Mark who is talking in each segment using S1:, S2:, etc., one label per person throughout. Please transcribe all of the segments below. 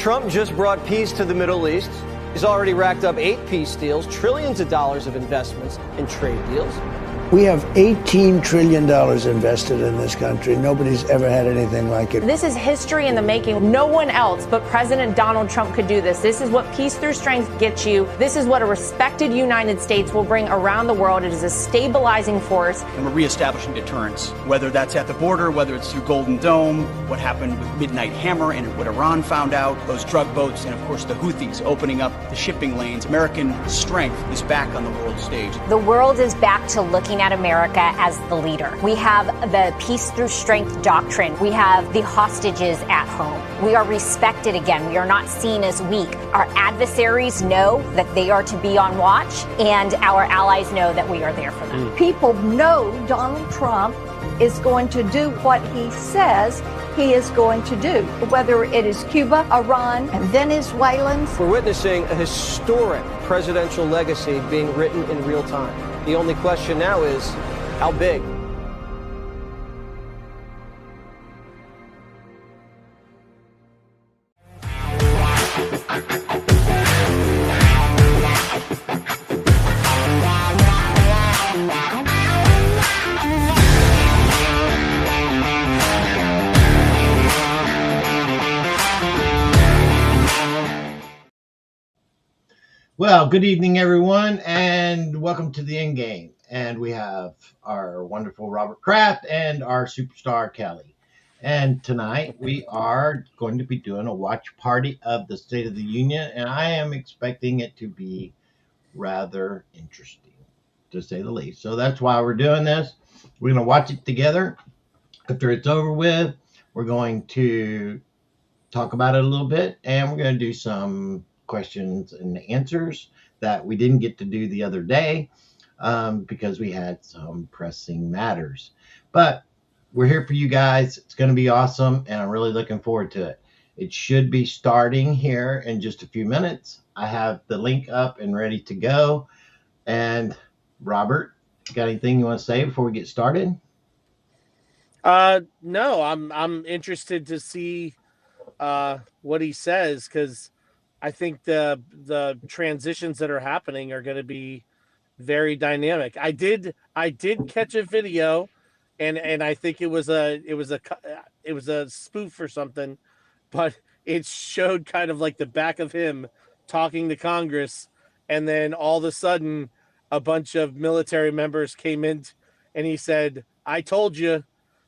S1: Trump just brought peace to the Middle East. He's already racked up 8 peace deals, trillions of dollars of investments in trade deals.
S2: We have $18 trillion invested in this country. Nobody's ever had anything like it.
S3: This is history in the making. No one else but President Donald Trump could do this. This is what peace through strength gets you. This is what a respected United States will bring around the world. It is a stabilizing force.
S4: And we're reestablishing deterrence, whether that's at the border, whether it's through Golden Dome, what happened with Midnight Hammer and what Iran found out, those drug boats, and of course the Houthis opening up the shipping lanes. American strength is back on the world stage.
S5: The world is back to looking at America as the leader. We have the peace through strength doctrine. We have the hostages at home. We are respected again. We are not seen as weak. Our adversaries know that they are to be on watch, and our allies know that we are there for them.
S6: People know Donald Trump is going to do what he says he is going to do, whether it is Cuba, Iran, and Venezuelans.
S1: We're witnessing a historic presidential legacy being written in real time. The only question now is, how big?
S7: Well, good evening, everyone, and welcome to the end game. And we have our wonderful Robert Kraft and our superstar Kelly. And tonight we are going to be doing a watch party of the State of the Union, and I am expecting it to be rather interesting, to say the least. So that's why we're doing this. We're going to watch it together. After it's over with, we're going to talk about it a little bit, and we're going to do some questions and answers that we didn't get to do the other day because we had some pressing matters. But we're here for you guys. It's going to be awesome, and I'm really looking forward to it. It should be starting here in just a few minutes. I have the link up and ready to go. And Robert, got anything you want to say before we get started?
S8: No, I'm interested to see what he says, because I think the transitions that are happening are going to be very dynamic. I did catch a video, and I think it was a spoof or something, but it showed kind of like the back of him talking to Congress, and then all of a sudden a bunch of military members came in, and he said, I told you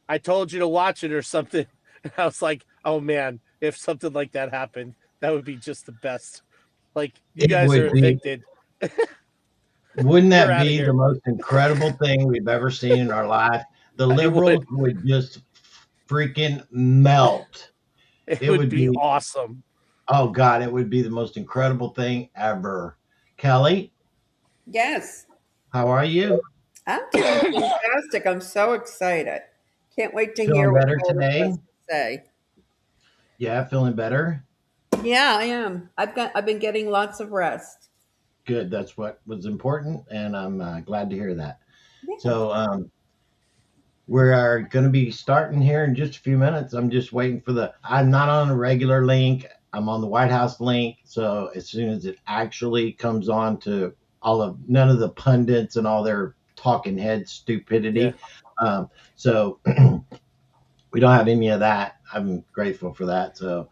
S8: to watch it," or something. And I was like, oh man, if something like that happened, that would be just the best. Like, you guys are evicted.
S7: Wouldn't that be the most incredible thing we've ever seen in our life? The liberals would just freaking melt.
S8: It would be awesome.
S7: Oh, God, it would be the most incredible thing ever. Kelly?
S9: Yes.
S7: How are you?
S9: I'm doing fantastic. I'm so excited. Can't wait to
S7: Feeling
S9: hear what
S7: better
S9: all
S7: today?
S9: of us say.
S7: Yeah, feeling better?
S9: Yeah, I am. I've been getting lots of rest.
S7: Good. That's what was important, and I'm glad to hear that.
S9: Yeah.
S7: So we are going to be starting here in just a few minutes. I'm just waiting for I'm not on a regular link. I'm on the White House link. So as soon as it actually comes on to none of the pundits and all their talking head stupidity. Yeah. So we don't have any of that. I'm grateful for that. So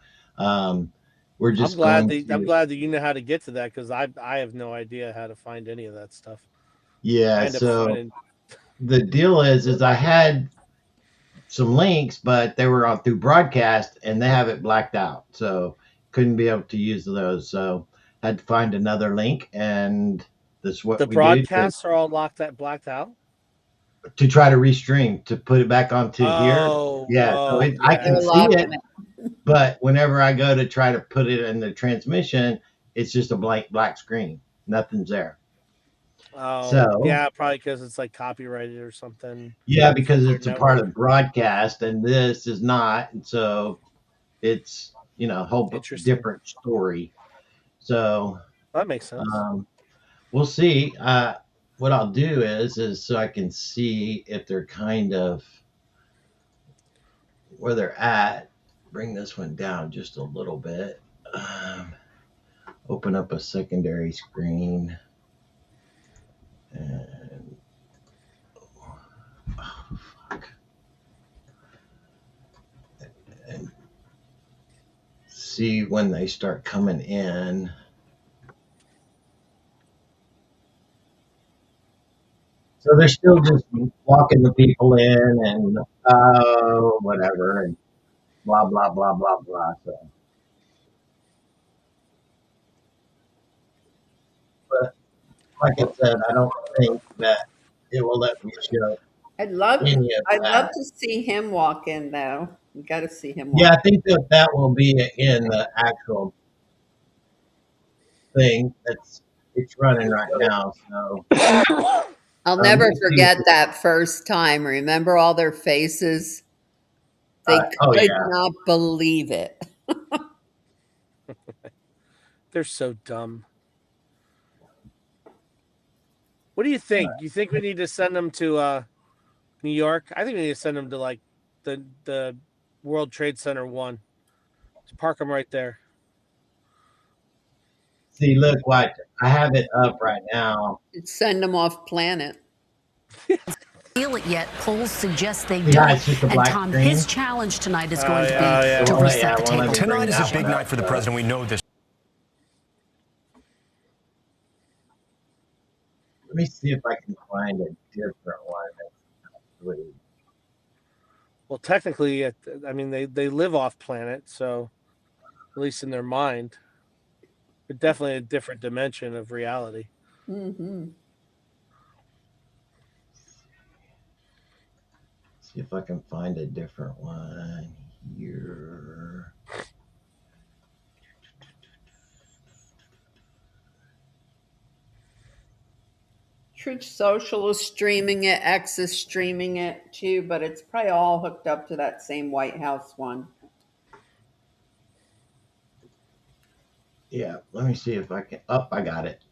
S7: we're just
S8: I'm glad that you know how to get to that, because I have no idea how to find any of that stuff.
S7: Yeah. So the deal is I had some links, but they were on through broadcast and they have it blacked out. So couldn't be able to use those. So had to find another link, and this is what
S8: the broadcasts are all blacked out.
S7: To try to restream, to put it back onto here. Yeah. So I can see it. But whenever I go to try to put it in the transmission, it's just a black screen. Nothing's there.
S8: Oh,
S7: so,
S8: yeah, probably because it's like copyrighted or something.
S7: Yeah, because it's a part of the broadcast, and this is not. And so it's, a whole different story. So
S8: that makes sense.
S7: We'll see. What I'll do is so I can see if they're kind of where they're at. Bring this one down just a little bit. Open up a secondary screen. And fuck. And see when they start coming in. So they're still just walking the people in and whatever and blah blah blah blah blah. So, but like I said, I don't think that it will let me show
S9: I'd love
S7: any of
S9: I'd love
S7: that.
S9: to see him walk in though. You got to see him walk.
S7: Yeah, I think that will be in the actual thing it's running right now. So
S9: I'll never
S7: we'll see.
S9: forget that first time. Remember all their faces? They
S7: Oh
S9: could
S7: yeah.
S9: not believe it.
S8: They're so dumb. What do you think? Do you think we need to send them to New York? I think we need to send them to like the World Trade Center 1. Just park them right there.
S7: See, look, what I have it up right now.
S9: Send them off planet.
S10: Feel it yet. Polls suggest they
S7: Yeah,
S10: don't.
S7: it's just a
S10: And
S7: black
S10: Tom,
S7: screen.
S10: his challenge tonight is going to be
S8: yeah.
S10: to
S7: Well,
S10: reset
S7: yeah,
S10: the
S7: well, let
S10: table.
S7: me
S11: Tonight
S7: bring
S11: is a
S7: that
S11: big
S7: one
S11: night
S7: up,
S11: for the
S7: so.
S11: president. We know this.
S7: Let me see if I can find a different one. Actually.
S8: Well, technically, I mean, they live off planet, so at least in their mind, but definitely a different dimension of reality.
S9: Mm-hmm.
S7: See if I can find a different one here.
S9: Truth Social is streaming it. X is streaming it too, but it's probably all hooked up to that same White House one.
S7: Yeah, let me see if I can. I got it.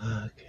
S7: Okay.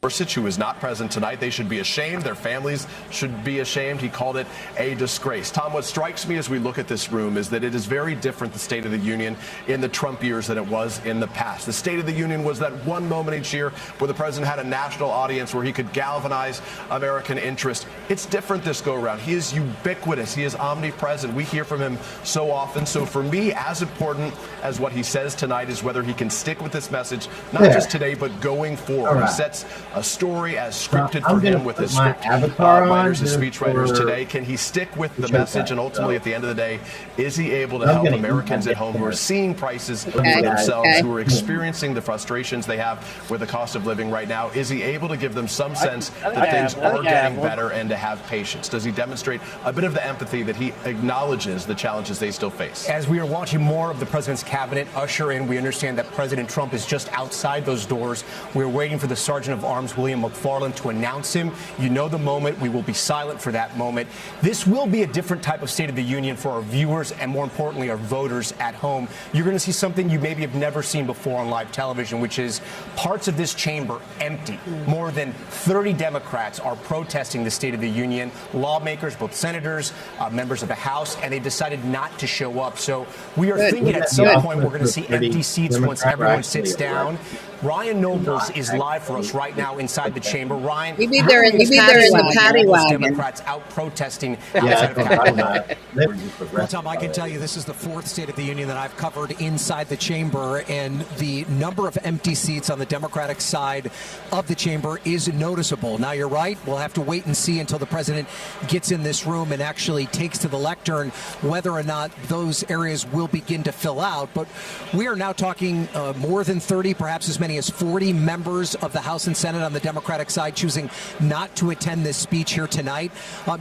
S12: Gorsuch, who is not present tonight. They should be ashamed. Their families should be ashamed. He called it a disgrace. Tom, what strikes me as we look at this room is that it is very different, the State of the Union, in the Trump years than it was in the past. The State of the Union was that one moment each year where the president had a national audience where he could galvanize American interest. It's different this go around. He is ubiquitous. He is omnipresent. We hear from him so often. So for me, as important as what he says tonight is whether he can stick with this message, not just today, but going forward.
S7: Right.
S12: He sets a story as scripted
S7: I'm
S12: for him with his script writers and speechwriters today. Can he stick with the message? And ultimately, at the end of the day, is he able to help Americans at home who are seeing prices for themselves, who are experiencing the frustrations they have with the cost of living right now? Is he able to give them some sense that things are getting better and to have patience? Does he demonstrate a bit of the empathy that he acknowledges the challenges they still face?
S11: As we are watching more of the president's cabinet usher in, we understand that President Trump is just outside those doors. We're waiting for the Sergeant of Arms, William McFarland, to announce him. You know the moment. We will be silent for that moment. This will be a different type of State of the Union for our viewers and, more importantly, our voters at home. You're going to see something you maybe have never seen before on live television, which is parts of this chamber empty. More than 30 Democrats are protesting the State of the Union. Lawmakers, both senators, members of the House, and they decided not to show up. So we are thinking at some point we're going to see empty seats once everyone sits down. Ryan Nobles is live for us right now inside the chamber. Ryan,
S9: Maybe they're in the paddy wagon.
S11: Democrats out protesting outside of the Capitol.
S13: Well, Tom, I can tell you this is the fourth State of the Union that I've covered inside the chamber, and the number of empty seats on the Democratic side of the chamber is noticeable. Now, you're right. We'll have to wait and see until the president gets in this room and actually takes to the lectern whether or not those areas will begin to fill out. But we are now talking more than 30, perhaps as many as 40 members of the House and Senate on the Democratic side choosing not to attend this speech here tonight.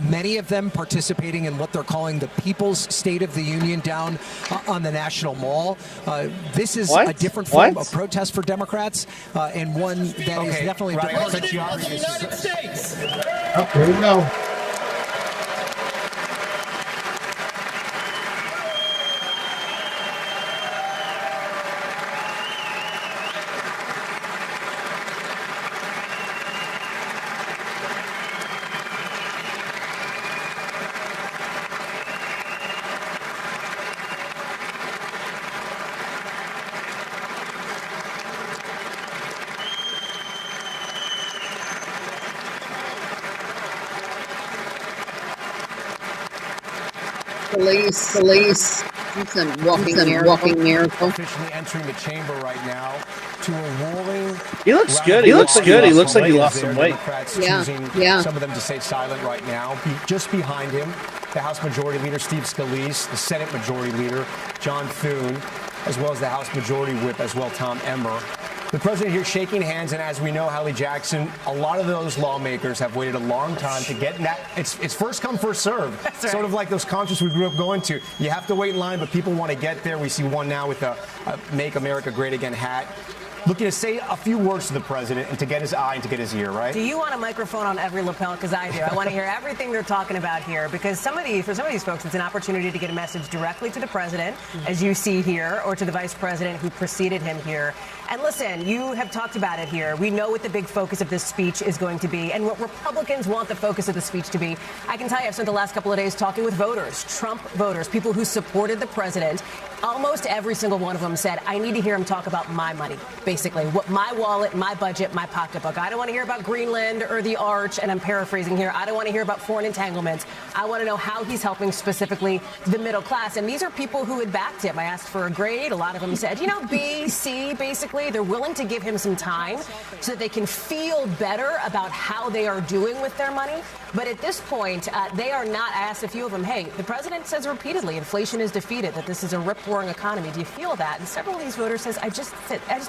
S13: Many of them participating in what they're calling the People's State of the Union down on the National Mall. This is a different form of protest for Democrats, and one that is definitely different.
S7: Oh, there we go.
S9: Police. It's a walking miracle.
S11: Officially entering the chamber right now to a rolling.
S8: He looks good. He looks good. He looks like he lost some weight.
S11: Democrats
S9: Yeah,
S11: choosing
S9: yeah.
S11: some of them to stay silent right now. Just behind him, the House Majority Leader Steve Scalise, the Senate Majority Leader John Thune, as well as the House Majority Whip as well, Tom Emmer. The president here shaking hands, and as we know, Hallie Jackson, a lot of those lawmakers have waited a long time to get in that. It's first come, first serve.
S10: That's right.
S11: Sort of like those concerts we grew up going to. You have to wait in line, but people want to get there. We see one now with a Make America Great Again hat. Looking to say a few words to the president and to get his eye and to get his ear, right?
S14: Do you want a microphone on every lapel? Because I do. I want to hear everything they're talking about here, because for some of these folks, it's an opportunity to get a message directly to the president, as you see here, or to the vice president who preceded him here. And listen, you have talked about it here. We know what the big focus of this speech is going to be and what Republicans want the focus of the speech to be. I can tell you, I've spent the last couple of days talking with voters, Trump voters, people who supported the president. Almost every single one of them said, I need to hear him talk about my money, basically, what my wallet, my budget, my pocketbook. I don't want to hear about Greenland or the Arch, and I'm paraphrasing here. I don't want to hear about foreign entanglements. I want to know how he's helping specifically the middle class. And these are people who had backed him. I asked for a grade. A lot of them said, B, C, basically. They're willing to give him some time so that they can feel better about how they are doing with their money. But at this point, they are not. I asked a few of them, hey, the president says repeatedly inflation is defeated, that this is a rip-roaring economy. Do you feel that? And several of these voters says, I just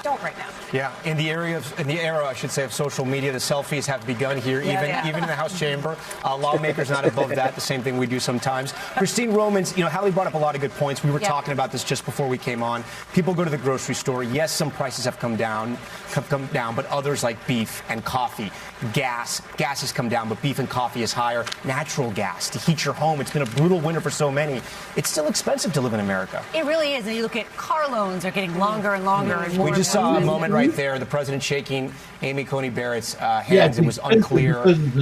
S14: don't right now.
S11: Yeah, in the era, I should say, of social media, the selfies have begun here, even in the House chamber. Lawmakers not above that, the same thing we do sometimes. Christine Romans, Hallie brought up a lot of good points. We were talking about this just before we came on. People go to the grocery store. Yes, some prices have come down, but others like beef and coffee, gas has come down, but beef and coffee is higher. Natural gas to heat your home. It's been a brutal winter for so many. It's still expensive to live in America.
S10: It really is. And you look at car loans are getting longer and longer. And more
S11: we just
S10: and more.
S11: saw a moment right there, the president shaking Amy Coney Barrett's hands. It was unclear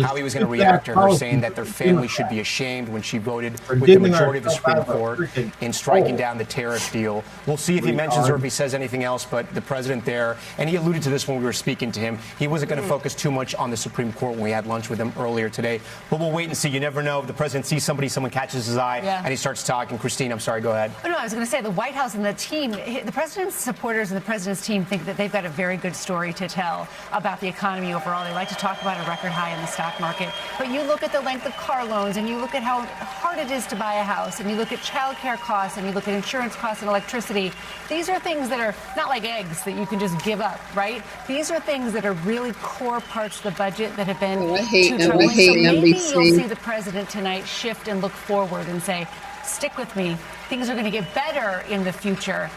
S11: how he was going to react to her saying that their family should be ashamed when she voted with the majority of the Supreme Court in striking down the tariff deal. We'll see if he mentions or if he says anything else, but the president there, and he alluded to this when we were speaking to him, he wasn't going to focus too much on the Supreme Court when we had lunch with him earlier today. But we'll wait and see. You never know. If the president sees somebody, someone catches his eye, and he starts talking. Christine, I'm sorry, go ahead.
S10: Oh, no, I was going to say the White House and the team, the president's supporters and the president's team think that they've got a very good story to tell about the economy overall. They like to talk about a record high in the stock market. But you look at the length of car loans, and you look at how hard it is to buy a house, and you look at child care costs, and you look at insurance costs and electricity. These are things that are not like eggs that you can just give up, right? These are things that are really core parts of the budget that have been too troubling. So maybe you'll see the president tonight shift and look forward and say, stick with me. Things are going to get better in the future.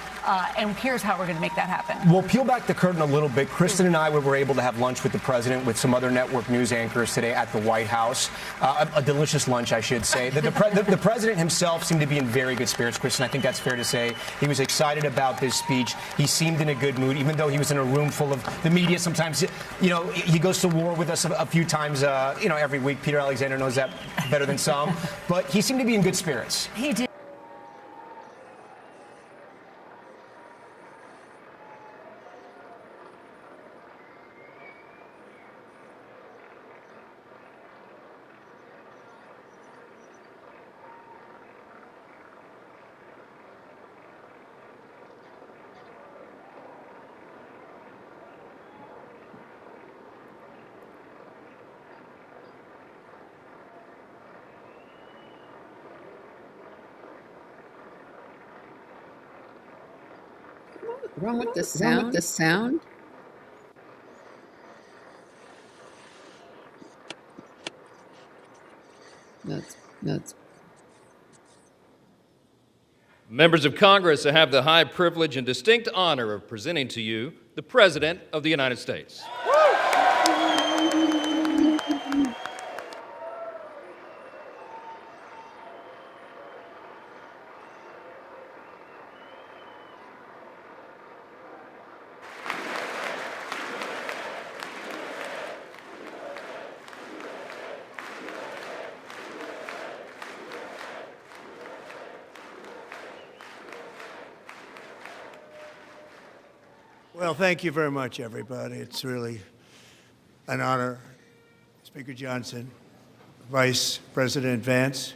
S10: And here's how we're going to make that happen.
S11: We'll peel back the curtain a little bit. Kristen and I were able to have lunch with the president with some other network news anchors today at the White House. A delicious lunch, I should say. The president himself seemed to be in very good spirits, Kristen. I think that's fair to say. He was excited about this speech. He seemed in a good mood, even though he was in a room full of the media. Sometimes, he goes to war with us a few times, every week. Peter Alexander knows that better than some. But he seemed to be in good spirits.
S10: He did.
S9: Wrong with the sound? That's
S15: Members of Congress, I have the high privilege and distinct honor of presenting to you the President of the United States.
S16: Well, thank you very much, everybody. It's really an honor. Speaker Johnson, Vice President Vance,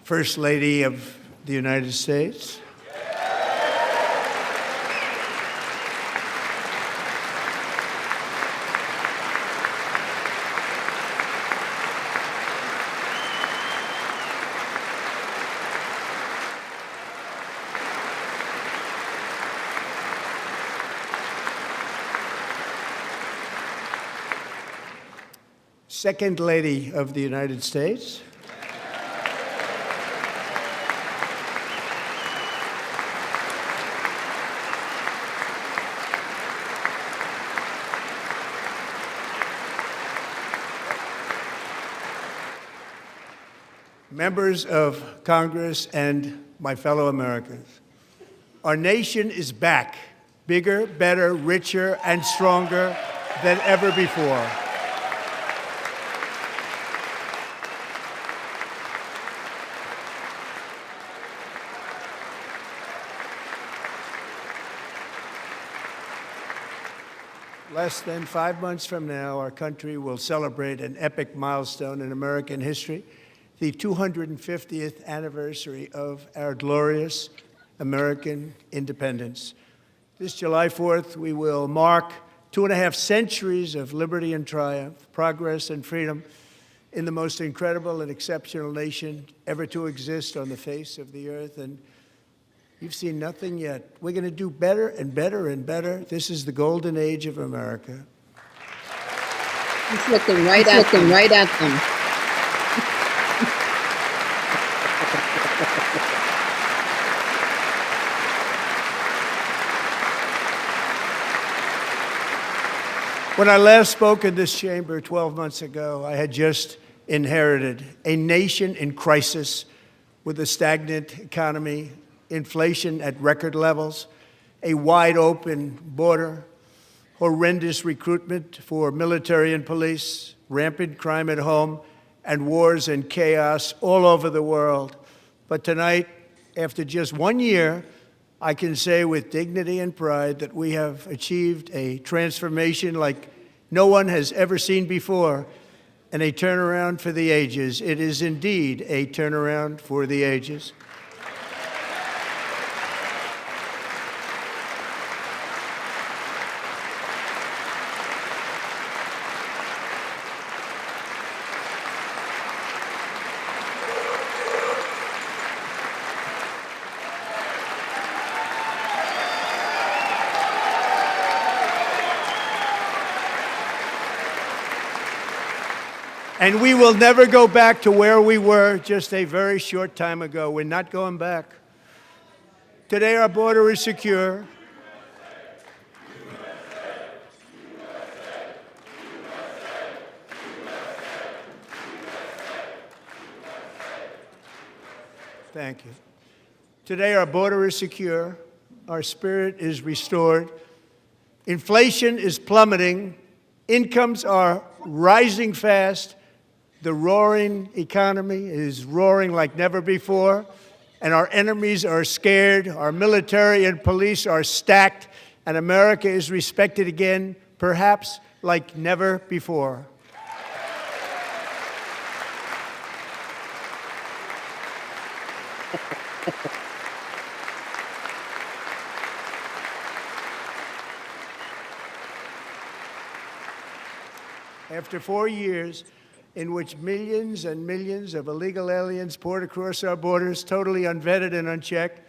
S16: First Lady of the United States, Second Lady of the United States, members of Congress, and my fellow Americans. Our nation is back, bigger, better, richer, and stronger than ever before. Less than 5 months from now, our country will celebrate an epic milestone in American history, the 250th anniversary of our glorious American independence. This July 4th, we will mark 2.5 centuries of liberty and triumph, progress and freedom in the most incredible and exceptional nation ever to exist on the face of the earth. And you've seen nothing yet. We're going to do better and better and better. This is the golden age of America.
S9: He's looking right at them.
S16: When I last spoke in this chamber 12 months ago, I had just inherited a nation in crisis with a stagnant economy, inflation at record levels, a wide open border, horrendous recruitment for military and police, rampant crime at home, and wars and chaos all over the world. But tonight, after just 1 year, I can say with dignity and pride that we have achieved a transformation like no one has ever seen before, and a turnaround for the ages. It is indeed a turnaround for the ages. And we will never go back to where we were just a very short time ago. We're not going back. Today, our border is secure. Thank you. Today, our border is secure. Our spirit is restored. Inflation is plummeting. Incomes are rising fast. The roaring economy is roaring like never before, and our enemies are scared. Our military and police are stacked, and America is respected again, perhaps like never before. After 4 years in which millions and millions of illegal aliens poured across our borders, totally unvetted and unchecked,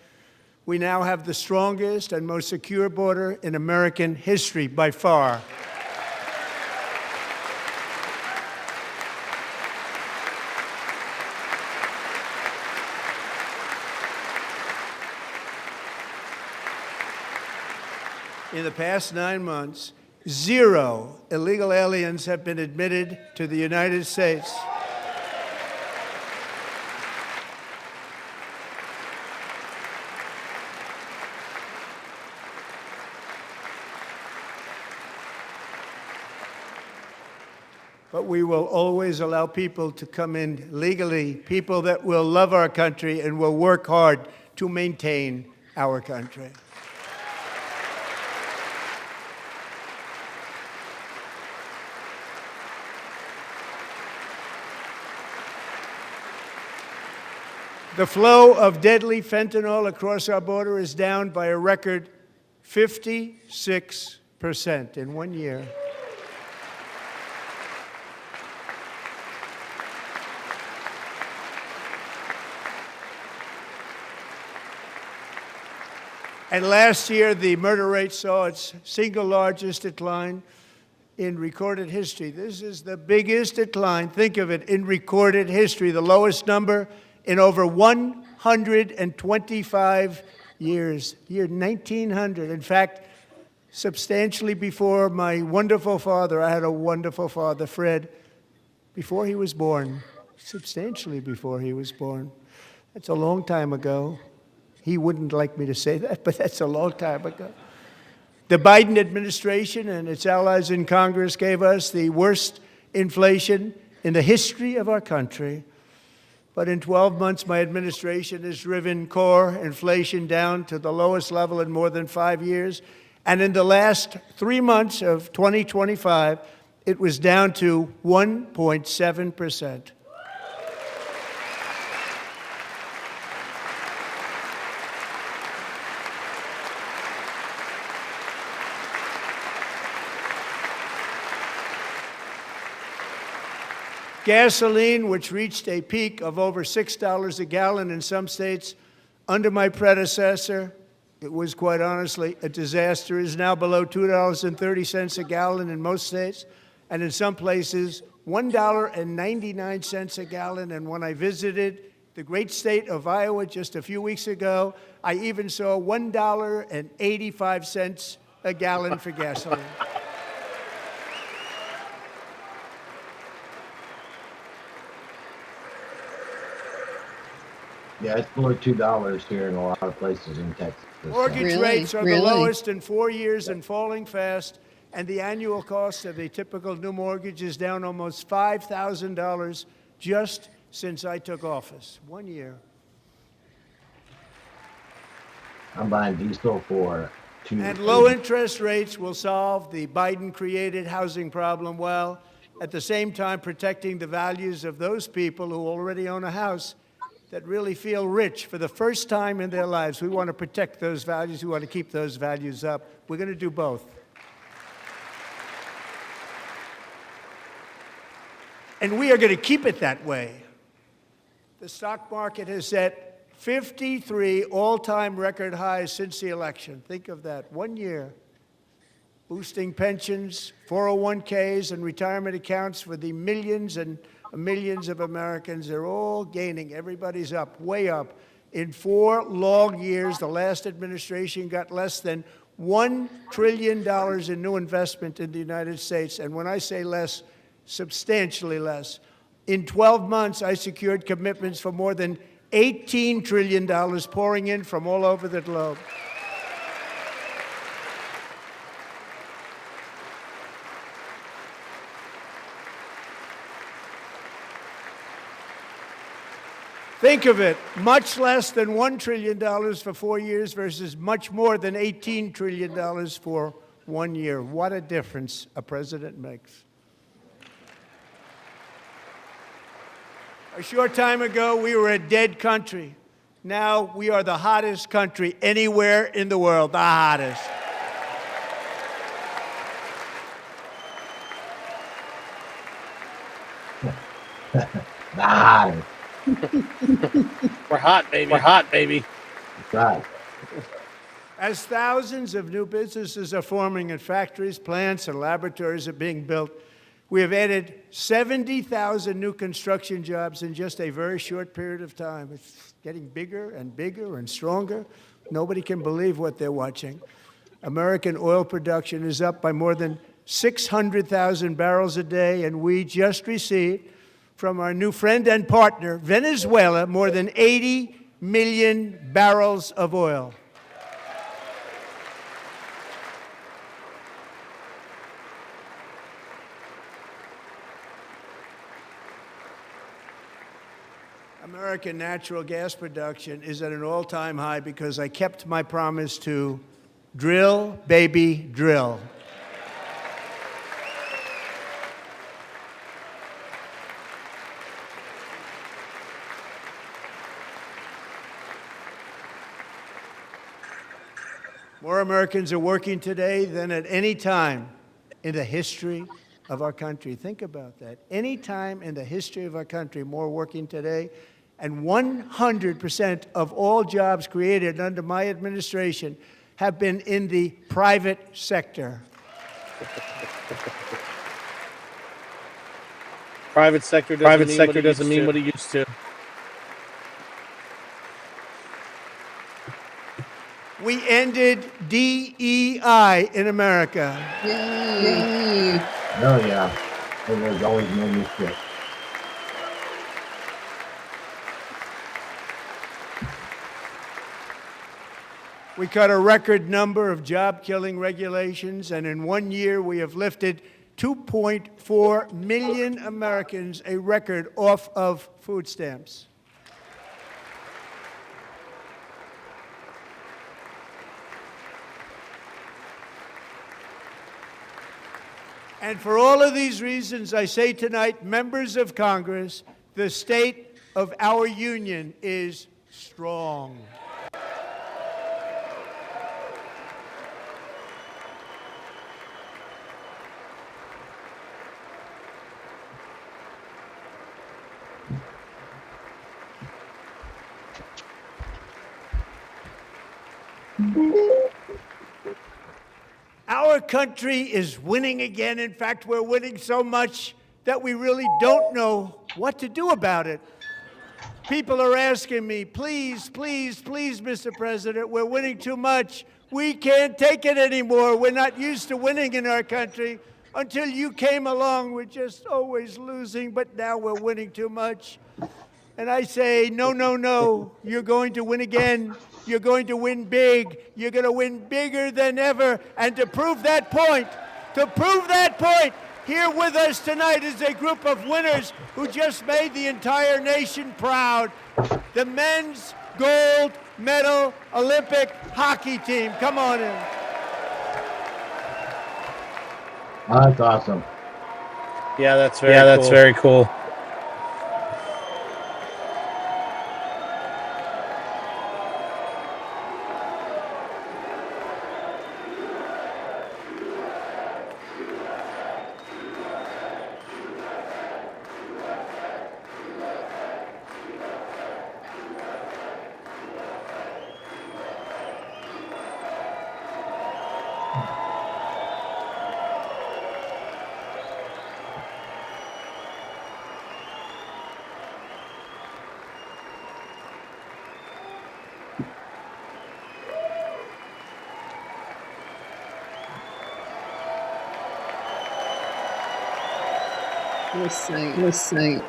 S16: we now have the strongest and most secure border in American history by far. In the past 9 months, 0 illegal aliens have been admitted to the United States. But we will always allow people to come in legally, people that will love our country and will work hard to maintain our country. The flow of deadly fentanyl across our border is down by a record 56% in 1 year. And last year, the murder rate saw its single largest decline in recorded history. This is the biggest decline, think of it, in recorded history, the lowest number in over 125 years, year 1900. In fact, substantially before my wonderful father, I had a wonderful father, Fred, before he was born, substantially before he was born. That's a long time ago. He wouldn't like me to say that, but that's a long time ago. The Biden administration and its allies in Congress gave us the worst inflation in the history of our country. But in 12 months, my administration has driven core inflation down to the lowest level in more than 5 years. And in the last 3 months of 2025, it was down to 1.7%. Gasoline, which reached a peak of over $6 a gallon in some states under my predecessor, it was quite honestly a disaster, is now below $2.30 a gallon in most states, and in some places, $1.99 a gallon. And when I visited the great state of Iowa just a few weeks ago, I even saw $1.85 a gallon for gasoline.
S7: Yeah, it's below $2 here in a lot of places in Texas.
S16: Mortgage rates are the lowest in 4 years and falling fast, and the annual cost of a typical new mortgage is down almost $5,000 just since I took office. 1 year.
S7: I'm buying diesel for $2.
S16: And low interest rates will solve the Biden-created housing problem while at the same time protecting the values of those people who already own a house that really feel rich for the first time in their lives. We want to protect those values. We want to keep those values up. We're going to do both. And we are going to keep it that way. The stock market has set 53 all-time record highs since the election. Think of that, 1 year. Boosting pensions, 401ks, and retirement accounts for the millions and millions of Americans. They're all gaining. Everybody's up, way up. In 4 long years, the last administration got less than $1 trillion in new investment in the United States. And when I say less, substantially less. In 12 months, I secured commitments for more than $18 trillion pouring in from all over the globe. Think of it, much less than $1 trillion for 4 years versus much more than $18 trillion for 1 year. What a difference a president makes. A short time ago, we were a dead country. Now we are the hottest country anywhere in the world, the hottest.
S7: The hottest.
S8: We're hot, baby. We're hot, baby.
S7: That's right.
S16: As thousands of new businesses are forming and factories, plants, and laboratories are being built, we have added 70,000 new construction jobs in just a very short period of time. It's getting bigger and bigger and stronger. Nobody can believe what they're watching. American oil production is up by more than 600,000 barrels a day, and we just received from our new friend and partner, Venezuela, more than 80 million barrels of oil. American natural gas production is at an all-time high because I kept my promise to drill, baby, drill. More Americans are working today than at any time in the history of our country. Think about that. Any time in the history of our country, more working today. And 100% of all jobs created under my administration have been in the private sector.
S8: Private sector doesn't mean what it used to.
S16: We ended DEI in America.
S9: Yay.
S7: Oh, yeah. And there's always no new shit.
S16: We cut a record number of job-killing regulations, and in 1 year we have lifted 2.4 million Americans, a record, off of food stamps. And for all of these reasons, I say tonight, members of Congress, the state of our union is strong. Our country is winning again. In fact, we're winning so much that we really don't know what to do about it. People are asking me, please, please, please, Mr. President, we're winning too much. We can't take it anymore. We're not used to winning in our country. Until you came along, we're just always losing, but now we're winning too much. And I say, no, no, no, you're going to win again. You're going to win big. You're going to win bigger than ever. And to prove that point, here with us tonight is a group of winners who just made the entire nation proud. The men's gold medal Olympic hockey team. Come on in.
S7: That's awesome.
S8: Yeah, that's very cool.
S9: Listen.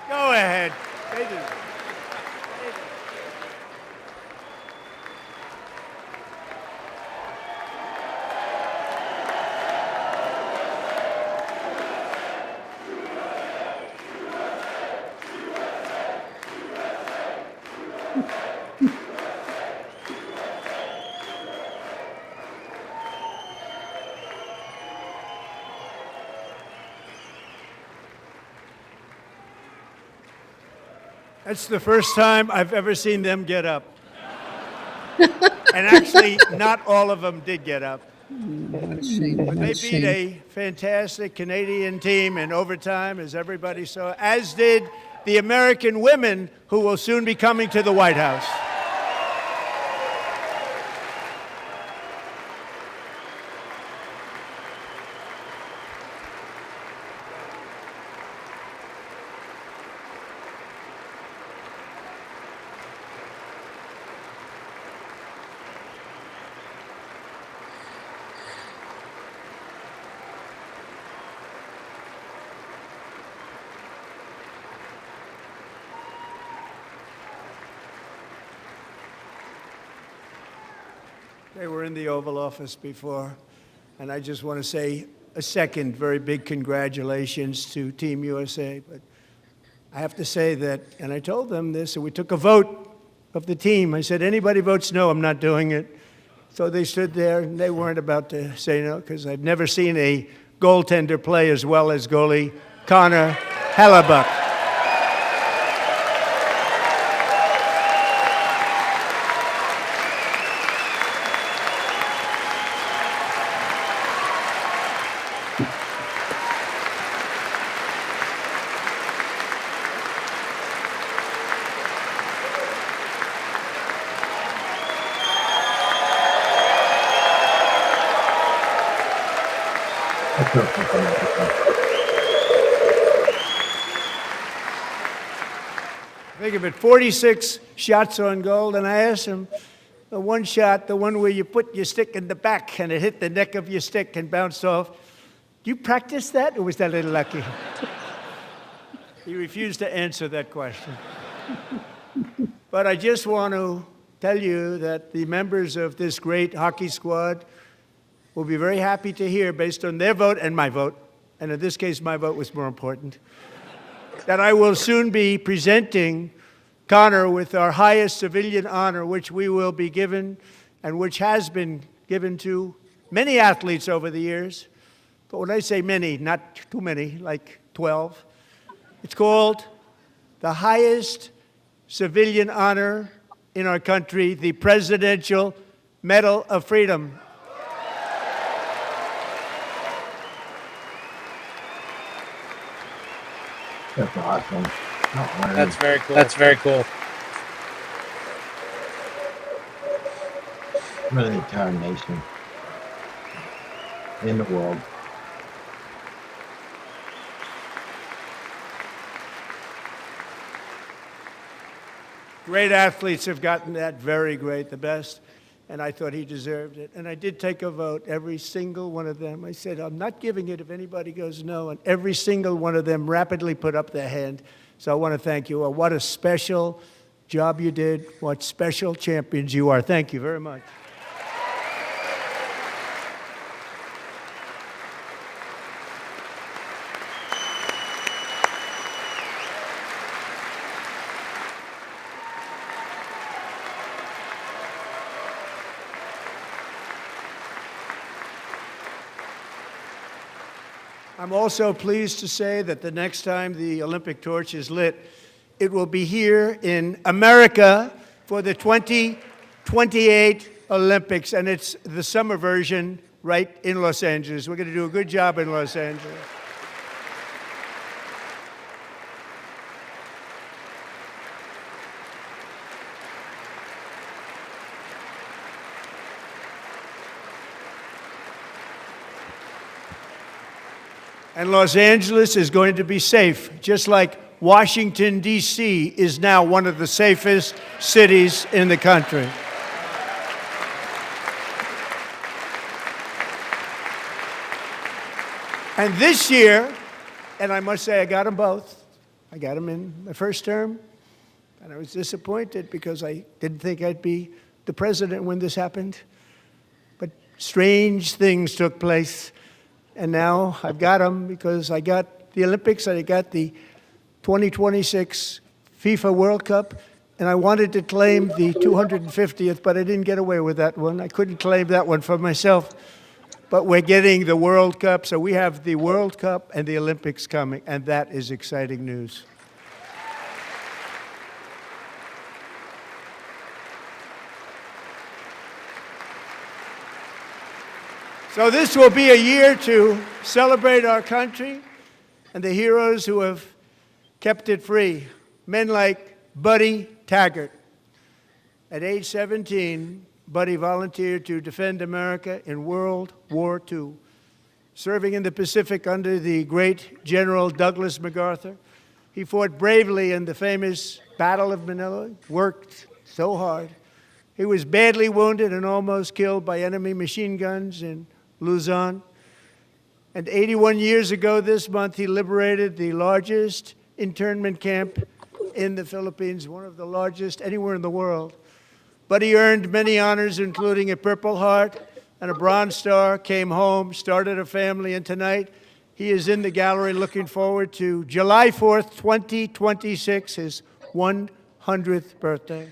S16: Go ahead. That's the first time I've ever seen them get up. And actually, not all of them did get up.
S9: What a shame.
S16: But they beat a fantastic Canadian team in overtime, as everybody saw, as did the American women who will soon be coming to the White House. They were in the Oval Office before, and I just want to say a second very big congratulations to Team USA. But I have to say that, and I told them this, and we took a vote of the team. I said, anybody votes no, I'm not doing it. So they stood there, and they weren't about to say no, because I've never seen a goaltender play as well as goalie Connor Hellebuck. Think of it, 46 shots on goal, and I asked him, the one shot, the one where you put your stick in the back and it hit the neck of your stick and bounced off, do you practice that, or was that a little lucky? He refused to answer that question. But I just want to tell you that the members of this great hockey squad will be very happy to hear, based on their vote and my vote, and in this case my vote was more important, that I will soon be presenting Connor with our highest civilian honor, which we will be given and which has been given to many athletes over the years. But when I say many, not too many, like 12, it's called the highest civilian honor in our country, the Presidential Medal of Freedom.
S7: That's awesome.
S8: That's very cool. That's very cool.
S7: For the entire nation in the world.
S16: Great athletes have gotten that, very great, the best, and I thought he deserved it. And I did take a vote, every single one of them. I said, I'm not giving it if anybody goes no, and every single one of them rapidly put up their hand. So I want to thank you. What a special job you did. What special champions you are. Thank you very much. I'm also pleased to say that the next time the Olympic torch is lit, it will be here in America for the 2028 Olympics, and it's the summer version right in Los Angeles. We're going to do a good job in Los Angeles. And Los Angeles is going to be safe, just like Washington, D.C. is now one of the safest cities in the country. And this year, and I must say I got them both. I got them in my first term, and I was disappointed because I didn't think I'd be the president when this happened. But strange things took place. And now I've got them because I got the Olympics and I got the 2026 FIFA World Cup, and I wanted to claim the 250th, but I didn't get away with that one. I couldn't claim that one for myself. But we're getting the World Cup, so we have the World Cup and the Olympics coming, and that is exciting news. So this will be a year to celebrate our country and the heroes who have kept it free. Men like Buddy Taggart. At age 17, Buddy volunteered to defend America in World War II, serving in the Pacific under the great General Douglas MacArthur. He fought bravely in the famous Battle of Manila, worked so hard. He was badly wounded and almost killed by enemy machine guns in Luzon. And 81 years ago this month, he liberated the largest internment camp in the Philippines, one of the largest anywhere in the world. But he earned many honors, including a Purple Heart and a Bronze Star, came home, started a family, and tonight he is in the gallery looking forward to July 4th, 2026, his 100th birthday.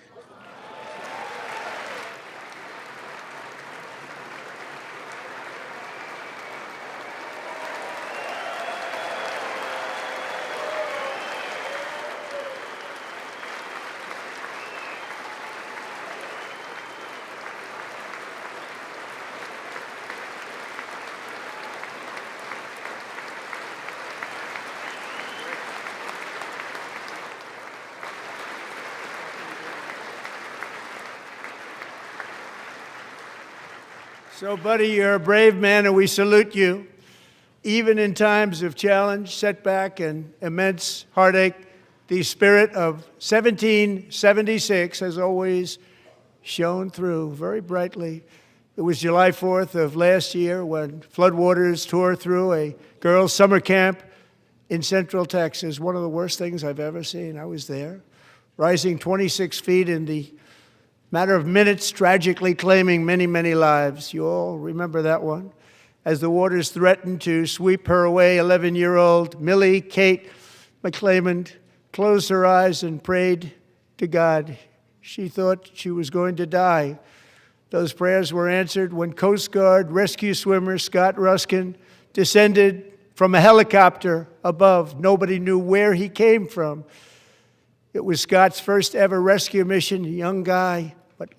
S16: So, buddy, you're a brave man, and we salute you. Even in times of challenge, setback, and immense heartache, the spirit of 1776 has always shone through very brightly. It was July 4th of last year when floodwaters tore through a girls' summer camp in Central Texas, one of the worst things I've ever seen. I was there, rising 26 feet in the matter of minutes, tragically claiming many, many lives. You all remember that one. As the waters threatened to sweep her away, 11-year-old Millie Kate McClelland closed her eyes and prayed to God. She thought she was going to die. Those prayers were answered when Coast Guard rescue swimmer Scott Ruskin descended from a helicopter above. Nobody knew where he came from. It was Scott's first ever rescue mission, a young guy, but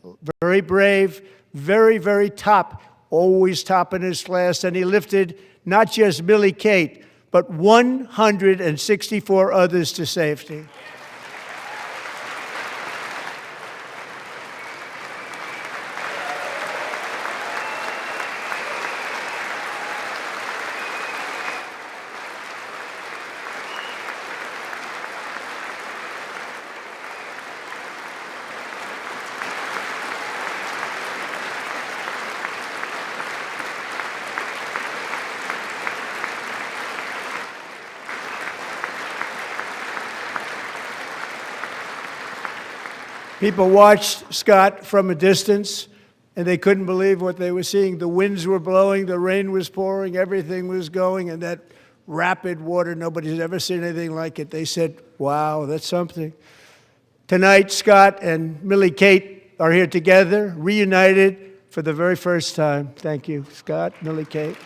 S16: very brave, very, very top, always top in his class. And he lifted not just Millie Kate, but 164 others to safety. People watched Scott from a distance, and they couldn't believe what they were seeing. The winds were blowing, the rain was pouring, everything was going, and that rapid water, nobody's ever seen anything like it. They said, wow, that's something. Tonight, Scott and Millie Kate are here together, reunited for the very first time. Thank you, Scott, Millie Kate.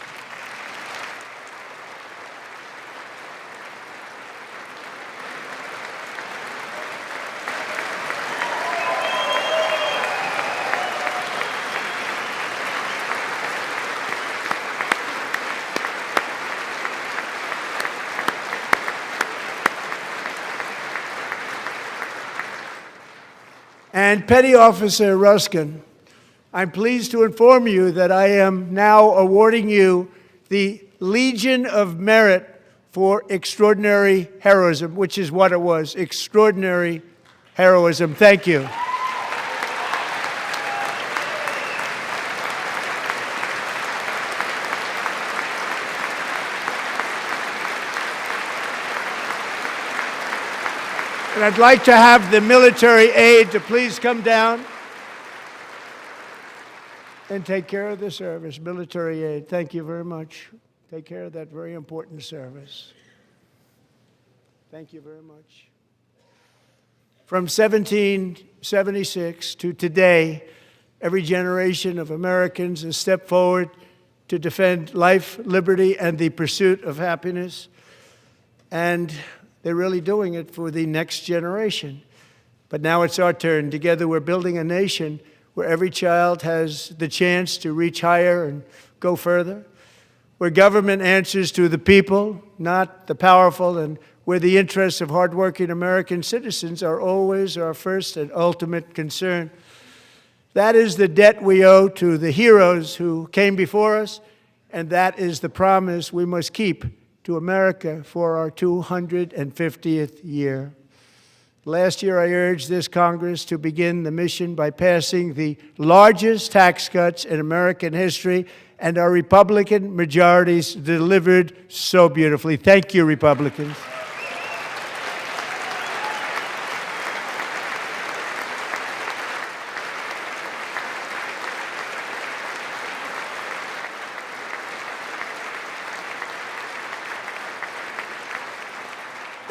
S16: And Petty Officer Ruskin, I'm pleased to inform you that I am now awarding you the Legion of Merit for extraordinary heroism, which is what it was, extraordinary heroism. Thank you. And I'd like to have the military aide to please come down and take care of the service. Military aide, thank you very much. Take care of that very important service. Thank you very much. From 1776 to today, every generation of Americans has stepped forward to defend life, liberty, and the pursuit of happiness. And they're really doing it for the next generation. But now it's our turn. Together we're building a nation where every child has the chance to reach higher and go further, where government answers to the people, not the powerful, and where the interests of hardworking American citizens are always our first and ultimate concern. That is the debt we owe to the heroes who came before us, and that is the promise we must keep to America for our 250th year. Last year, I urged this Congress to begin the mission by passing the largest tax cuts in American history, and our Republican majorities delivered so beautifully. Thank you, Republicans.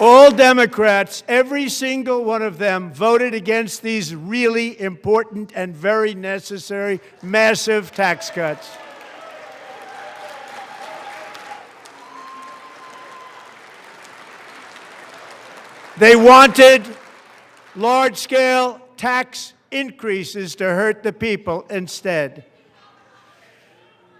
S16: All Democrats, every single one of them, voted against these really important and very necessary massive tax cuts. They wanted large-scale tax increases to hurt the people instead.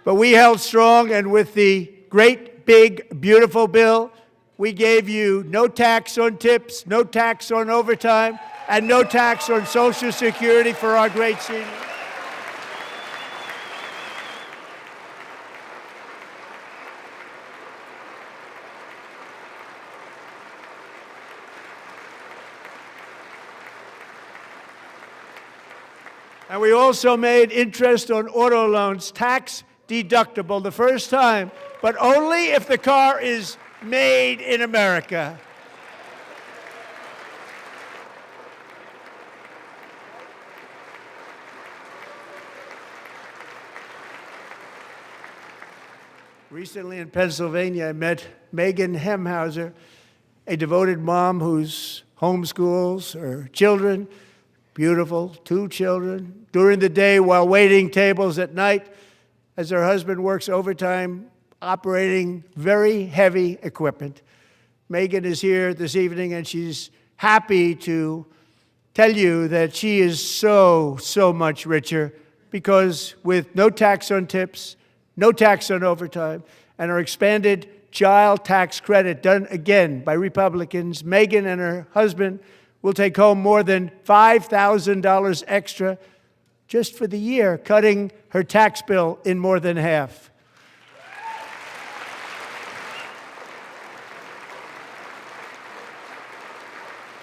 S16: But we held strong, and with the great, big, beautiful bill, we gave you no tax on tips, no tax on overtime, and no tax on Social Security for our great seniors. And we also made interest on auto loans tax deductible the first time, but only if the car is made in America. Recently in Pennsylvania, I met Megan Hemhauser, a devoted mom who's homeschools her children, beautiful, 2 children, during the day while waiting tables at night as her husband works overtime operating very heavy equipment. Megan is here this evening, and she's happy to tell you that she is so much richer because with no tax on tips, no tax on overtime, and our expanded child tax credit done again by Republicans, Megan and her husband will take home more than $5,000 extra just for the year, cutting her tax bill in more than half.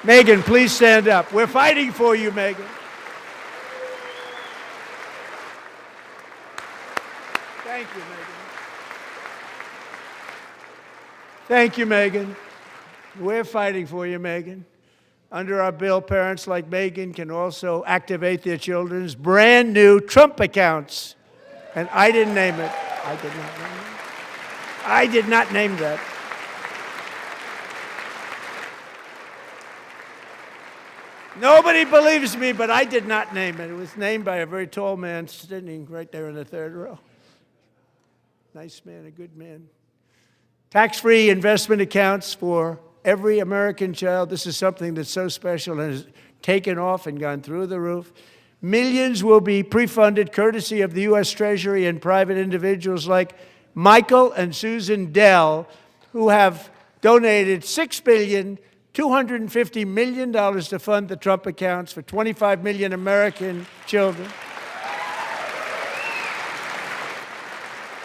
S16: Megan, please stand up. We're fighting for you, Megan. Thank you, Megan. Thank you, Megan. We're fighting for you, Megan. Under our bill, parents like Megan can also activate their children's brand new Trump accounts. And I didn't name it. I did not name it. I did not name that. Nobody believes me, but I did not name it. It was named by a very tall man sitting right there in the third row. Nice man, a good man. Tax-free investment accounts for every American child. This is something that's so special and has taken off and gone through the roof. Millions will be pre-funded courtesy of the U.S. Treasury and private individuals like Michael and Susan Dell, who have donated $6.25 billion to fund the Trump accounts for 25 million American children.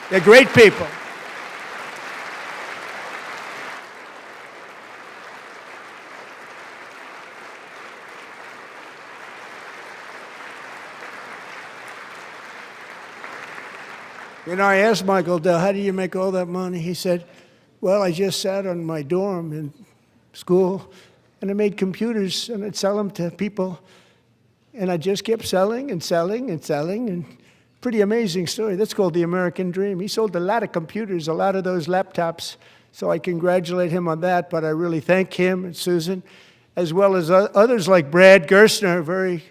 S16: They're great people. You know, I asked Michael Dell, how do you make all that money? He said, well, I just sat on my dorm in school, and I made computers, and I'd sell them to people, and I just kept selling and selling and selling, and pretty amazing story. That's called the American dream. He sold a lot of computers, a lot of those laptops, so I congratulate him on that, but I really thank him and Susan, as well as others like Brad Gerstner, a very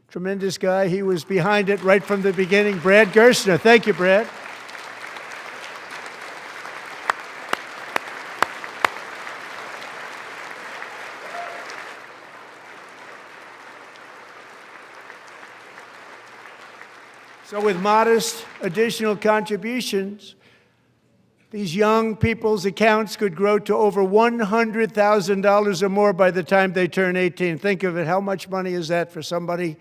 S16: tremendous guy. He was behind it right from the beginning. Brad Gerstner. Thank you, Brad. So with modest additional contributions, these young people's accounts could grow to over $100,000 or more by the time they turn 18. Think of it. How much money is that for somebody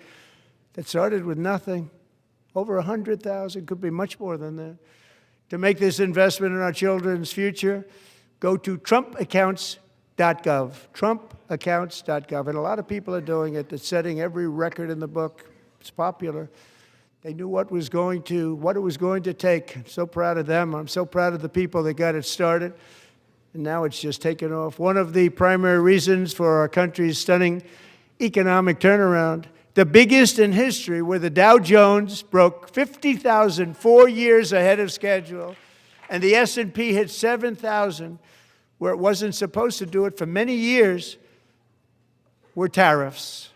S16: that started with nothing? Over 100,000, could be much more than that. To make this investment in our children's future, go to TrumpAccounts.gov, TrumpAccounts.gov. And a lot of people are doing it. It's setting every record in the book. It's popular. They knew what it was going to take. I'm so proud of them. I'm so proud of the people that got it started. And now it's just taken off. One of the primary reasons for our country's stunning economic turnaround, the biggest in history, where the Dow Jones broke 50,000 4 years ahead of schedule, and the S&P hit 7,000, where it wasn't supposed to do it for many years, were tariffs.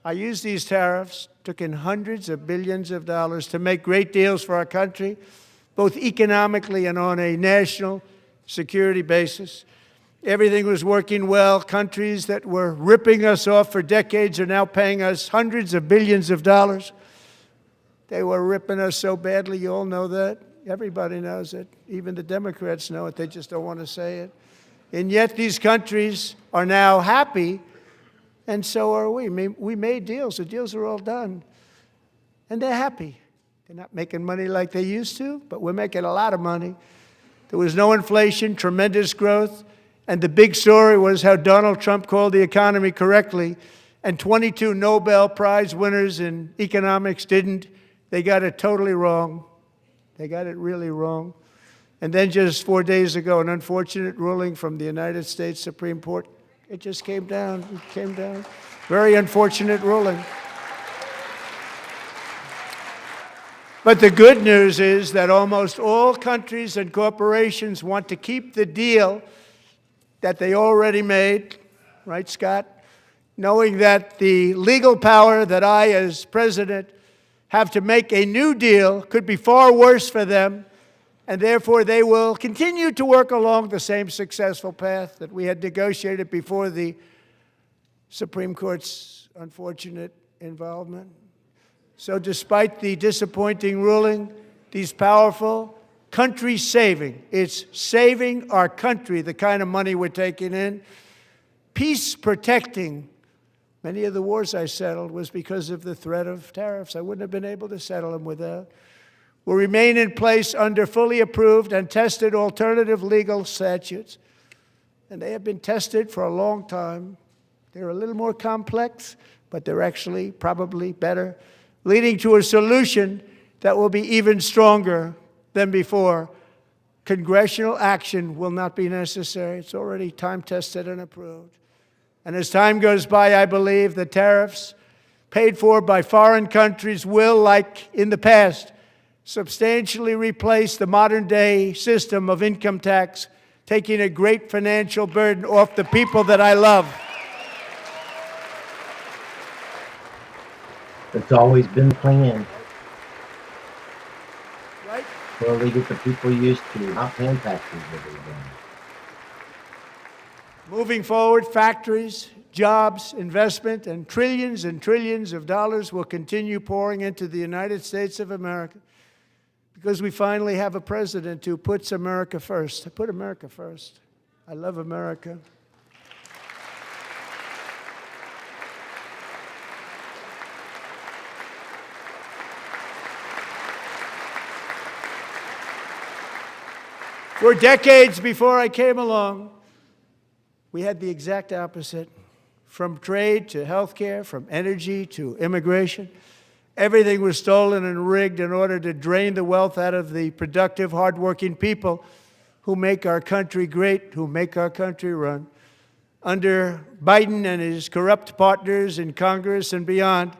S16: I used these tariffs, took in hundreds of billions of dollars to make great deals for our country, both economically and on a national security basis. Everything was working well. Countries that were ripping us off for decades are now paying us hundreds of billions of dollars. They were ripping us so badly, you all know that. Everybody knows it. Even the Democrats know it. They just don't want to say it. And yet these countries are now happy, and so are we. We made deals. The deals are all done. And they're happy. They're not making money like they used to, but we're making a lot of money. There was no inflation, tremendous growth, and the big story was how Donald Trump called the economy correctly and 22 Nobel Prize winners in economics didn't. They got it totally wrong. They got it really wrong. And then just 4 days ago, an unfortunate ruling from the United States Supreme Court. It just came down. It came down. Very unfortunate ruling. But the good news is that almost all countries and corporations want to keep the deal that they already made, right, Scott? Knowing that the legal power that I, as president, have to make a new deal could be far worse for them, and therefore they will continue to work along the same successful path that we had negotiated before the Supreme Court's unfortunate involvement. So despite the disappointing ruling, these powerful country-saving, it's saving our country, the kind of money we're taking in, peace-protecting. Many of the wars I settled was because of the threat of tariffs. I wouldn't have been able to settle them without. Will remain in place under fully approved and tested alternative legal statutes. And they have been tested for a long time. They're a little more complex, but they're actually probably better, leading to a solution that will be even stronger than before. Congressional action will not be necessary. It's already time-tested and approved. And as time goes by, I believe the tariffs paid for by foreign countries will, like in the past, substantially replace the modern-day system of income tax, taking a great financial burden off the people that I love.
S7: It's always been the plan.
S16: Right?
S7: Slowly get the people used to not paying taxes every day.
S16: Moving forward, factories, jobs, investment, and trillions of dollars will continue pouring into the United States of America because we finally have a president who puts America first. I put America first. I love America. For decades before I came along, we had the exact opposite. From trade to healthcare, from energy to immigration, everything was stolen and rigged in order to drain the wealth out of the productive, hardworking people who make our country great, who make our country run. Under Biden and his corrupt partners in Congress and beyond,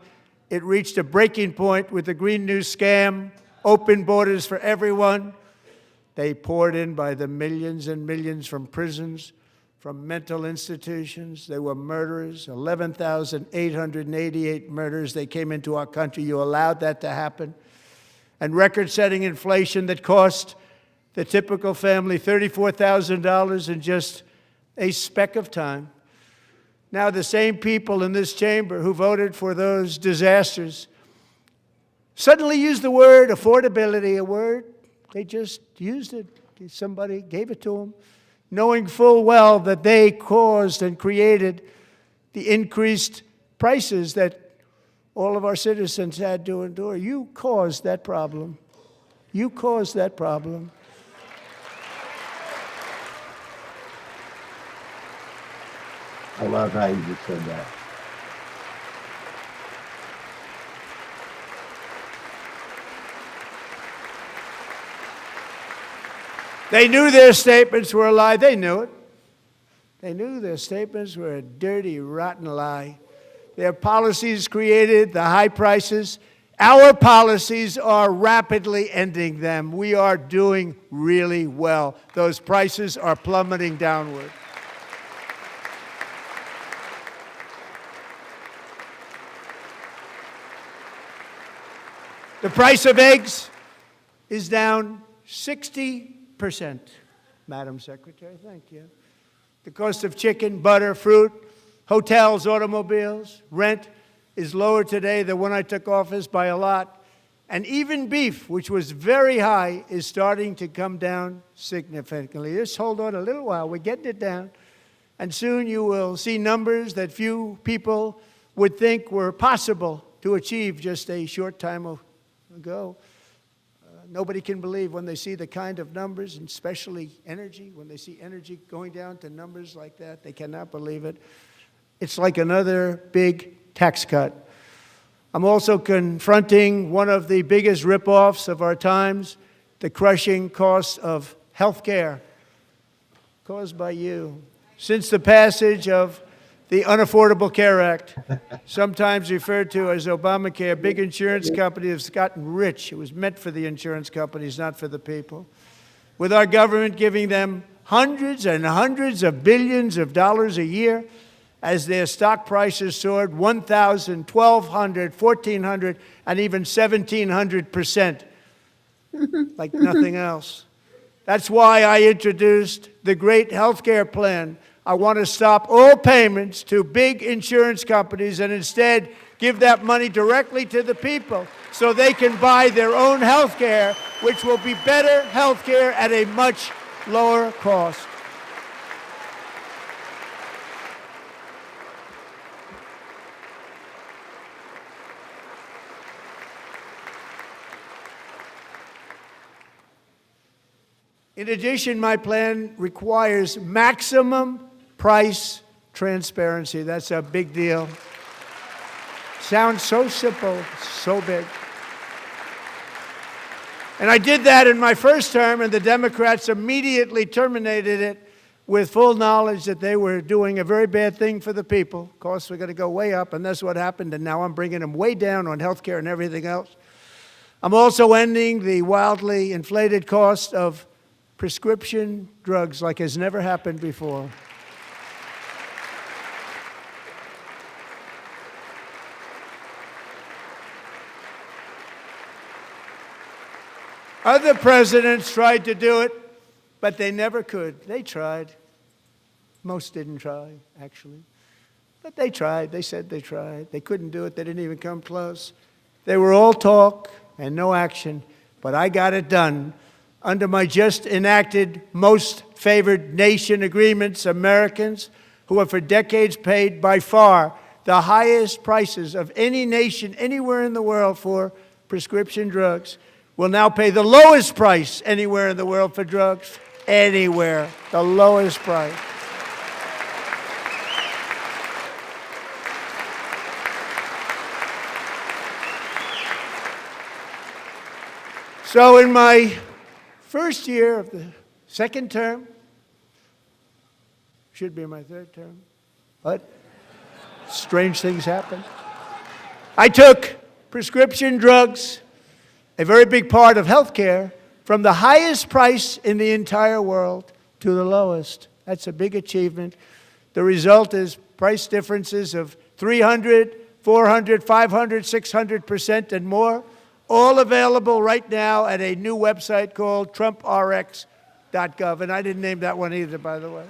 S16: it reached a breaking point with the Green New scam, open borders for everyone. They poured in by the millions and millions from prisons, from mental institutions. They were murderers, 11,888 murders. They came into our country. You allowed that to happen. And record-setting inflation that cost the typical family $34,000 in just a speck of time. Now the same people in this chamber who voted for those disasters suddenly use the word affordability, a word. They just used it. Somebody gave it to them, knowing full well that they caused and created the increased prices that all of our citizens had to endure. You caused that problem. You caused that problem.
S7: I love how you just said that.
S16: They knew their statements were a lie. They knew it. They knew their statements were a dirty, rotten lie. Their policies created the high prices. Our policies are rapidly ending them. We are doing really well. Those prices are plummeting downward. The price of eggs is down 60%, Madam Secretary. Thank you. The cost of chicken, butter, fruit, hotels, automobiles, rent is lower today than when I took office by a lot. And even beef, which was very high, is starting to come down significantly. Just hold on a little while. We're getting it down. And soon you will see numbers that few people would think were possible to achieve just a short time ago. Nobody can believe when they see the kind of numbers, and especially energy, when they see energy going down to numbers like that, they cannot believe it. It's like another big tax cut. I'm also confronting one of the biggest ripoffs of our times, the crushing cost of health care caused by you. Since the passage of the Unaffordable Care Act, sometimes referred to as Obamacare, big insurance companies have gotten rich. It was meant for the insurance companies, not for the people. With our government giving them hundreds and hundreds of billions of dollars a year as their stock prices soared 1,000, 1,200, 1,400, and even 1,700%, like nothing else. That's why I introduced the great health care plan. I want to stop all payments to big insurance companies and instead give that money directly to the people so they can buy their own health care, which will be better health care at a much lower cost. In addition, my plan requires maximum price transparency. That's a big deal. Sounds so simple, so big. And I did that in my first term, and the Democrats immediately terminated it with full knowledge that they were doing a very bad thing for the people. Costs were going to go way up, and that's what happened, and now I'm bringing them way down on health care and everything else. I'm also ending the wildly inflated cost of prescription drugs like has never happened before. Other presidents tried to do it, but they never could. They tried. Most didn't try, actually. But they tried. They said they tried. They couldn't do it. They didn't even come close. They were all talk and no action, but I got it done. Under my just enacted most favored nation agreements, Americans who have for decades paid by far the highest prices of any nation anywhere in the world for prescription drugs will now pay the lowest price anywhere in the world for drugs. Anywhere, the lowest price. So in my first year of the second term, should be my third term, but strange things happen. I took prescription drugs, a very big part of health care, from the highest price in the entire world to the lowest. That's a big achievement. The result is price differences of 300, 400, 500, 600% and more, all available right now at a new website called TrumpRx.gov. And I didn't name that one either, by the way.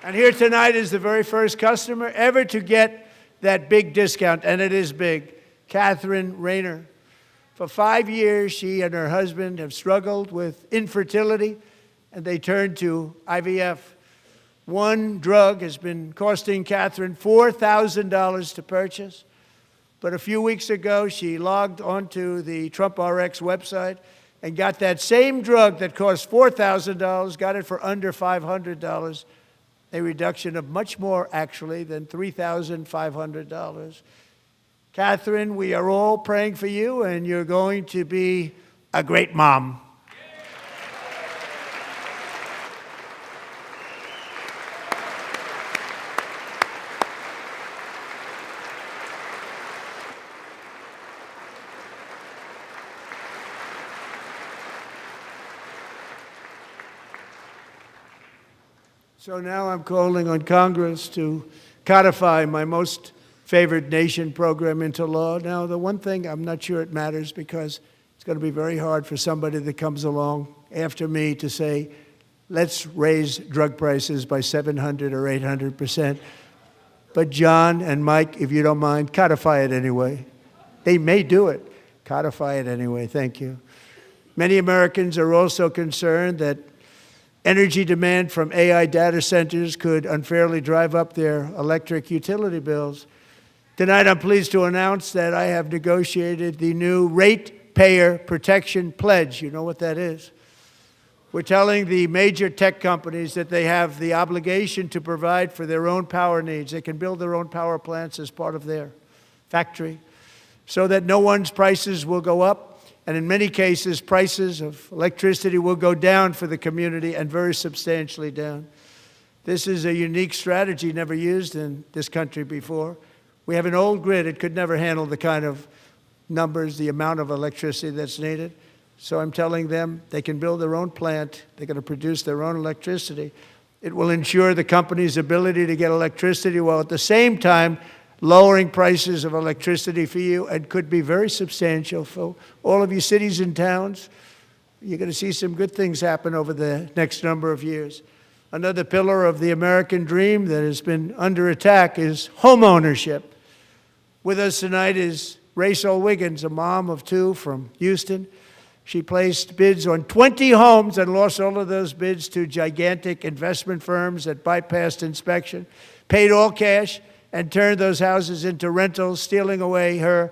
S16: And here tonight is the very first customer ever to get that big discount, and it is big, Catherine Rayner. For 5 years, she and her husband have struggled with infertility, and they turned to IVF. One drug has been costing Catherine $4,000 to purchase, but a few weeks ago, she logged onto the TrumpRx website and got that same drug that cost $4,000, got it for under $500. A reduction of much more, actually, than $3,500. Catherine, we are all praying for you, and you're going to be a great mom. So now I'm calling on Congress to codify my most favored nation program into law. Now, the one thing, I'm not sure it matters because it's going to be very hard for somebody that comes along after me to say, let's raise drug prices by 700 or 800%. But John and Mike, if you don't mind, codify it anyway. They may do it. Codify it anyway. Thank you. Many Americans are also concerned that energy demand from AI data centers could unfairly drive up their electric utility bills. Tonight, I'm pleased to announce that I have negotiated the new rate taxpayer protection pledge. You know what that is? We're telling the major tech companies that they have the obligation to provide for their own power needs. They can build their own power plants as part of their factory so that no one's prices will go up. And in many cases, prices of electricity will go down for the community, and very substantially down. This is a unique strategy never used in this country before. We have an old grid. It could never handle the kind of numbers, the amount of electricity that's needed. So I'm telling them they can build their own plant. They're going to produce their own electricity. It will ensure the company's ability to get electricity while at the same time lowering prices of electricity for you, and could be very substantial for all of you cities and towns. You're going to see some good things happen over the next number of years. Another pillar of the American dream that has been under attack is home ownership. With us tonight is Rachel Wiggins, a mom of two from Houston. She placed bids on 20 homes and lost all of those bids to gigantic investment firms that bypassed inspection, paid all cash, and turned those houses into rentals, stealing away her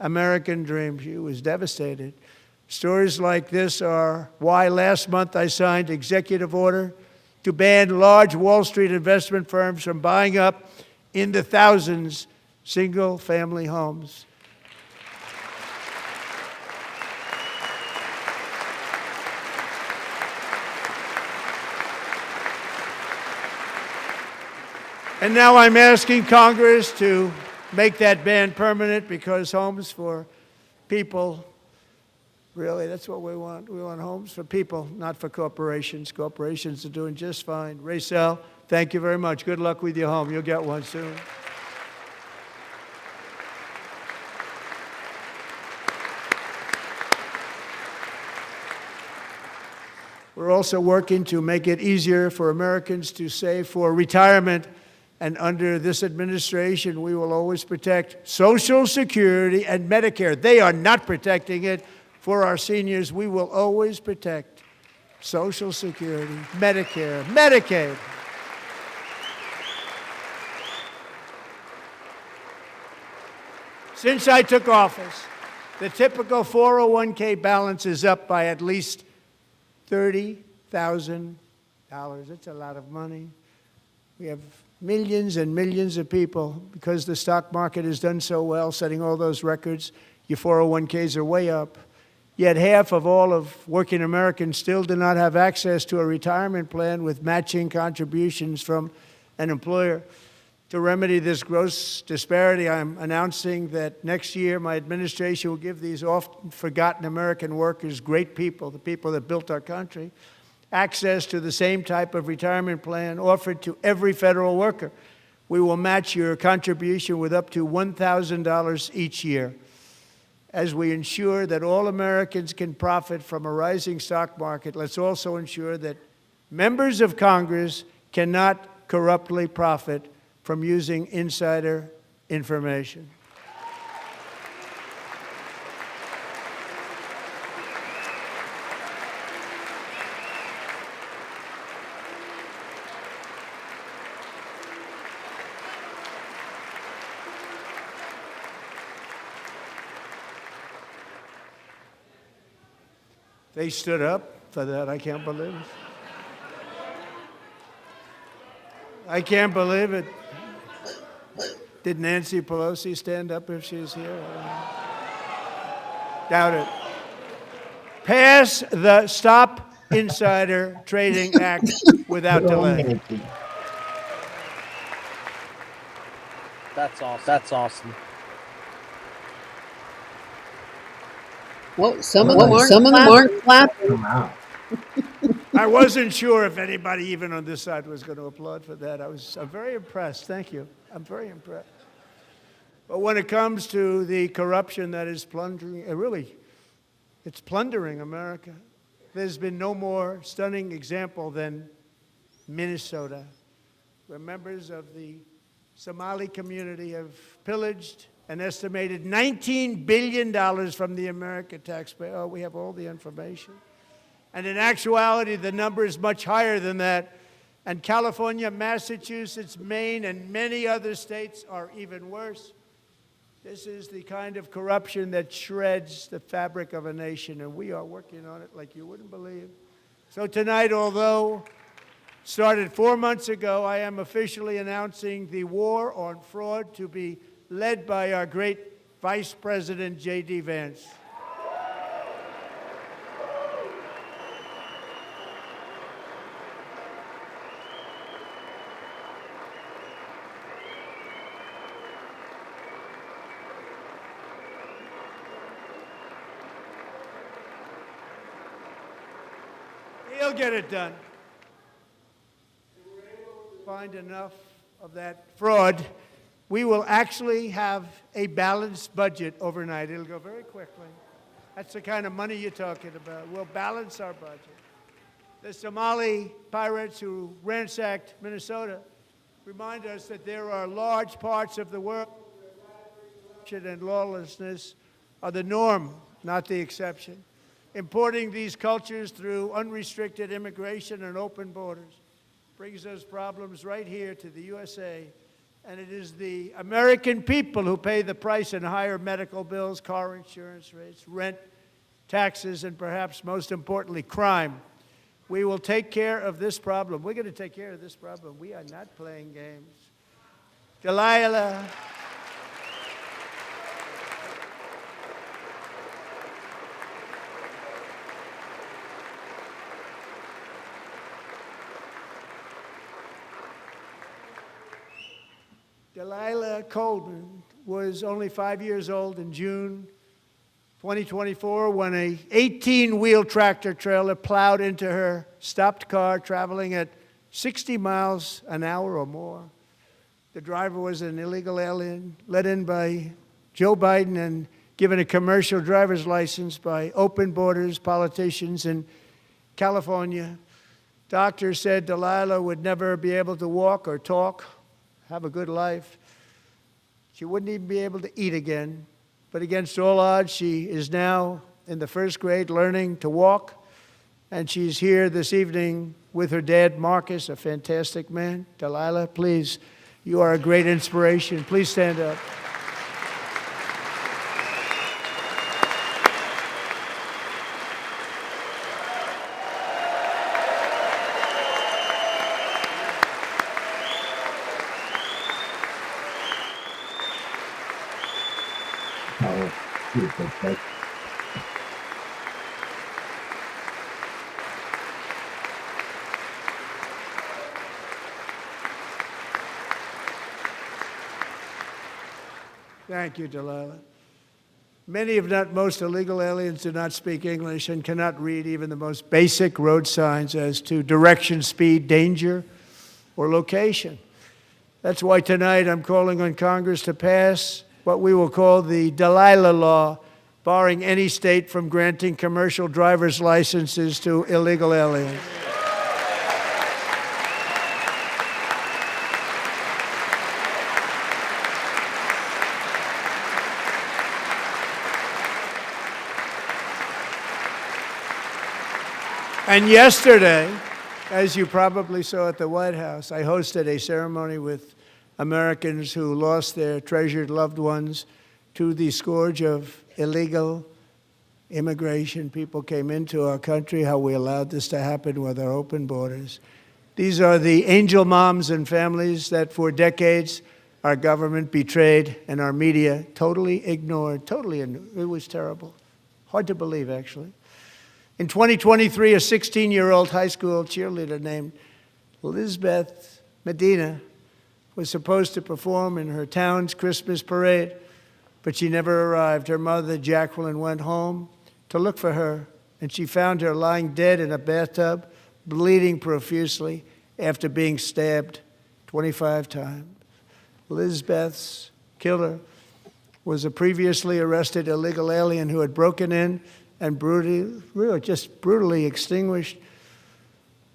S16: American dream. She was devastated. Stories like this are why last month I signed executive order to ban large Wall Street investment firms from buying up in the thousands single-family homes. And now I'm asking Congress to make that ban permanent, because homes for people, really, that's what we want. We want homes for people, not for corporations. Corporations are doing just fine. Rachel, thank you very much. Good luck with your home. You'll get one soon. We're also working to make it easier for Americans to save for retirement. And under this administration, we will always protect Social Security and Medicare. They are not protecting it for our seniors. We will always protect Social Security, Medicare, Medicaid. Since I took office, the typical 401k balance is up by at least $30,000. That's a lot of money. We have millions and millions of people, because the stock market has done so well, setting all those records. Your 401ks are way up. Yet half of all of working Americans still do not have access to a retirement plan with matching contributions from an employer. To remedy this gross disparity, I'm announcing that next year my administration will give these often forgotten American workers, great people, the people that built our country, access to the same type of retirement plan offered to every federal worker. We will match your contribution with up to $1,000 each year. As we ensure that all Americans can profit from a rising stock market, let's also ensure that members of Congress cannot corruptly profit from using insider information. They stood up for that. I can't believe it. I can't believe it. Did Nancy Pelosi stand up if she's here? Doubt it. Pass the Stop Insider Trading Act without delay.
S8: That's awesome. That's awesome.
S9: Well, some of them aren't clapping.
S7: Wow.
S16: I wasn't sure if anybody even on this side was going to applaud for that. I'm very impressed. Thank you. I'm very impressed. But when it comes to the corruption that is plundering, it's plundering America. There's been no more stunning example than Minnesota, where members of the Somali community have pillaged an estimated $19 billion from the American taxpayer. Oh, we have all the information. And in actuality, the number is much higher than that. And California, Massachusetts, Maine, and many other states are even worse. This is the kind of corruption that shreds the fabric of a nation, and we are working on it like you wouldn't believe. So tonight, although started 4 months ago, I am officially announcing the war on fraud to be led by our great Vice President J.D. Vance. He'll get it done. Find enough of that fraud, we will actually have a balanced budget overnight. It'll go very quickly. That's the kind of money you're talking about. We'll balance our budget. The Somali pirates who ransacked Minnesota remind us that there are large parts of the world where corruption and lawlessness are the norm, not the exception. Importing these cultures through unrestricted immigration and open borders brings those problems right here to the USA. And it is the American people who pay the price in higher medical bills, car insurance rates, rent, taxes, and perhaps most importantly, crime. We will take care of this problem. We're going to take care of this problem. We are not playing games. Delilah. Delilah Coleman was only 5 years old in June 2024 when a 18-wheel tractor trailer plowed into her stopped car traveling at 60 miles an hour or more. The driver was an illegal alien let in by Joe Biden and given a commercial driver's license by open borders politicians in California. Doctors said Delilah would never be able to walk or talk, have a good life. She wouldn't even be able to eat again. But against all odds, she is now in the first grade learning to walk. And she's here this evening with her dad, Marcus, a fantastic man. Delilah, please, you are a great inspiration. Please stand up. Thank you, Delilah. Many, if not most, illegal aliens do not speak English and cannot read even the most basic road signs as to direction, speed, danger, or location. That's why tonight I'm calling on Congress to pass what we will call the Delilah Law, barring any state from granting commercial driver's licenses to illegal aliens. And yesterday, as you probably saw at the White House, I hosted a ceremony with Americans who lost their treasured loved ones to the scourge of illegal immigration. People came into our country, how we allowed this to happen with our open borders. These are the angel moms and families that for decades our government betrayed and our media totally ignored. It was terrible. Hard to believe, actually. In 2023, a 16-year-old high school cheerleader named Elizabeth Medina was supposed to perform in her town's Christmas parade, but she never arrived. Her mother, Jacqueline, went home to look for her, and she found her lying dead in a bathtub, bleeding profusely after being stabbed 25 times. Elizabeth's killer was a previously arrested illegal alien who had broken in and brutally extinguished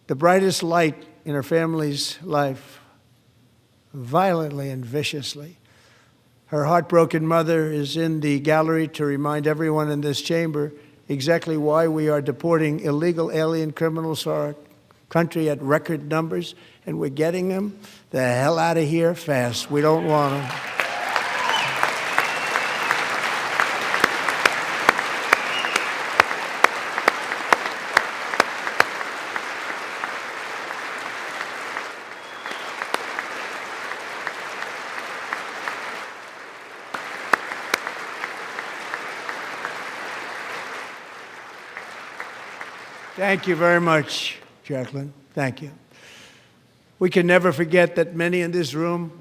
S16: the brightest light in her family's life, violently and viciously. Her heartbroken mother is in the gallery to remind everyone in this chamber exactly why we are deporting illegal alien criminals to our country at record numbers, and we're getting them the hell out of here fast. We don't want them. Thank you very much, Jacqueline. Thank you. We can never forget that many in this room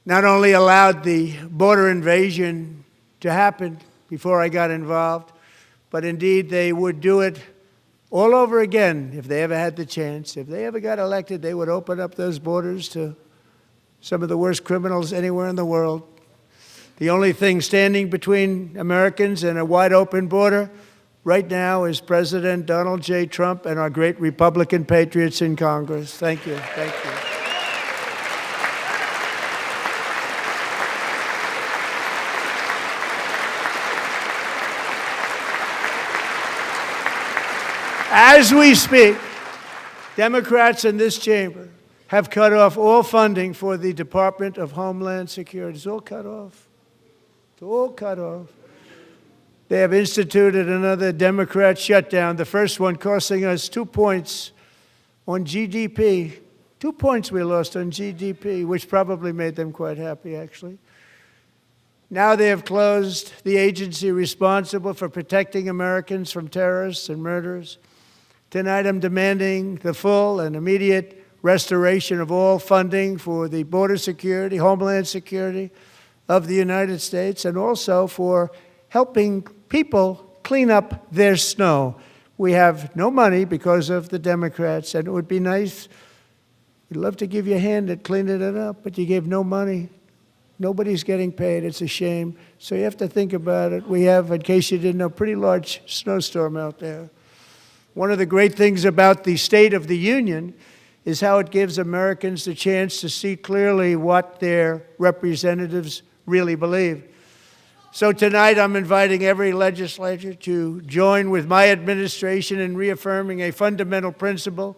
S16: not only allowed the border invasion to happen before I got involved, but indeed they would do it all over again if they ever had the chance. If they ever got elected, they would open up those borders to some of the worst criminals anywhere in the world. The only thing standing between Americans and a wide open border right now is President Donald J. Trump and our great Republican patriots in Congress. Thank you. Thank you. As we speak, Democrats in this chamber have cut off all funding for the Department of Homeland Security. It's all cut off. It's all cut off. They have instituted another Democrat shutdown, the first one costing us 2 points on GDP. 2 points we lost on GDP, which probably made them quite happy, actually. Now they have closed the agency responsible for protecting Americans from terrorists and murderers. Tonight I'm demanding the full and immediate restoration of all funding for the border security, homeland security of the United States, and also for helping people clean up their snow. We have no money because of the Democrats, and it would be nice, we'd love to give you a hand at cleaning it up, but you gave no money. Nobody's getting paid. It's a shame. So you have to think about it. We have, in case you didn't know, a pretty large snowstorm out there. One of the great things about the State of the Union is how it gives Americans the chance to see clearly what their representatives really believe. So tonight I'm inviting every legislator to join with my administration in reaffirming a fundamental principle.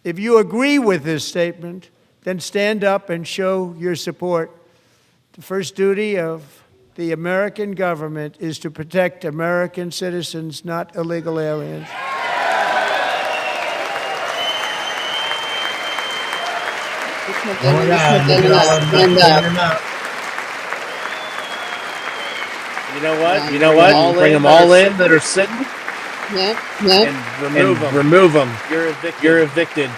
S16: If you agree with this statement, then stand up and show your support. The first duty of the American government is to protect American citizens, not illegal aliens.
S8: You know what? You know what? Bring them all in that are sitting.
S9: Yep, yep.
S8: And remove them. You're evicted. You're evicted.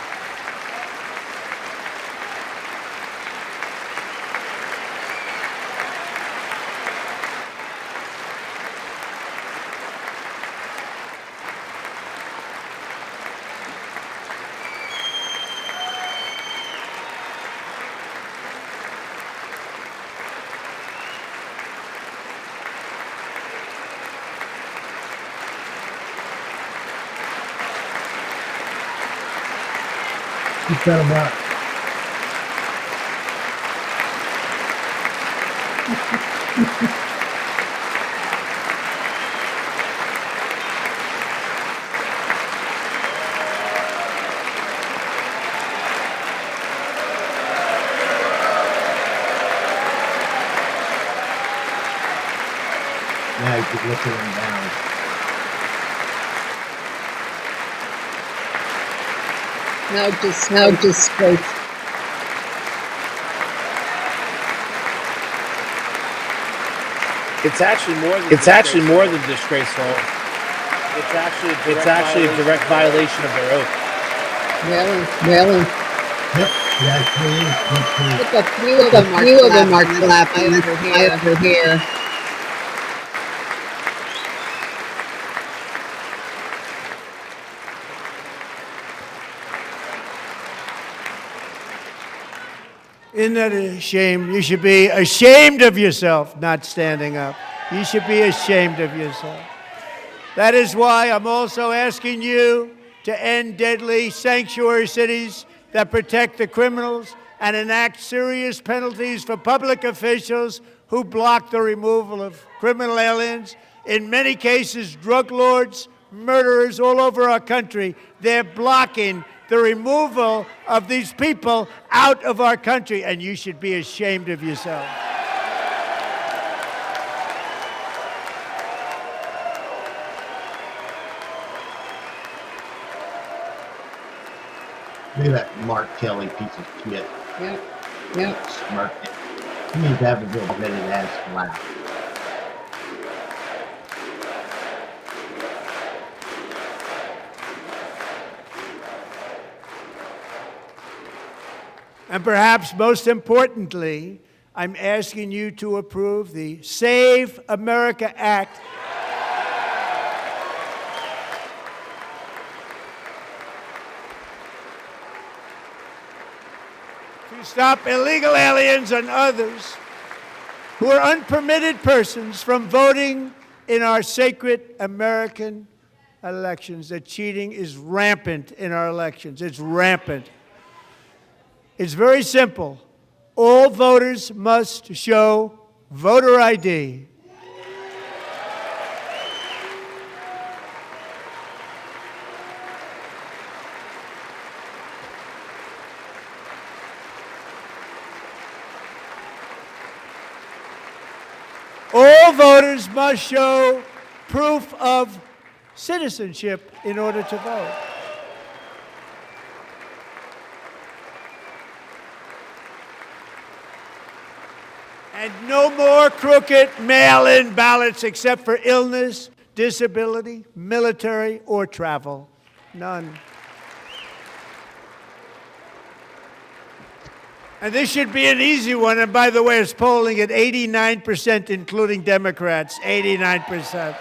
S7: Keep them up. Now you keep looking them down.
S9: Now disgrace.
S8: It's actually more than disgraceful. It's actually a direct violation of their oath.
S9: Really?
S7: Yep. Yeah,
S9: Look, a few of them are clapping over here.
S16: Isn't that a shame? You should be ashamed of yourself not standing up. You should be ashamed of yourself. That is why I'm also asking you to end deadly sanctuary cities that protect the criminals and enact serious penalties for public officials who block the removal of criminal aliens. In many cases, drug lords, murderers all over our country, they're blocking the removal of these people out of our country, and you should be ashamed of yourself.
S7: Look at that Mark Kelly piece of shit.
S9: Yep.
S7: Smart. He needs to have a good admitted ass laugh.
S16: And perhaps most importantly, I'm asking you to approve the Save America Act. To stop illegal aliens and others who are unpermitted persons from voting in our sacred American elections. That cheating is rampant in our elections. It's rampant. It's very simple. All voters must show voter ID. All voters must show proof of citizenship in order to vote. And no more crooked mail-in ballots except for illness, disability, military, or travel. None. And this should be an easy one. And by the way, it's polling at 89%, including Democrats. 89%.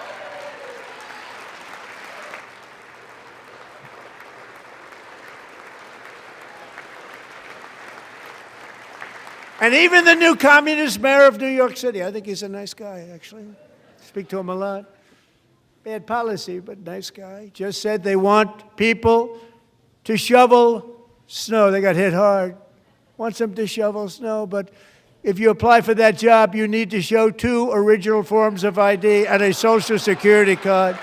S16: And even the new communist mayor of New York City, I think he's a nice guy, actually. Speak to him a lot. Bad policy, but nice guy. Just said they want people to shovel snow. They got hit hard. Wants them to shovel snow, but if you apply for that job, you need to show 2 original forms of ID and a Social Security card.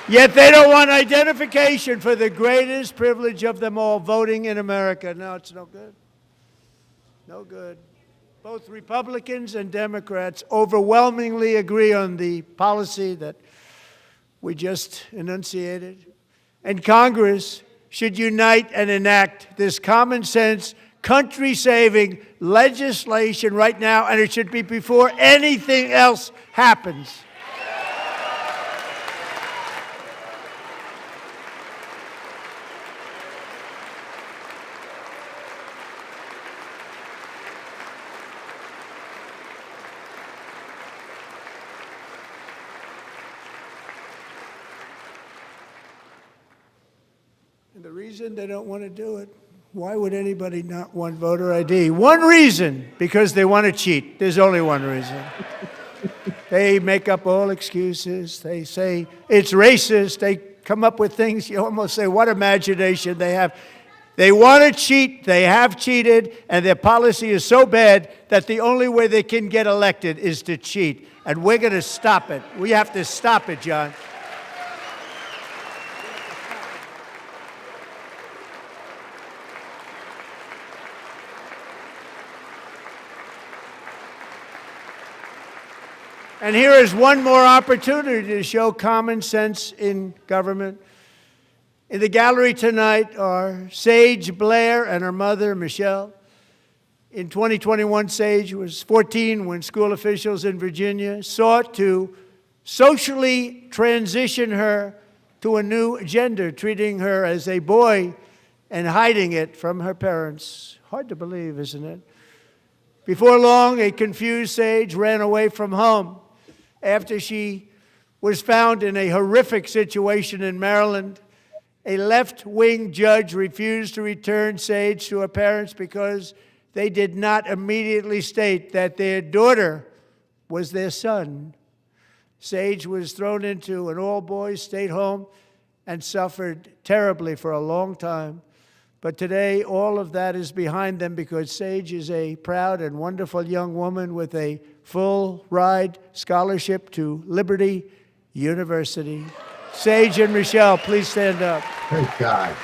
S16: Yet they don't want identification for the greatest privilege of them all, voting in America. No, it's no good. No good. Both Republicans and Democrats overwhelmingly agree on the policy that we just enunciated. And Congress should unite and enact this common sense, country-saving legislation right now, and it should be before anything else happens. And the reason they don't want to do it, why would anybody not want voter ID? One reason, because they want to cheat. There's only one reason. They make up all excuses. They say it's racist. They come up with things you almost say, what imagination they have. They want to cheat. They have cheated. And their policy is so bad that the only way they can get elected is to cheat. And we're going to stop it. We have to stop it, John. And here is one more opportunity to show common sense in government. In the gallery tonight are Sage Blair and her mother, Michelle. In 2021, Sage was 14 when school officials in Virginia sought to socially transition her to a new gender, treating her as a boy and hiding it from her parents. Hard to believe, isn't it? Before long, a confused Sage ran away from home after she was found in a horrific situation in Maryland. A left-wing judge refused to return Sage to her parents because they did not immediately state that their daughter was their son. Sage was thrown into an all-boys state home and suffered terribly for a long time. But today, all of that is behind them because Sage is a proud and wonderful young woman with a full-ride scholarship to Liberty University. Sage and Michelle, please stand up.
S7: Thank God.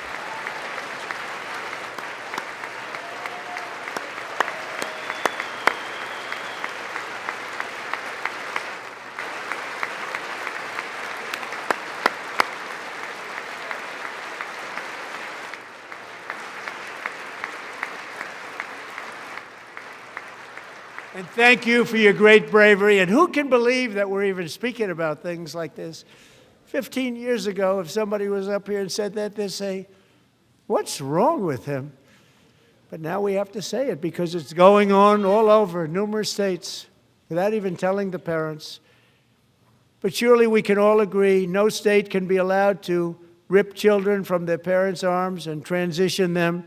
S16: And thank you for your great bravery. And who can believe that we're even speaking about things like this? 15 years ago, if somebody was up here and said that, they'd say, what's wrong with him? But now we have to say it because it's going on all over numerous states without even telling the parents. But surely we can all agree no state can be allowed to rip children from their parents' arms and transition them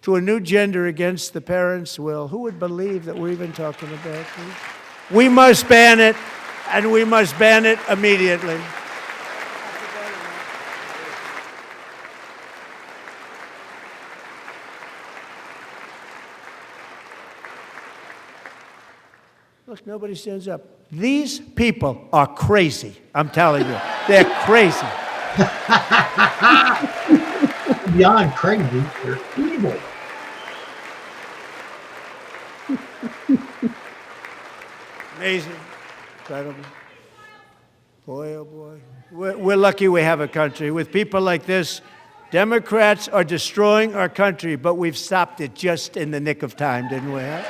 S16: to a new gender against the parents' will. Who would believe that we're even talking about this? We must ban it, and we must ban it immediately. Look, nobody stands up. These people are crazy. I'm telling you. They're crazy.
S7: Beyond crazy, they're evil.
S16: Amazing. Incredible. Boy, oh boy. We're lucky we have a country. With people like this, Democrats are destroying our country, but we've stopped it just in the nick of time, didn't we? Huh?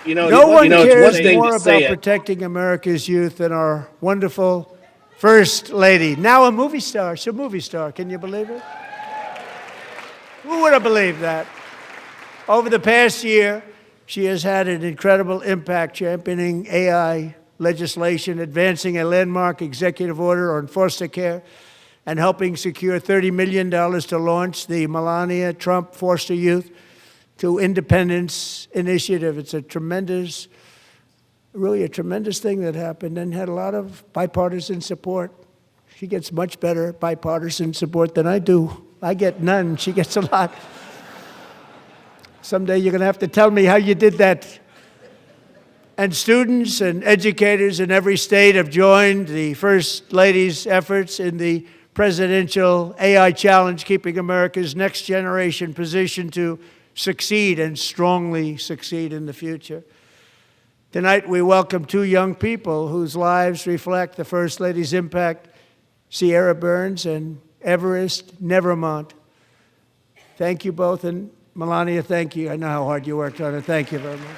S16: No one cares more about protecting America's youth than our wonderful First Lady, now a movie star. She's a movie star. Can you believe it? Who would have believed that? Over the past year, she has had an incredible impact championing AI legislation, advancing a landmark executive order on foster care, and helping secure $30 million to launch the Melania Trump Foster Youth to Independence Initiative. It's a tremendous, really a tremendous thing that happened and had a lot of bipartisan support. She gets much better bipartisan support than I do. I get none. She gets a lot. Someday you're going to have to tell me how you did that. And students and educators in every state have joined the First Lady's efforts in the presidential AI challenge, keeping America's next generation positioned to succeed and strongly succeed in the future. Tonight, we welcome two young people whose lives reflect the First Lady's impact, Sierra Burns and Everest Nevermont. Thank you both, and Melania, thank you. I know how hard you worked on it. Thank you very much.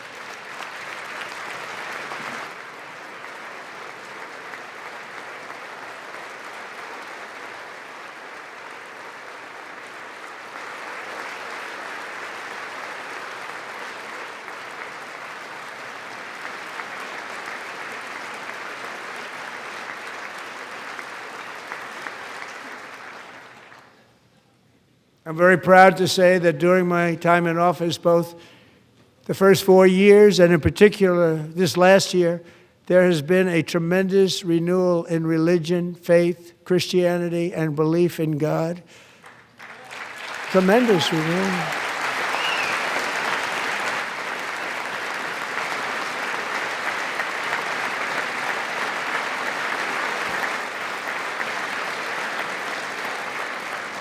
S16: I'm very proud to say that during my time in office, both the first 4 years and in particular this last year, there has been a tremendous renewal in religion, faith, Christianity, and belief in God. Tremendous renewal.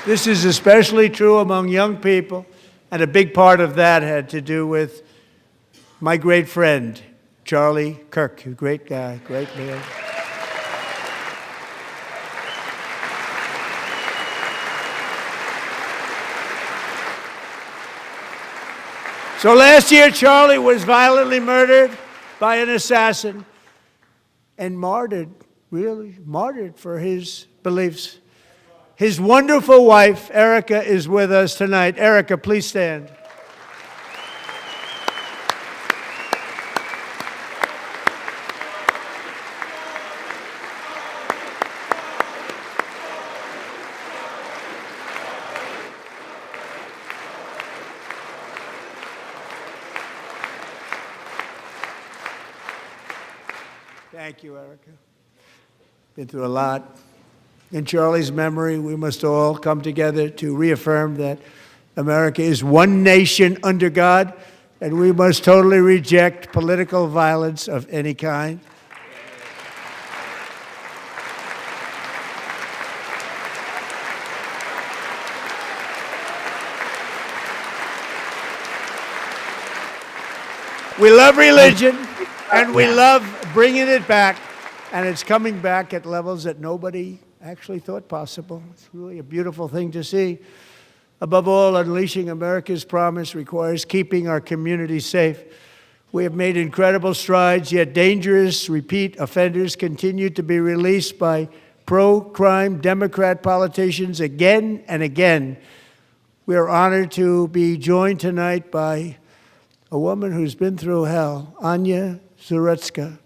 S16: This is especially true among young people, and a big part of that had to do with my great friend, Charlie Kirk, a great guy, great man. So last year, Charlie was violently murdered by an assassin and martyred, really martyred for his beliefs. His wonderful wife, Erica, is with us tonight. Erica, please stand. Thank you, Erica. Been through a lot. In Charlie's memory, we must all come together to reaffirm that America is one nation under God, and we must totally reject political violence of any kind. We love religion, and we love bringing it back, and it's coming back at levels that nobody actually thought possible. It's really a beautiful thing to see. Above all, unleashing America's promise requires keeping our communities safe. We have made incredible strides, yet dangerous repeat offenders continue to be released by pro-crime Democrat politicians again and again. We are honored to be joined tonight by a woman who's been through hell, Anya Zarutska.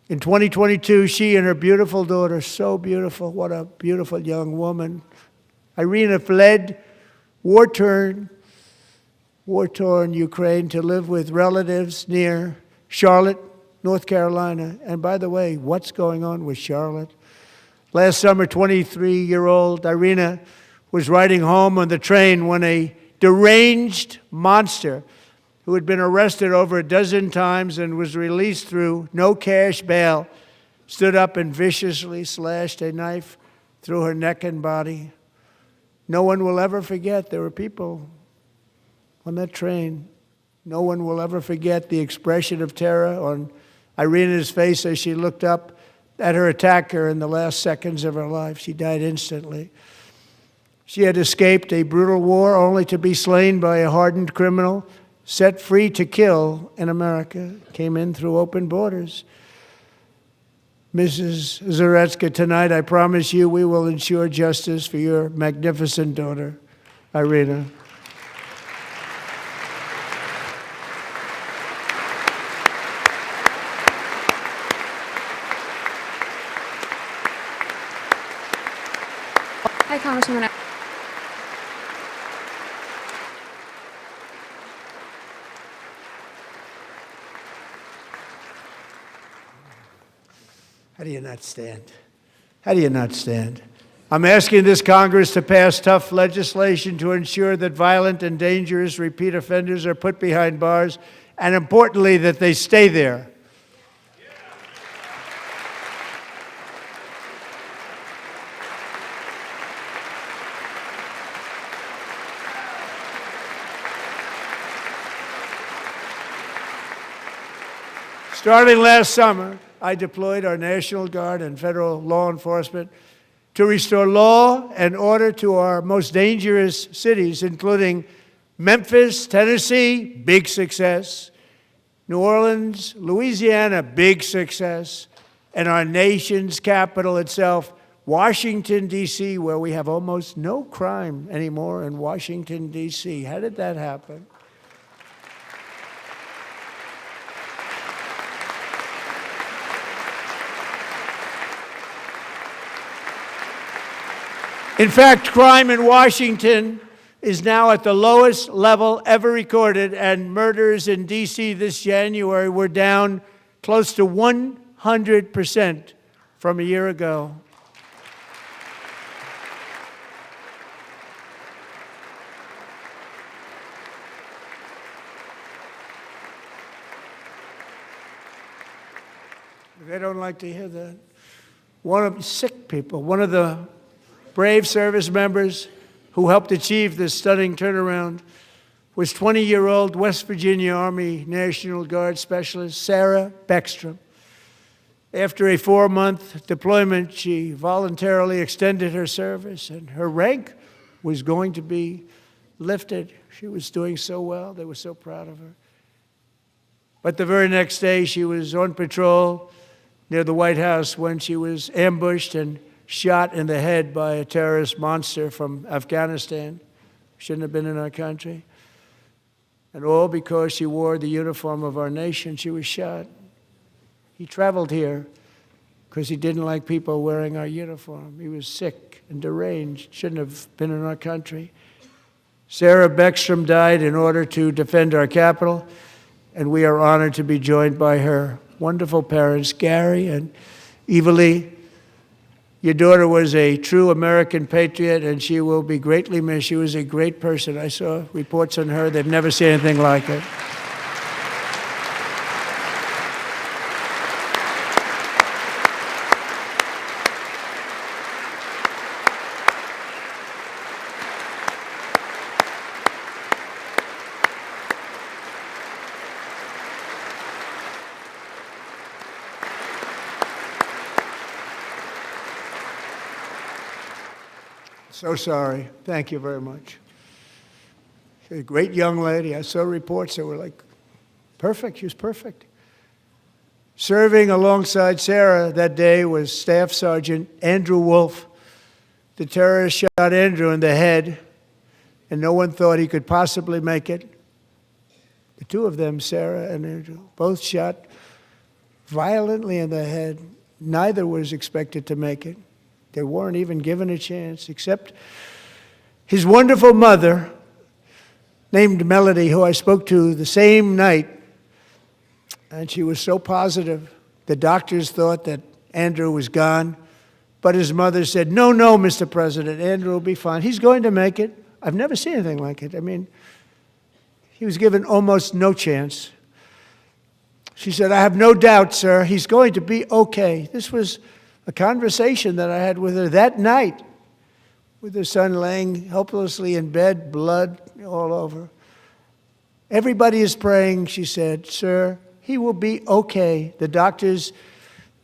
S16: In 2022, she and her beautiful daughter, so beautiful, what a beautiful young woman, Irina, fled war-torn Ukraine to live with relatives near Charlotte, North Carolina. And by the way, what's going on with Charlotte? Last summer, 23-year-old Irina was riding home on the train when a deranged monster who had been arrested over a dozen times and was released through no cash bail stood up and viciously slashed a knife through her neck and body. No one will ever forget. There were people on that train. No one will ever forget the expression of terror on Irina's face as she looked up at her attacker in the last seconds of her life. She died instantly. She had escaped a brutal war only to be slain by a hardened criminal, set free to kill in America, came in through open borders. Mrs. Zarutska, tonight I promise you we will ensure justice for your magnificent daughter, Irina.
S17: Hi, Congresswoman.
S16: How do you not stand? How do you not stand? I'm asking this Congress to pass tough legislation to ensure that violent and dangerous repeat offenders are put behind bars, and importantly, that they stay there. Starting last summer, I deployed our National Guard and federal law enforcement to restore law and order to our most dangerous cities, including Memphis, Tennessee, big success, New Orleans, Louisiana, big success, and our nation's capital itself, Washington, D.C., where we have almost no crime anymore in Washington, D.C. How did that happen? In fact, crime in Washington is now at the lowest level ever recorded, and murders in D.C. this January were down close to 100% from a year ago. They don't like to hear that. One of sick people, one of the brave service members who helped achieve this stunning turnaround was 20-year-old West Virginia Army National Guard Specialist Sarah Beckstrom. After a 4-month deployment, she voluntarily extended her service, and her rank was going to be lifted. She was doing so well. They were so proud of her. But the very next day, she was on patrol near the White House when she was ambushed and shot in the head by a terrorist monster from Afghanistan. Shouldn't have been in our country. And all because she wore the uniform of our nation. She was shot. He traveled here because he didn't like people wearing our uniform. He was sick and deranged. Shouldn't have been in our country. Sarah Beckstrom died in order to defend our capital, and we are honored to be joined by her wonderful parents, Gary and Eva Lee. Your daughter was a true American patriot, and she will be greatly missed. She was a great person. I saw reports on her. They've never seen anything like it. So sorry. Thank you very much. She's a great young lady. I saw reports that were like Perfect. She was perfect. Serving alongside Sarah that day was Staff Sergeant Andrew Wolf. The terrorist shot Andrew in the head, and no one thought he could possibly make it. The two of them, Sarah and Andrew, both shot violently in the head. Neither was expected to make it. They weren't even given a chance, except his wonderful mother, named Melody, who I spoke to the same night, and she was so positive. The doctors thought that Andrew was gone, but his mother said, no, Mr. President, Andrew will be fine. He's going to make it. I've never seen anything like it. I mean, he was given almost no chance. She said, I have no doubt, sir, he's going to be okay. This was a conversation that I had with her that night, with her son laying helplessly in bed, blood all over. Everybody is praying, she said, sir, he will be okay. The doctors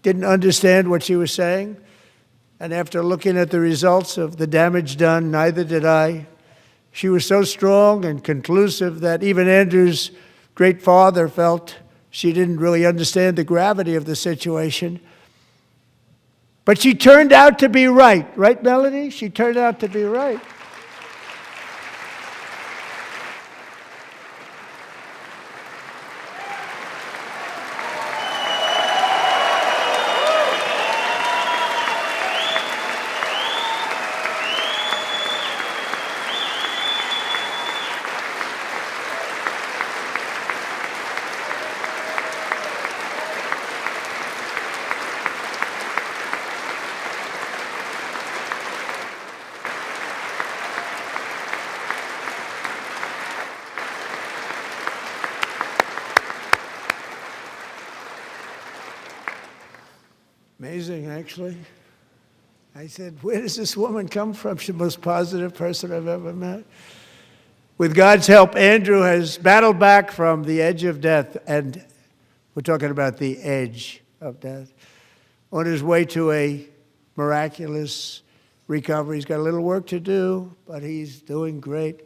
S16: didn't understand what she was saying. And after looking at the results of the damage done, neither did I. She was so strong and conclusive that even Andrew's great father felt she didn't really understand the gravity of the situation. But she turned out to be right. Right, Melody? She turned out to be right. Amazing, actually. I said, where does this woman come from? She's the most positive person I've ever met. With God's help, Andrew has battled back from the edge of death, and we're talking about the edge of death, on his way to a miraculous recovery. He's got a little work to do, but he's doing great.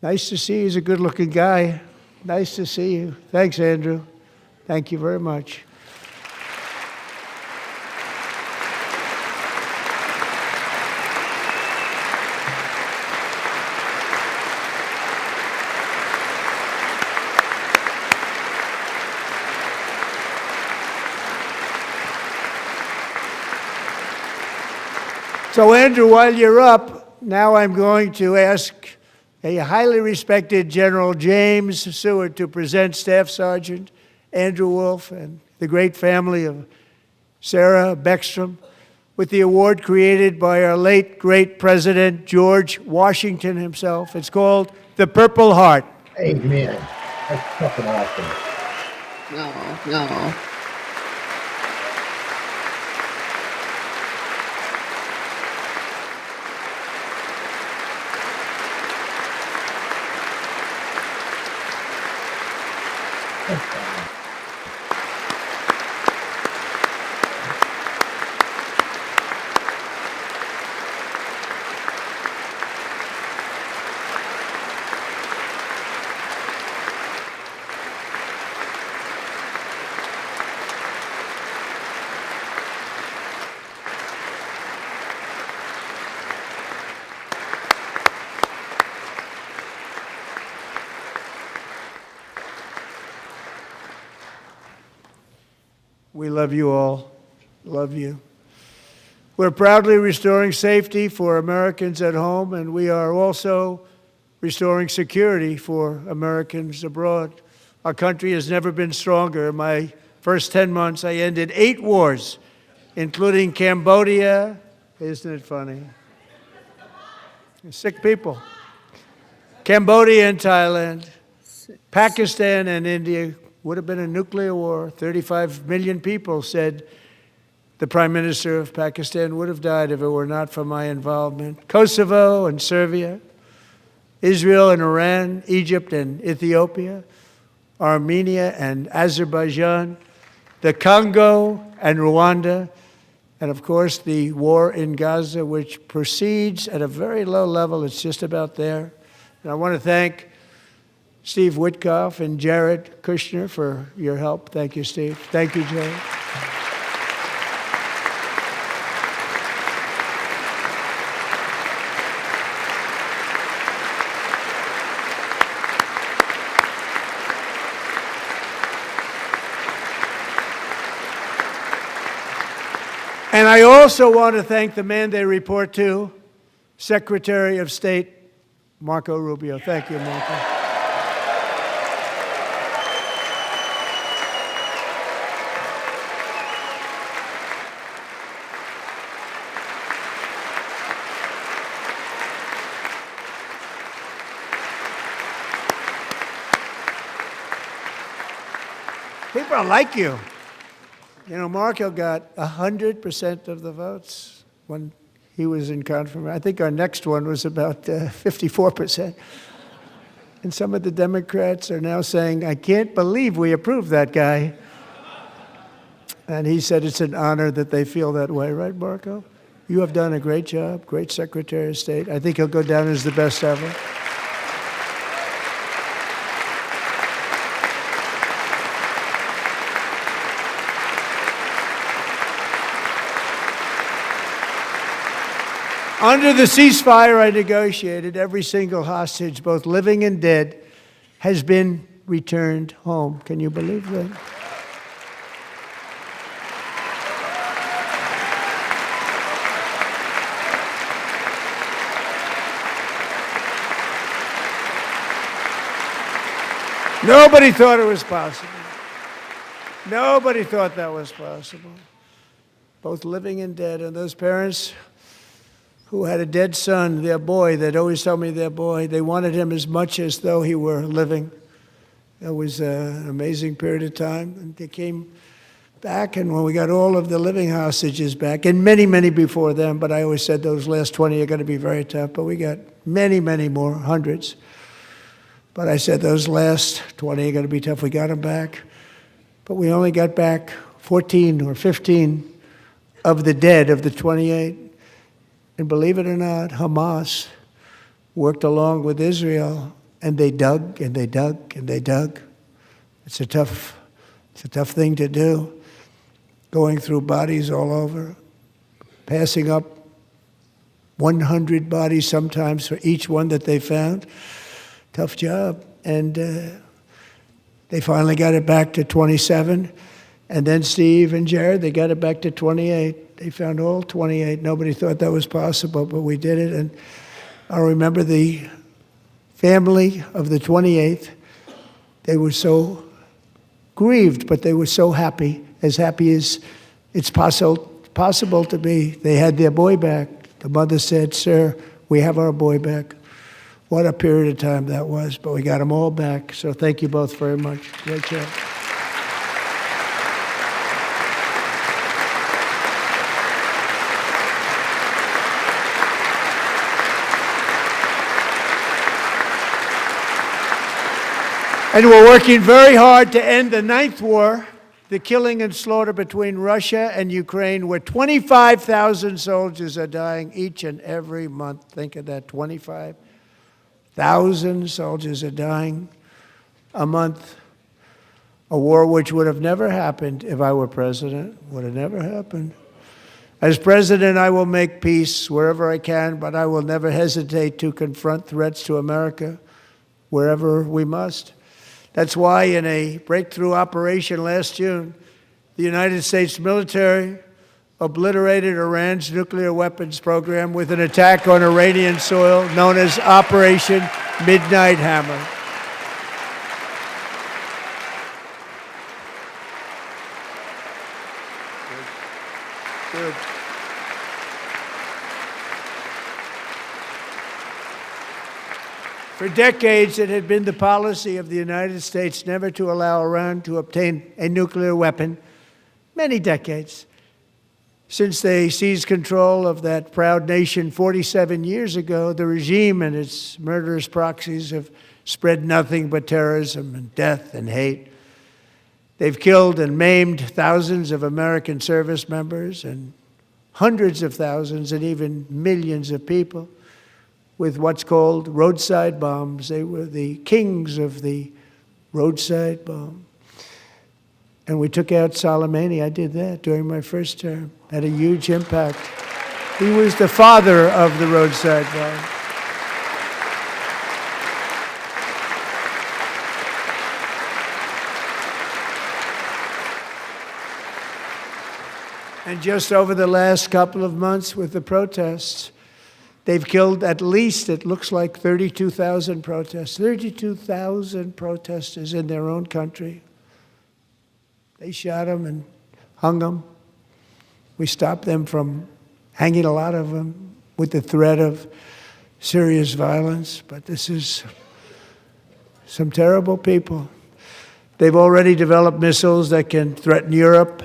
S16: Nice to see you. He's a good-looking guy. Nice to see you. Thanks, Andrew. Thank you very much. So, Andrew, while you're up, now I'm going to ask a highly respected General James Seward to present Staff Sergeant Andrew Wolf and the great family of Sarah Beckstrom with the award created by our late, great President George Washington himself. It's called the Purple Heart.
S7: Amen. That's fucking awesome.
S9: No.
S16: We love you all. Love you. We're proudly restoring safety for Americans at home, and we are also restoring security for Americans abroad. Our country has never been stronger. In my first 10 months, I ended 8 wars, including Cambodia. Isn't it funny? Sick people. Cambodia and Thailand, Pakistan and India. Would have been a nuclear war. 35 million people said the Prime Minister of Pakistan would have died if it were not for my involvement. Kosovo and Serbia, Israel and Iran, Egypt and Ethiopia, Armenia and Azerbaijan, the Congo and Rwanda, and of course the war in Gaza, which proceeds at a very low level. It's just about there. And I want to thank Steve Witkoff and Jared Kushner for your help. Thank you, Steve. Thank you, Jared. And I also want to thank the man they report to, Secretary of State Marco Rubio. Thank you, Marco. People are like you. You know, Marco got 100% of the votes when he was in confirmation. I think our next one was about 54%. And some of the Democrats are now saying, I can't believe we approved that guy. And he said it's an honor that they feel that way, right, Marco? You have done a great job, great Secretary of State. I think he'll go down as the best ever. Under the ceasefire I negotiated, every single hostage, both living and dead, has been returned home. Can you believe that? Nobody thought it was possible. Nobody thought that was possible. Both living and dead. And those parents who had a dead son, their boy, they'd always tell me their boy, they wanted him as much as though he were living. It was an amazing period of time. And they came back, and when we got all of the living hostages back, and many, many before them, but I always said those last 20 are going to be very tough, but we got many, many more, hundreds. But I said those last 20 are going to be tough. We got them back. But we only got back 14 or 15 of the dead of the 28. And believe it or not, Hamas worked along with Israel, and they dug and they dug and they dug. It's a tough thing to do, going through bodies all over, passing up 100 bodies sometimes for each one that they found. Tough job. And they finally got it back to 27. And then Steve and Jared, they got it back to 28. They found all 28. Nobody thought that was possible, but we did it. And I remember the family of the 28th. They were so grieved, but they were so happy as it's possible to be. They had their boy back. The mother said, "Sir, we have our boy back." What a period of time that was, but we got them all back. So thank you both very much. Great job. And we're working very hard to end the ninth war, the killing and slaughter between Russia and Ukraine, where 25,000 soldiers are dying each and every month. Think of that, 25,000 soldiers are dying a month. A war which would have never happened if I were president, would have never happened. As president, I will make peace wherever I can, but I will never hesitate to confront threats to America wherever we must. That's why in a breakthrough operation last June, the United States military obliterated Iran's nuclear weapons program with an attack on Iranian soil known as Operation Midnight Hammer. Good. For decades, it had been the policy of the United States never to allow Iran to obtain a nuclear weapon. Many decades. Since they seized control of that proud nation 47 years ago, the regime and its murderous proxies have spread nothing but terrorism and death and hate. They've killed and maimed thousands of American service members and hundreds of thousands and even millions of people. with what's called roadside bombs. They were the kings of the roadside bomb. And we took out Soleimani. I did that during my first term. Had a huge impact. He was the father of the roadside bomb. And just over the last couple of months with the protests, they've killed at least, it looks like, 32,000 protesters. 32,000 protesters in their own country. They shot them and hung them. We stopped them from hanging a lot of them with the threat of serious violence. But this is some terrible people. They've already developed missiles that can threaten Europe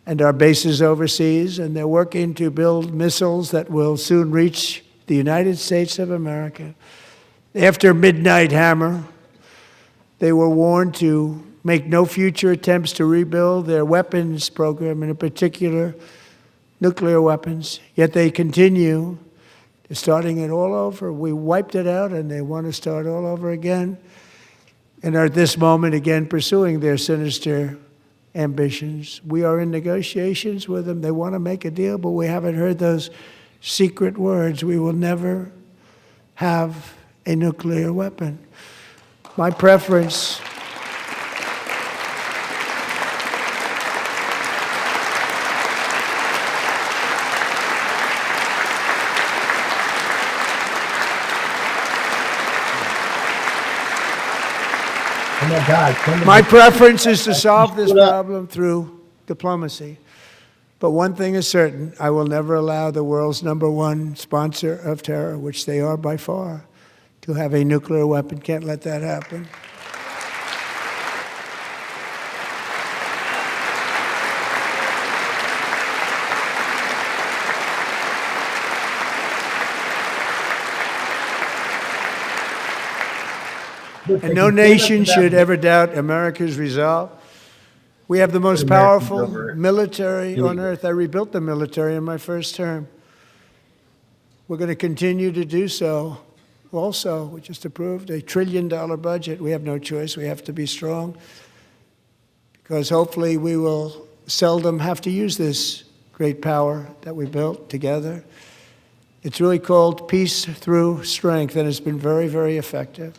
S16: and our bases overseas, and they're working to build missiles that will soon reach the United States of America. After Midnight Hammer, they were warned to make no future attempts to rebuild their weapons program, and in particular, nuclear weapons. Yet they continue. They're starting it all over. We wiped it out, and they want to start all over again, and are at this moment again pursuing their sinister ambitions. We are in negotiations with them. They want to make a deal, but we haven't heard those secret words. We will never have a nuclear weapon. My preference
S7: Oh my God.
S16: My preference is to solve this problem through diplomacy. But one thing is certain, I will never allow the world's #1 sponsor of terror, which they are by far, to have a nuclear weapon. Can't let that happen. And no nation should ever doubt America's resolve. We have the most powerful military on earth. I rebuilt the military in my first term. We're going to continue to do so. Also, we just approved a $1 trillion budget. We have no choice. We have to be strong because hopefully we will seldom have to use this great power that we built together. It's really called peace through strength, and it's been very, very effective.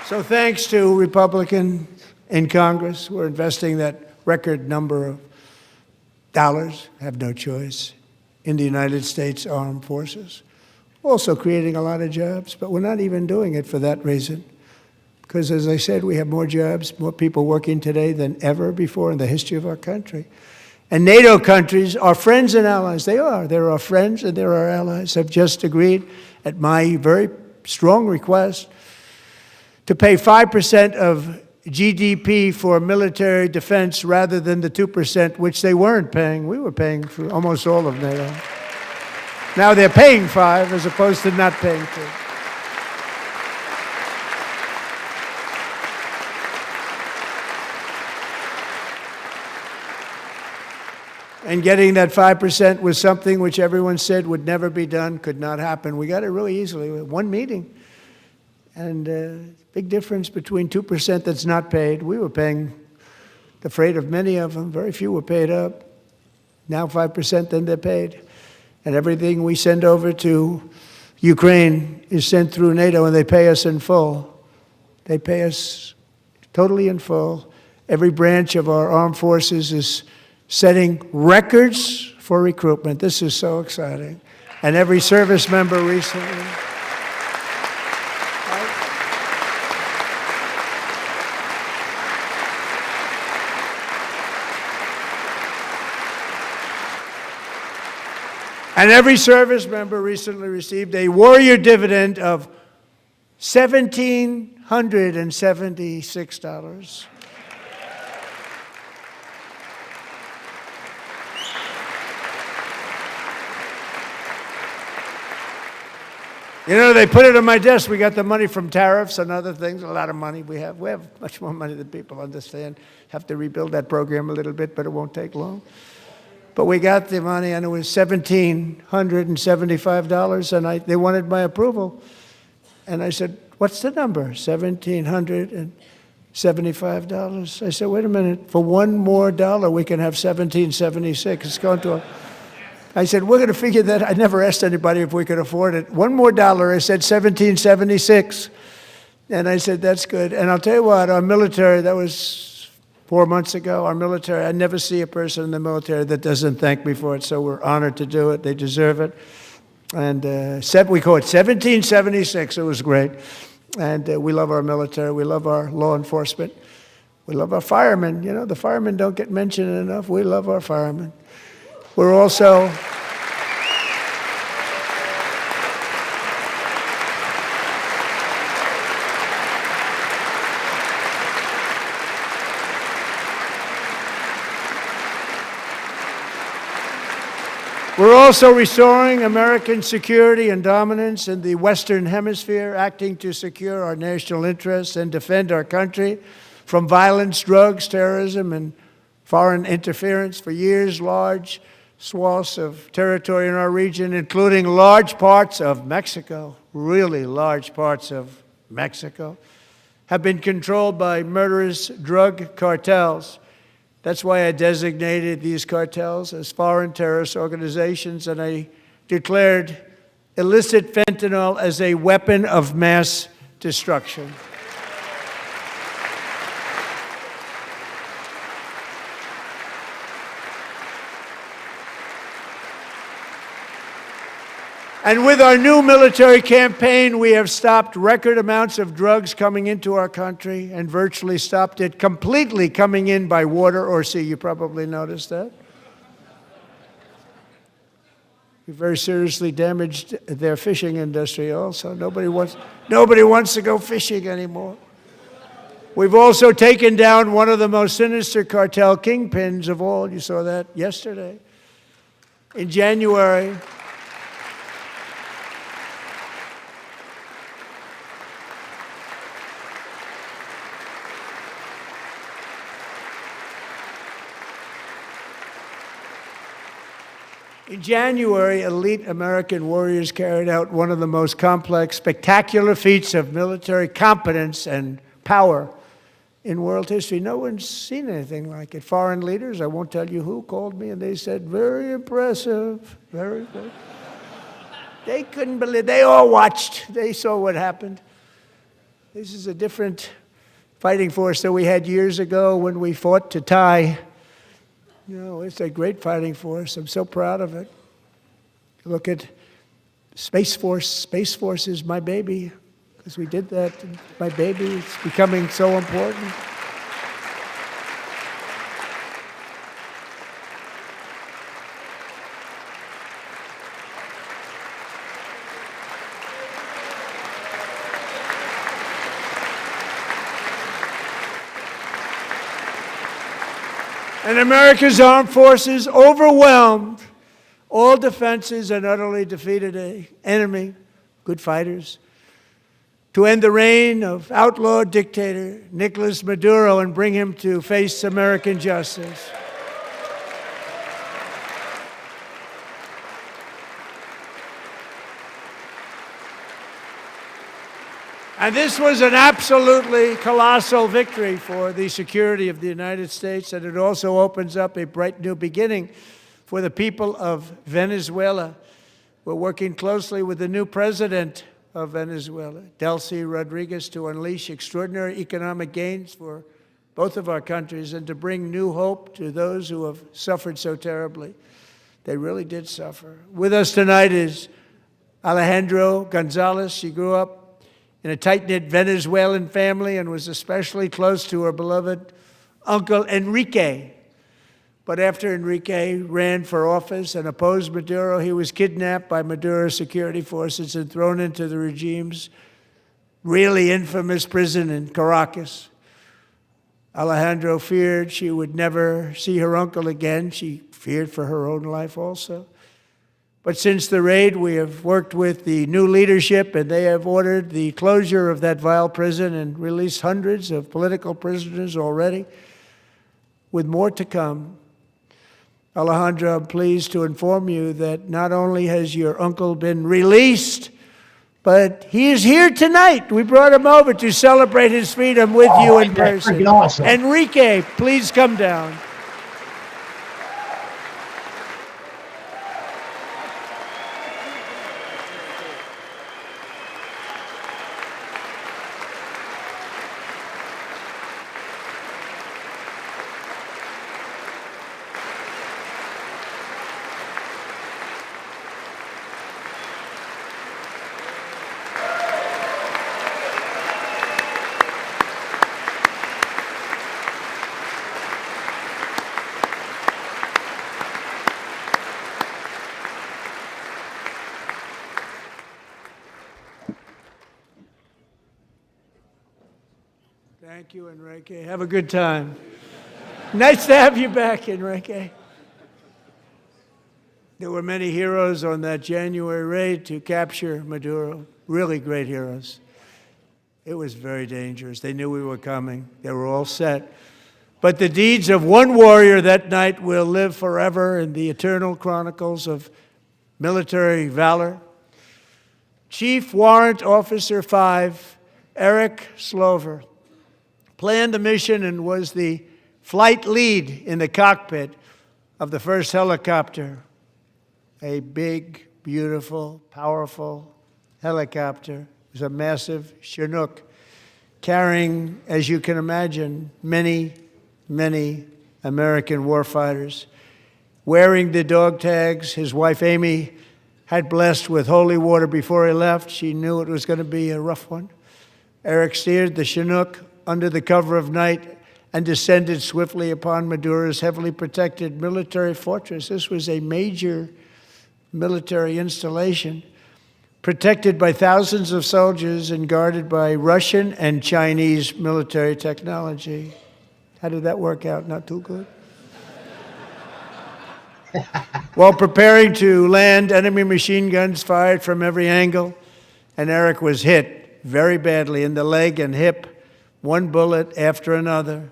S16: So thanks to Republicans in Congress, we're investing that record number of dollars, have no choice, in the United States Armed Forces. Also creating a lot of jobs, but we're not even doing it for that reason. Because as I said, we have more jobs, more people working today than ever before in the history of our country. And NATO countries are friends and allies. They are. They're our friends and they're our allies. Have just agreed at my very strong request to pay 5% of GDP for military defense rather than the 2%, which they weren't paying. We were paying for almost all of NATO. Now they're paying 5 as opposed to not paying 2. And getting that 5% was something which everyone said would never be done, could not happen. We got it really easily with one meeting. And big difference between 2% that's not paid. We were paying the freight of many of them. Very few were paid up. Now 5%, then they're paid. And everything we send over to Ukraine is sent through NATO, and they pay us in full. They pay us totally in full. Every branch of our armed forces is setting records for recruitment. This is so exciting. And every service member recently. And every service member recently received a warrior dividend of $1,776. You know, they put it on my desk. We got the money from tariffs and other things, a lot of money we have. We have much more money than people understand. Have to rebuild that program a little bit, but it won't take long. But we got the money, and it was $1,775, and they wanted my approval. And I said, what's the number? $1,775. I said, wait a minute. For one more dollar, we can have $1,776. It's going to I said, we're going to figure that. I never asked anybody if we could afford it. One more dollar, I said $1,776. And I said, that's good. And I'll tell you what, our military, that was 4 months ago, our military, I never see a person in the military that doesn't thank me for it, so we're honored to do it. They deserve it. And we call it 1776. It was great. And we love our military. We love our law enforcement. We love our firemen. You know, the firemen don't get mentioned enough. We love our firemen. We're also restoring American security and dominance in the Western Hemisphere, acting to secure our national interests and defend our country from violence, drugs, terrorism, and foreign interference. For years, large swaths of territory in our region, including large parts of Mexico, really large parts of Mexico, have been controlled by murderous drug cartels. That's why I designated these cartels as foreign terrorist organizations, and I declared illicit fentanyl as a weapon of mass destruction. And with our new military campaign, we have stopped record amounts of drugs coming into our country and virtually stopped it completely coming in by water or sea. You probably noticed that. We very seriously damaged their fishing industry also. Nobody wants to go fishing anymore. We've also taken down one of the most sinister cartel kingpins of all. You saw that yesterday. In January, elite American warriors carried out one of the most complex, spectacular feats of military competence and power in world history. No one's seen anything like it. Foreign leaders, I won't tell you who, called me and they said, very impressive, very good. They couldn't believe, they all watched, they saw what happened. This is a different fighting force that we had years ago when we fought to tie. You know, it's a great fighting force. I'm so proud of it. Look at Space Force. Space Force is my baby, because we did that. My baby, it's becoming so important. And America's armed forces overwhelmed all defenses and utterly defeated an enemy, good fighters, to end the reign of outlaw dictator Nicolas Maduro and bring him to face American justice. And this was an absolutely colossal victory for the security of the United States, and it also opens up a bright new beginning for the people of Venezuela. We're working closely with the new president of Venezuela, Delcy Rodriguez, to unleash extraordinary economic gains for both of our countries and to bring new hope to those who have suffered so terribly. They really did suffer. With us tonight is Alejandro Gonzalez. She grew up in a tight-knit Venezuelan family and was especially close to her beloved uncle Enrique. But after Enrique ran for office and opposed Maduro, he was kidnapped by Maduro's security forces and thrown into the regime's really infamous prison in Caracas. Alejandro feared she would never see her uncle again. She feared for her own life also. But since the raid, we have worked with the new leadership, and they have ordered the closure of that vile prison and released hundreds of political prisoners already, with more to come. Alejandro, I'm pleased to inform you that not only has your uncle been released, but he is here tonight. We brought him over to celebrate his freedom with you in person.
S7: Freaking awesome.
S16: Enrique, please come down. Thank you, Enrique. Have a good time. Nice to have you back, Enrique. There were many heroes on that January raid to capture Maduro, really great heroes. It was very dangerous. They knew we were coming. They were all set. But the deeds of one warrior that night will live forever in the eternal chronicles of military valor. Chief Warrant Officer 5, Eric Slover, planned the mission and was the flight lead in the cockpit of the first helicopter, a big, beautiful, powerful helicopter. It was a massive Chinook carrying, as you can imagine, many, many American warfighters. Wearing the dog tags, his wife Amy had blessed with holy water before he left. She knew it was going to be a rough one. Eric steered the Chinook under the cover of night and descended swiftly upon Maduro's heavily protected military fortress. This was a major military installation, protected by thousands of soldiers and guarded by Russian and Chinese military technology. How did that work out? Not too good. While preparing to land, enemy machine guns fired from every angle, and Eric was hit very badly in the leg and hip, one bullet after another.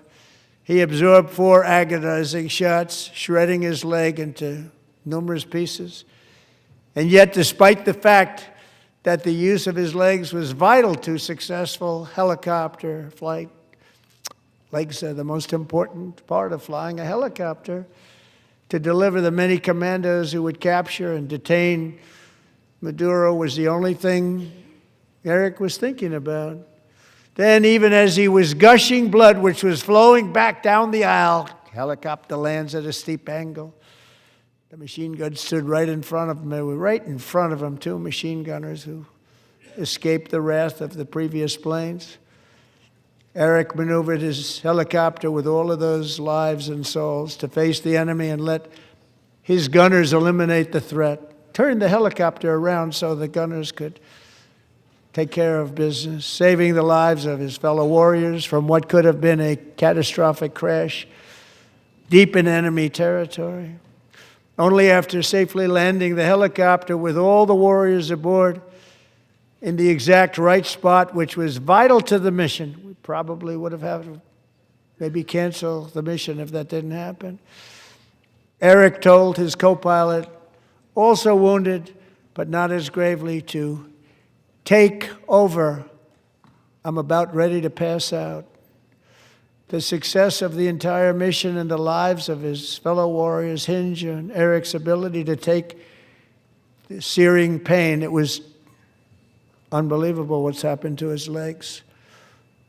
S16: He absorbed 4 agonizing shots, shredding his leg into numerous pieces. And yet, despite the fact that the use of his legs was vital to successful helicopter flight, legs are the most important part of flying a helicopter, to deliver the many commandos who would capture and detain Maduro was the only thing Eric was thinking about. Then, even as he was gushing blood, which was flowing back down the aisle, helicopter lands at a steep angle. The machine guns stood right in front of him. They were right in front of him, 2 machine gunners who escaped the wrath of the previous planes. Eric maneuvered his helicopter with all of those lives and souls to face the enemy and let his gunners eliminate the threat. Turned the helicopter around so the gunners could take care of business, saving the lives of his fellow warriors from what could have been a catastrophic crash deep in enemy territory. Only after safely landing the helicopter with all the warriors aboard in the exact right spot, which was vital to the mission, we probably would have had to maybe cancel the mission if that didn't happen. Eric told his co-pilot, also wounded, but not as gravely, to take over. I'm about ready to pass out. The success of the entire mission and the lives of his fellow warriors hinge on Eric's ability to take the searing pain. It was unbelievable what's happened to his legs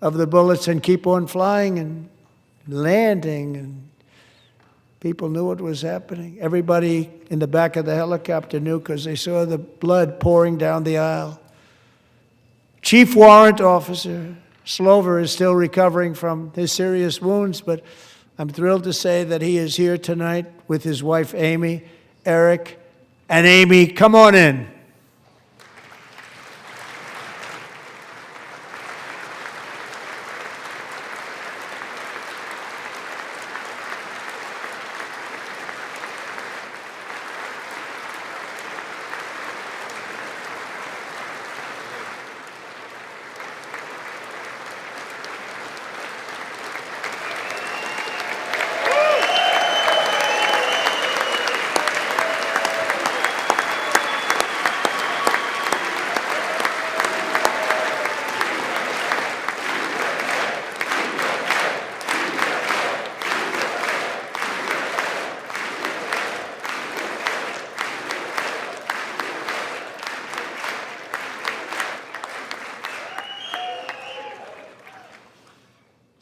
S16: of the bullets and keep on flying and landing, and people knew what was happening. Everybody in the back of the helicopter knew because they saw the blood pouring down the aisle. Chief Warrant Officer Slover is still recovering from his serious wounds, but I'm thrilled to say that he is here tonight with his wife, Amy, Eric, and Amy, come on in.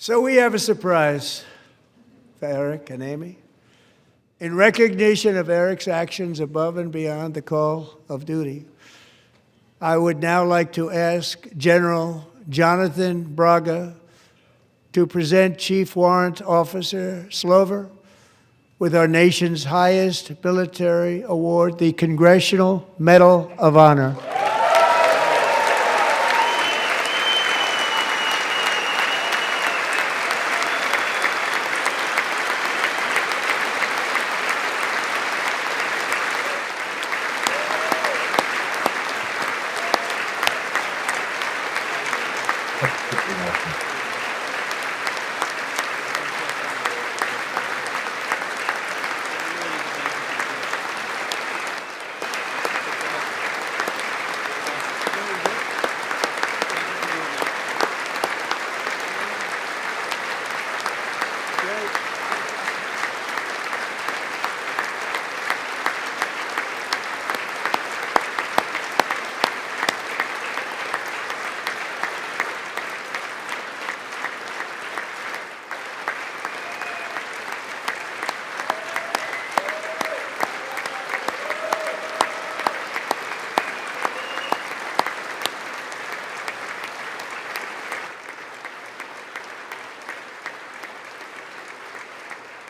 S16: So we have a surprise for Eric and Amy. In recognition of Eric's actions above and beyond the call of duty, I would now like to ask General Jonathan Braga to present Chief Warrant Officer Slover with our nation's highest military award, the Congressional Medal of Honor.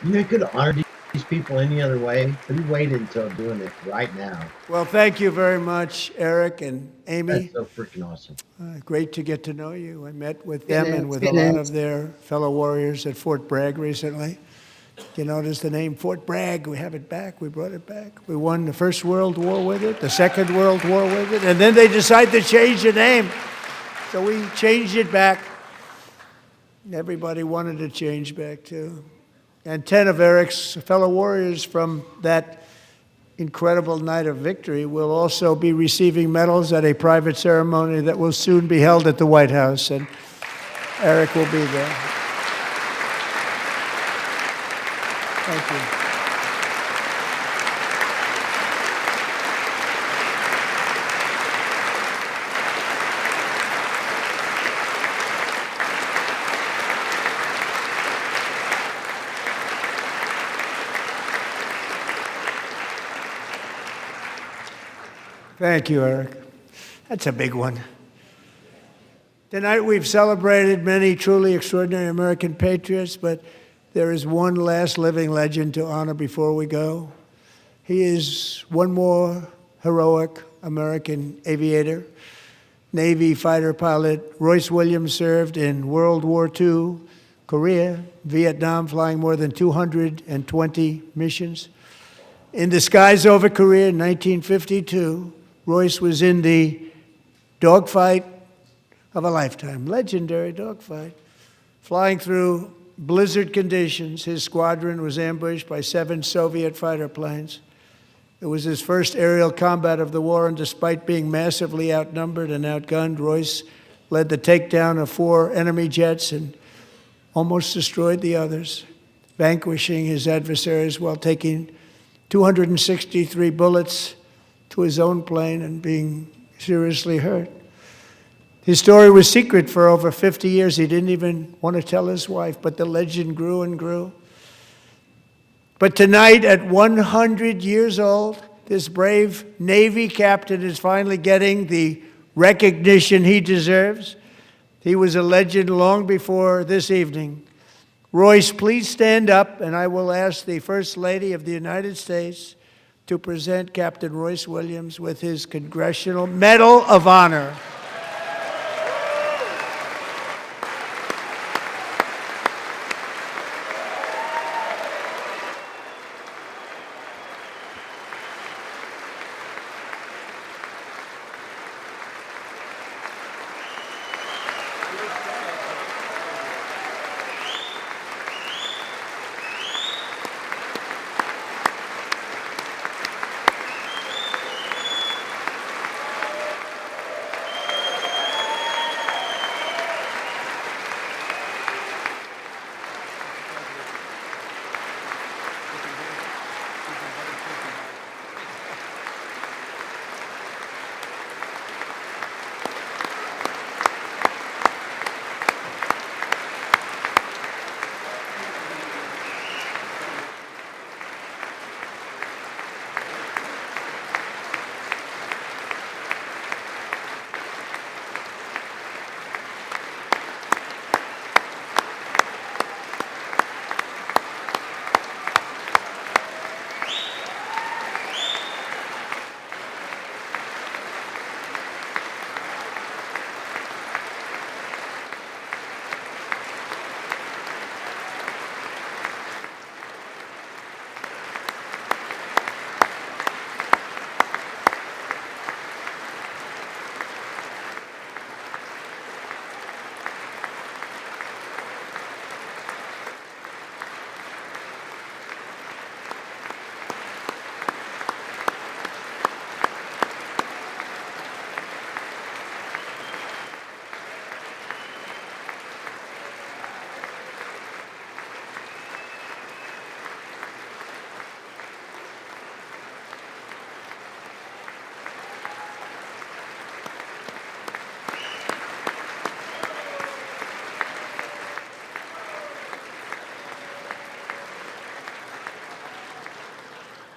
S7: You could have honored these people any other way, but he waited until doing it right now.
S16: Well, thank you very much, Eric and Amy.
S7: That's so freaking awesome.
S16: Great to get to know you. I met with them and with a lot of their fellow warriors at Fort Bragg recently. You notice the name Fort Bragg, we have it back, we brought it back. We won the First World War with it, the Second World War with it, and then they decided to change the name. So we changed it back. Everybody wanted to change back too. And 10 of Eric's fellow warriors from that incredible night of victory will also be receiving medals at a private ceremony that will soon be held at the White House, and Eric will be there. Thank you. Thank you, Eric. That's a big one. Tonight we've celebrated many truly extraordinary American patriots, but there is one last living legend to honor before we go. He is one more heroic American aviator. Navy fighter pilot Royce Williams served in World War II, Korea, Vietnam, flying more than 220 missions. In the skies over Korea in 1952, Royce was in the dogfight of a lifetime, legendary dogfight. Flying through blizzard conditions, his squadron was ambushed by 7 Soviet fighter planes. It was his first aerial combat of the war, and despite being massively outnumbered and outgunned, Royce led the takedown of 4 enemy jets and almost destroyed the others, vanquishing his adversaries while taking 263 bullets to his own plane and being seriously hurt. His story was secret for over 50 years. He didn't even want to tell his wife, but the legend grew and grew. But tonight, at 100 years old, this brave Navy captain is finally getting the recognition he deserves. He was a legend long before this evening. Royce, please stand up, and I will ask the First Lady of the United States to present Captain Royce Williams with his Congressional Medal of Honor.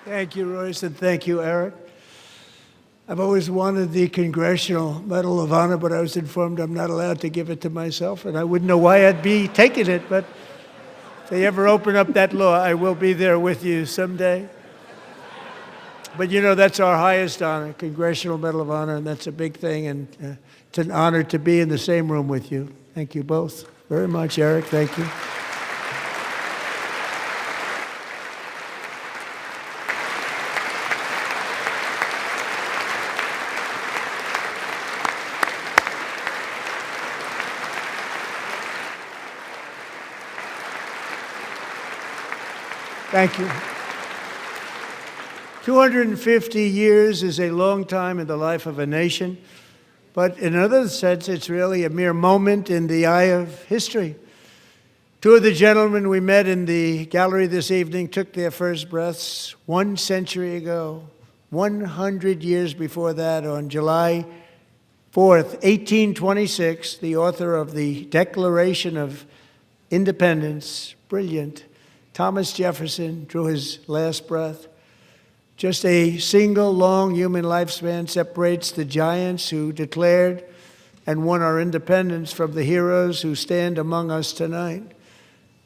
S16: Thank you, Royce, and thank you, Eric. I've always wanted the Congressional Medal of Honor, but I was informed I'm not allowed to give it to myself, and I wouldn't know why I'd be taking it, but if they ever open up that law, I will be there with you someday. But you know, that's our highest honor, Congressional Medal of Honor, and that's a big thing, and it's an honor to be in the same room with you. Thank you both very much, Eric. Thank you. Thank you. 250 years is a long time in the life of a nation, but in another sense, it's really a mere moment in the eye of history. Two of the gentlemen we met in the gallery this evening took their first breaths 1 century ago, 100 years before that, on July 4th, 1826, the author of the Declaration of Independence, brilliant, Thomas Jefferson, drew his last breath. Just a single long human lifespan separates the giants who declared and won our independence from the heroes who stand among us tonight.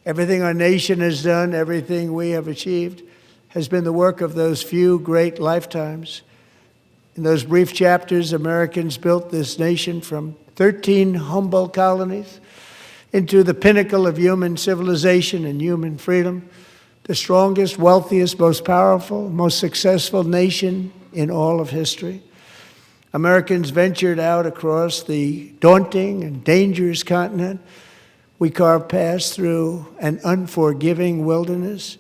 S16: Everything our nation has done, everything we have achieved, has been the work of those few great lifetimes. In those brief chapters, Americans built this nation from 13 humble colonies into the pinnacle of human civilization and human freedom, the strongest, wealthiest, most powerful, most successful nation in all of history. Americans ventured out across the daunting and dangerous continent. We carved paths through an unforgiving wilderness,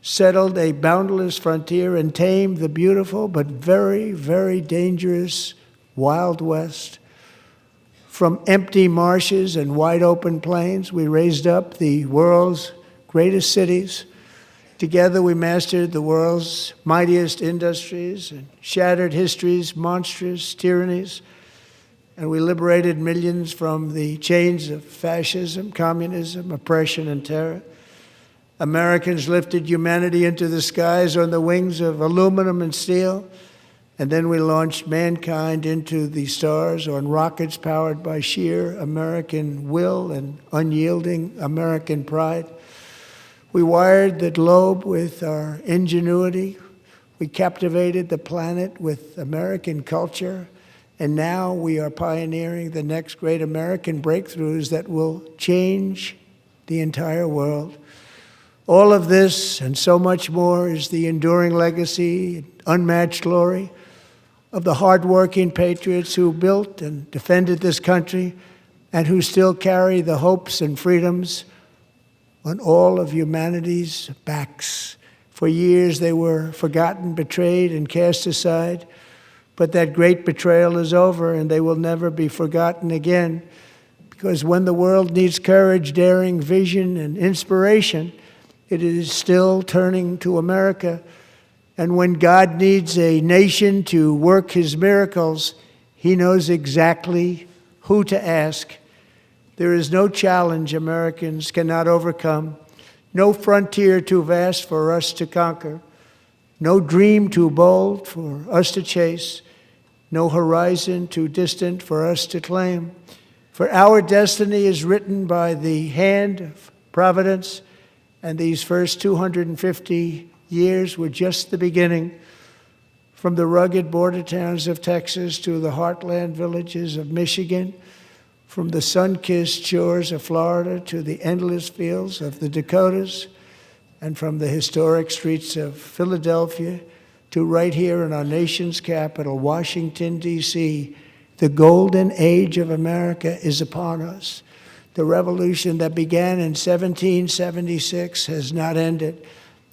S16: settled a boundless frontier, and tamed the beautiful but very, very dangerous Wild West. From empty marshes and wide open plains, we raised up the world's greatest cities. Together, we mastered the world's mightiest industries and shattered history's monstrous tyrannies. And we liberated millions from the chains of fascism, communism, oppression, and terror. Americans lifted humanity into the skies on the wings of aluminum and steel. And then we launched mankind into the stars on rockets powered by sheer American will and unyielding American pride. We wired the globe with our ingenuity. We captivated the planet with American culture. And now we are pioneering the next great American breakthroughs that will change the entire world. All of this and so much more is the enduring legacy, unmatched glory of the hardworking patriots who built and defended this country and who still carry the hopes and freedoms on all of humanity's backs. For years they were forgotten, betrayed, and cast aside, but that great betrayal is over and they will never be forgotten again, because when the world needs courage, daring, vision, and inspiration, it is still turning to America. And when God needs a nation to work his miracles, he knows exactly who to ask. There is no challenge Americans cannot overcome, no frontier too vast for us to conquer, no dream too bold for us to chase, no horizon too distant for us to claim. For our destiny is written by the hand of providence, and these first 250 years were just the beginning. From the rugged border towns of Texas to the heartland villages of Michigan, from the sun-kissed shores of Florida to the endless fields of the Dakotas, and from the historic streets of Philadelphia to right here in our nation's capital, Washington, D.C., the golden age of America is upon us. The revolution that began in 1776 has not ended.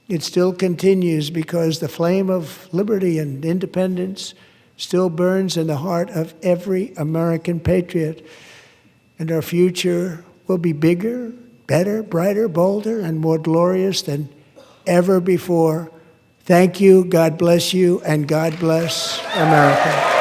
S16: It still continues because the flame of liberty and independence still burns in the heart of every American patriot. And our future will be bigger, better, brighter, bolder, and more glorious than ever before. Thank you, God bless you, and God bless America.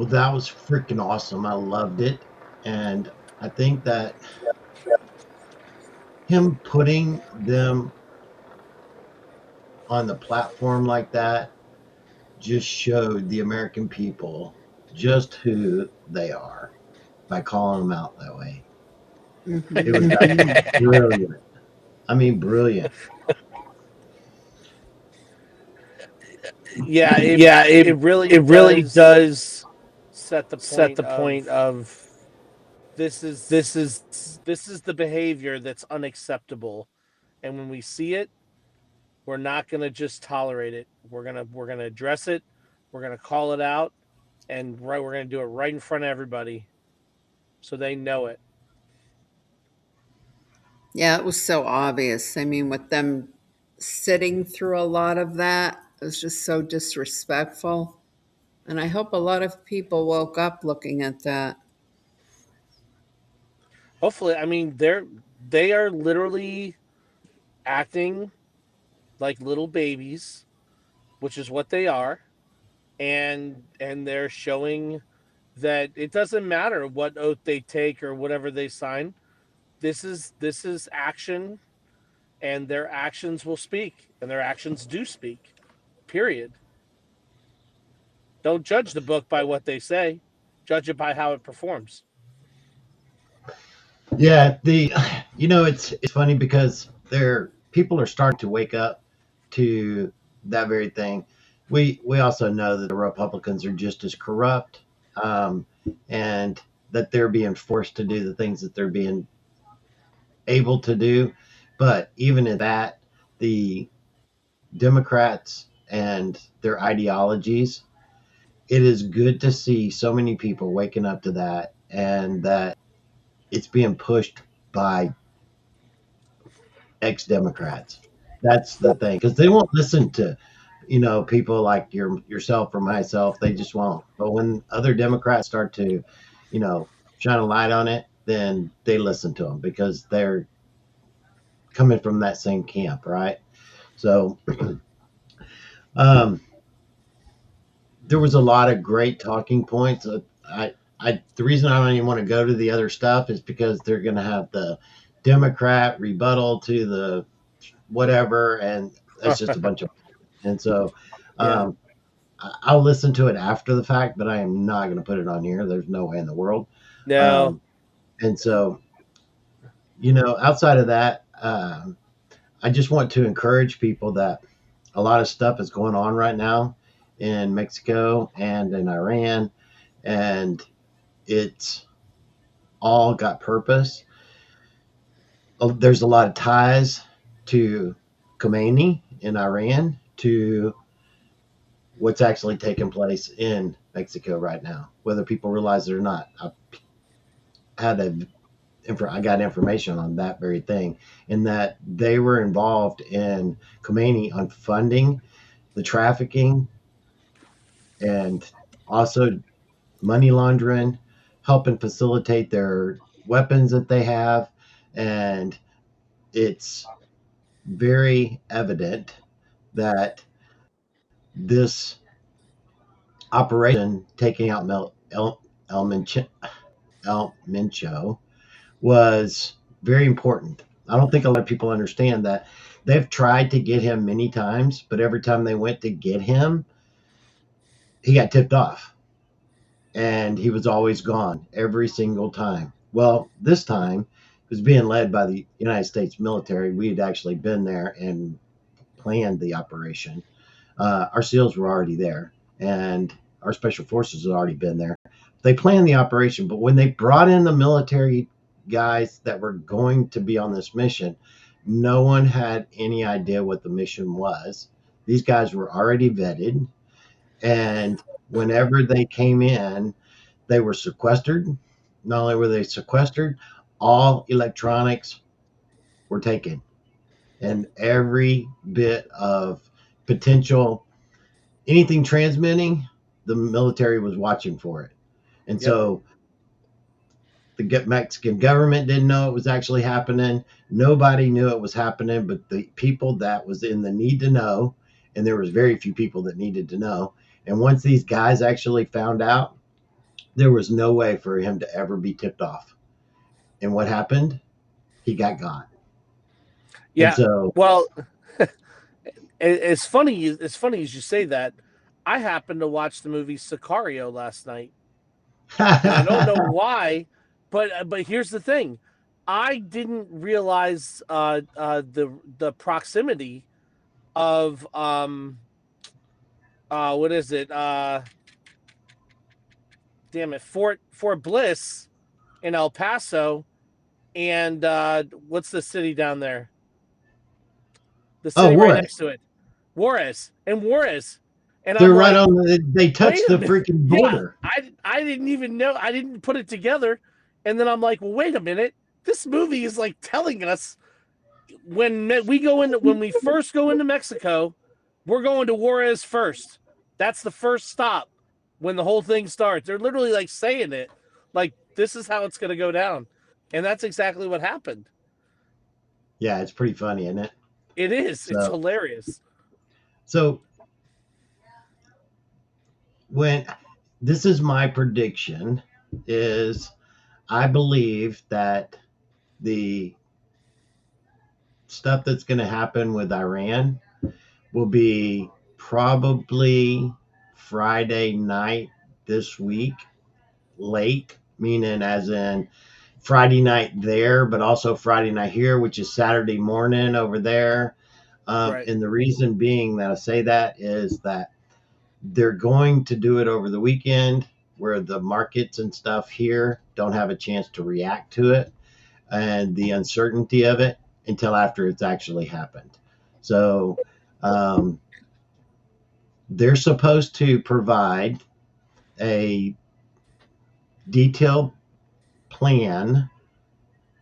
S7: Well, that was freaking awesome. I loved it. And I think that him putting them on the platform like that just showed the American people just who they are by calling them out that way. It was brilliant. I mean, brilliant.
S8: Yeah,
S7: Yeah,
S8: it really
S7: it really
S8: does
S7: does
S8: set the
S7: set
S8: point
S7: the point of
S8: this is
S7: this is
S8: this is the behavior that's unacceptable, and when we see it, we're not going to just tolerate it. We're going to address it. We're going to call it out, and we're going to do it right in front of everybody so they know it.
S9: Yeah, it was so obvious. I mean, with them sitting through a lot of that, it was just so disrespectful. And I hope a lot of people woke up looking at that.
S8: Hopefully, I mean they are literally acting like little babies, which is what they are, and they're showing that it doesn't matter what oath they take or whatever they sign. This is action, and their actions will speak, and their actions do speak. Period. Don't judge the book by what they say. Judge it by how it performs.
S7: Yeah, it's funny because people are starting to wake up to that very thing. We also know that the Republicans are just as corrupt, um, and that they're being forced to do the things that they're being able to do. But even in that, the Democrats and their ideologies, it is good to see so many people waking up to that, and that it's being pushed by ex-Democrats. That's the thing, because they won't listen to, people like yourself or myself. They just won't. But when other Democrats start to, shine a light on it, then they listen to them because they're coming from that same camp, right? So, um, there was a lot of great talking points. The reason I don't even want to go to the other stuff is because they're going to have the Democrat rebuttal to the whatever, and it's just a bunch of. And so,
S8: Yeah.
S7: um, I'll listen to it after the fact, but I am not going to put it on here. There's no way in the world.
S8: No.
S7: Um, and so, outside of that, I just want to encourage people that a lot of stuff is going on right now in Mexico and in Iran, and it's all got purpose. There's a lot of ties to Khomeini in Iran, to what's actually taking place in Mexico right now, whether people realize it or not. I got information on that very thing, in that they were involved in Khomeini on funding the trafficking, and also money laundering, helping facilitate their weapons that they have. And it's very evident that this operation taking out El Mencho, El Mencho was very important. I don't think a lot of people understand that. They've tried to get him many times, but every time they went to get him, he got tipped off, and he was always gone every single time. Well, this time it was being led by the United States military. We had actually been there and planned the operation. Our SEALs were already there, and our special forces had already been there. They planned the operation, but when they brought in the military guys that were going to be on this mission, no one had any idea what the mission was. These guys were already vetted, and whenever they came in, they were sequestered. Not only were they sequestered, all electronics were taken, and every bit of potential anything transmitting, the military was watching for it. And
S8: Yep.
S7: so the Mexican government didn't know it was actually happening. Nobody knew it was happening, but the people that was in the need to know, and there was very few people that needed to know. And once these guys actually found out, There was no way for him to ever be tipped off. And what happened? He got. And
S8: Yeah.
S7: so,
S8: Well, it's funny. It's funny as you say that. I happened to watch the movie Sicario last night, and I don't know why, but here's the thing: I didn't realize the proximity of what is it damn it, Fort Bliss in El Paso, and what's the city down there? The
S7: oh,
S8: city right
S7: Warwick.
S8: next to it, Juarez, and Juarez, and
S7: They're
S8: I'm
S7: right
S8: like,
S7: on they
S8: wait
S7: touched
S8: a
S7: the
S8: minute,
S7: freaking
S8: yeah,
S7: border.
S8: I didn't even know, I didn't put it together, and then I'm like, well, wait a minute, this movie is like telling us when we first go into Mexico, we're going to Juarez first. That's the first stop when the whole thing starts. They're literally like saying it, like this is how it's going to go down, and that's exactly what happened.
S7: Yeah, it's pretty funny, isn't it?
S8: It is. It's
S7: So,
S8: hilarious.
S7: so when this is my prediction is I believe that the stuff that's going to happen with Iran will be probably Friday night this week, late, meaning as in Friday night there, but also Friday night here, which is Saturday morning over there.
S8: Right.
S7: And the reason being that I say that is that they're going to do it over the weekend where the markets and stuff here don't have a chance to react to it and the uncertainty of it until after it's actually happened. So um, they're supposed to provide a detailed plan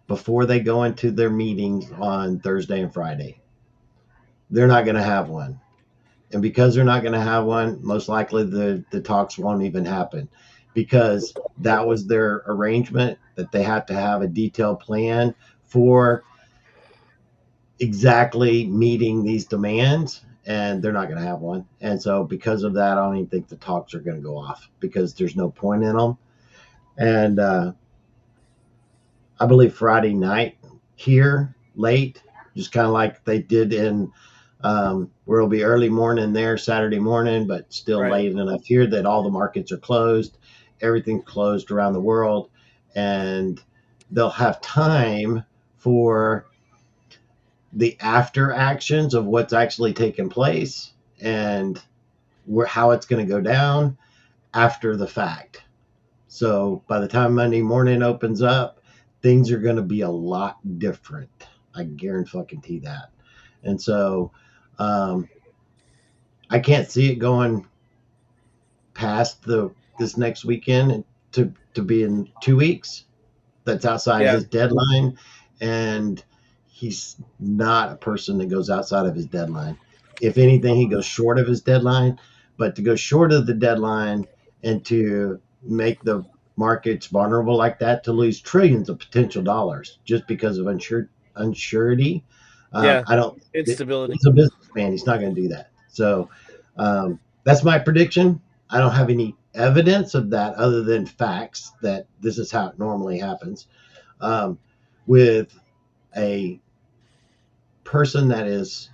S7: before they go into their meetings on Thursday and Friday. They're not going to have one. And because they're not going to have one, most likely the talks won't even happen because that was their arrangement that they have to have a detailed plan for exactly meeting these demands, and they're not going to have one. And so because of that, I don't even think the talks are going to go off because there's no point in them. And I believe Friday night here, late, just kind of like they did in where it'll be early morning there Saturday morning, but still
S8: Right.
S7: late enough here that all the markets are closed, everything's closed around the world, and they'll have time for the after actions of what's actually taking place and how it's going to go down after the fact. So by the time Monday morning opens up, things are going to be a lot different. I guarantee that. And so I can't see it going past this next weekend to be in 2 weeks. That's outside
S8: Yeah.
S7: his deadline, and he's not a person that goes outside of his deadline. If anything, he goes short of his deadline. But to go short of the deadline and to make the markets vulnerable like that, to lose trillions of potential dollars just because of unsurety,
S8: Yeah.
S7: I don't.
S8: Instability.
S7: He's a businessman. He's not going to do that. So that's my prediction. I don't have any evidence of that other than facts that this is how it normally happens with a person that is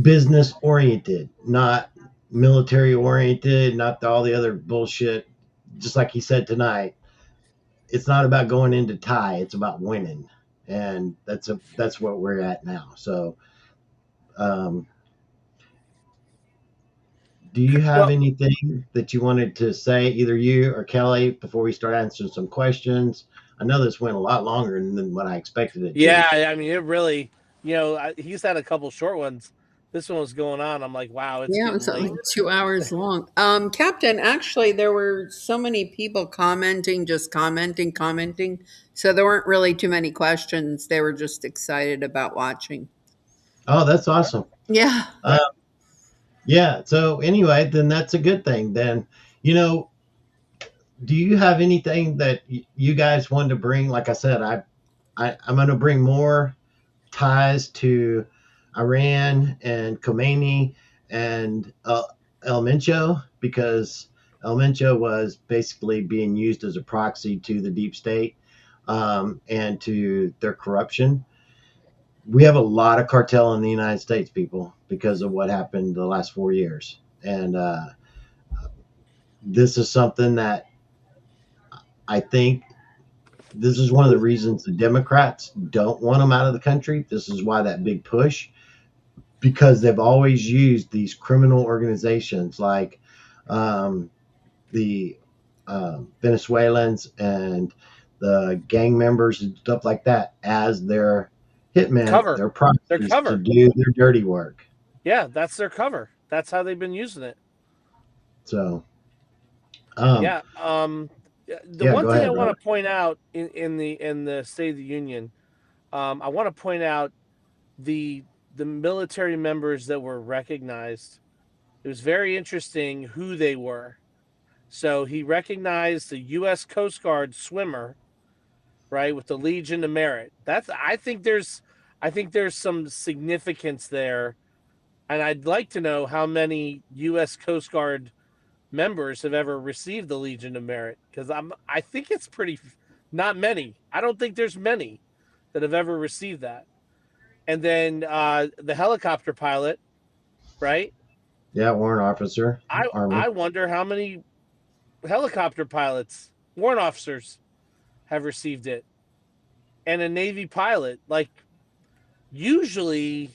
S7: business oriented, not military oriented, not all the other bullshit. Just like he said tonight, it's not about going into tie; it's about winning, and that's what we're at now. So, um, do you have
S8: Well,
S7: anything that you wanted to say, either you or Kelly, before we start answering some questions? I know this went a lot longer than what I expected it to.
S8: yeah, I mean, it really, he's had a couple short ones. This one was going on. I'm like, wow, it's
S9: Yeah,
S8: getting
S9: it's like
S8: late.
S9: 2 hours long. Captain, actually, there were so many people commenting, just commenting. So there weren't really too many questions. They were just excited about watching.
S7: Oh, that's awesome.
S9: Yeah.
S7: Uh, yeah. So anyway, then that's a good thing. Then, you know, do you have anything that you guys wanted to bring? Like I said, I'm going to bring more ties to Iran and Khomeini and El Mencho because Elementia was basically being used as a proxy to the deep state and to their corruption. We have a lot of cartel in the United States, people, because of what happened the last 4 years. And this is something that I think this is one of the reasons the Democrats don't want them out of the country. This is why that big push, because they've always used these criminal organizations like the Venezuelans and the gang members and stuff like that as their hitmen,
S8: Cover.
S7: their
S8: Their
S7: proxies to
S8: cover.
S7: do their dirty work.
S8: Yeah, that's their cover. That's how they've been using it.
S7: So,
S8: The
S7: yeah,
S8: one
S7: go
S8: thing I
S7: ahead,
S8: want
S7: Robert.
S8: to point out in the State of the Union, I want to point out the military members that were recognized. It was very interesting who they were. So he recognized the U.S. Coast Guard swimmer, right, with the Legion of Merit. I think there's some significance there, and I'd like to know how many U.S. Coast Guard members have ever received the Legion of Merit, because I think it's not many. I don't think there's many that have ever received that. And then the helicopter pilot, right?
S7: Yeah, warrant officer, Army.
S8: I wonder how many helicopter pilots, warrant officers, have received it, and a Navy pilot. Like, usually,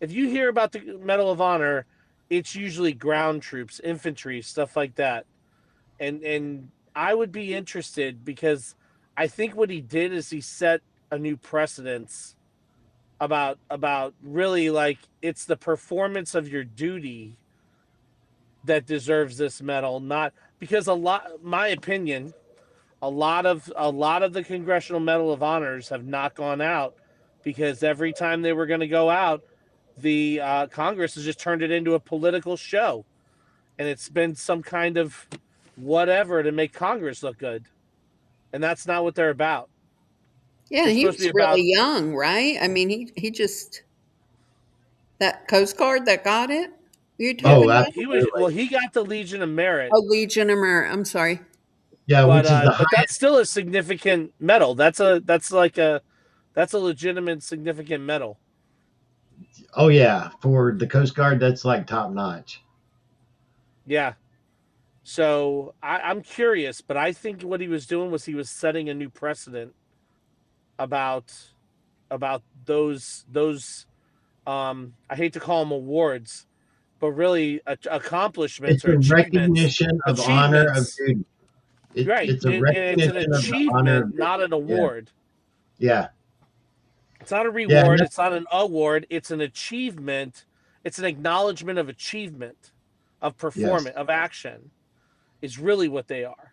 S8: if you hear about the Medal of Honor, it's usually ground troops, infantry, stuff like that. And I would be interested, because I think what he did is he set a new precedence about really, like, it's the performance of your duty that deserves this medal, not because my opinion, a lot of the Congressional Medal of Honors have not gone out because every time they were going to go out, the Congress has just turned it into a political show, and it's been some kind of whatever to make Congress look good, and that's not what they're about.
S9: Yeah,
S8: They're
S9: he
S8: supposed to
S9: was
S8: be
S9: really
S8: about
S9: young, right? I mean, he just that Coast Guard that got it. You're
S7: Oh,
S9: talking about
S7: absolutely.
S8: he got the Legion of Merit,
S9: a Legion of Merit. I'm sorry.
S7: Yeah, which is the
S8: but
S7: highest.
S8: that's still a significant medal. That's a legitimate significant medal.
S7: Oh, yeah, for the Coast Guard, that's like top notch.
S8: Yeah. So I'm curious, but I think what he was doing was he was setting a new precedent about those I hate to call them awards, but really accomplishments
S7: It's
S8: or
S7: a
S8: achievements.
S7: recognition of honor of
S8: Achievements.
S7: duty.
S8: Right.
S7: It's a
S8: And it's an
S7: recognition of the honor
S8: achievement,
S7: of
S8: not
S7: duty.
S8: an
S7: Yeah,
S8: award.
S7: yeah,
S8: It's not a
S7: yeah.
S8: reward, it's not an award, it's an achievement. It's an acknowledgement of achievement, of
S7: Yes.
S8: performance, of action, is really what they are.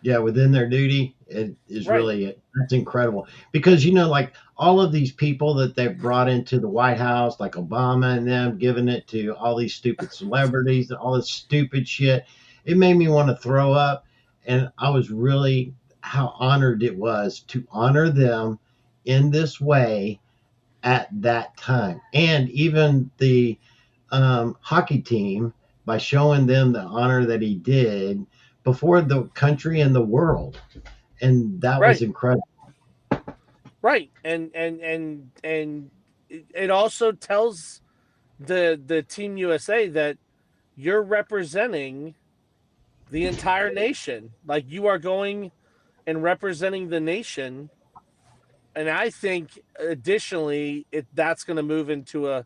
S7: Yeah, within their duty, it is
S8: Right.
S7: really that's incredible because like all of these people that they've brought into the White House, like Obama and them, giving it to all these stupid celebrities and all this stupid shit. It made me want to throw up, and I was really how honored it was to honor them in this way at that time, and even the hockey team by showing them the honor that he did before the country and the world, and that was
S8: Right.
S7: incredible.
S8: Right. And it also tells the Team USA that you're representing the entire nation. Like, you are going and representing the nation. And I think additionally that's going to move into a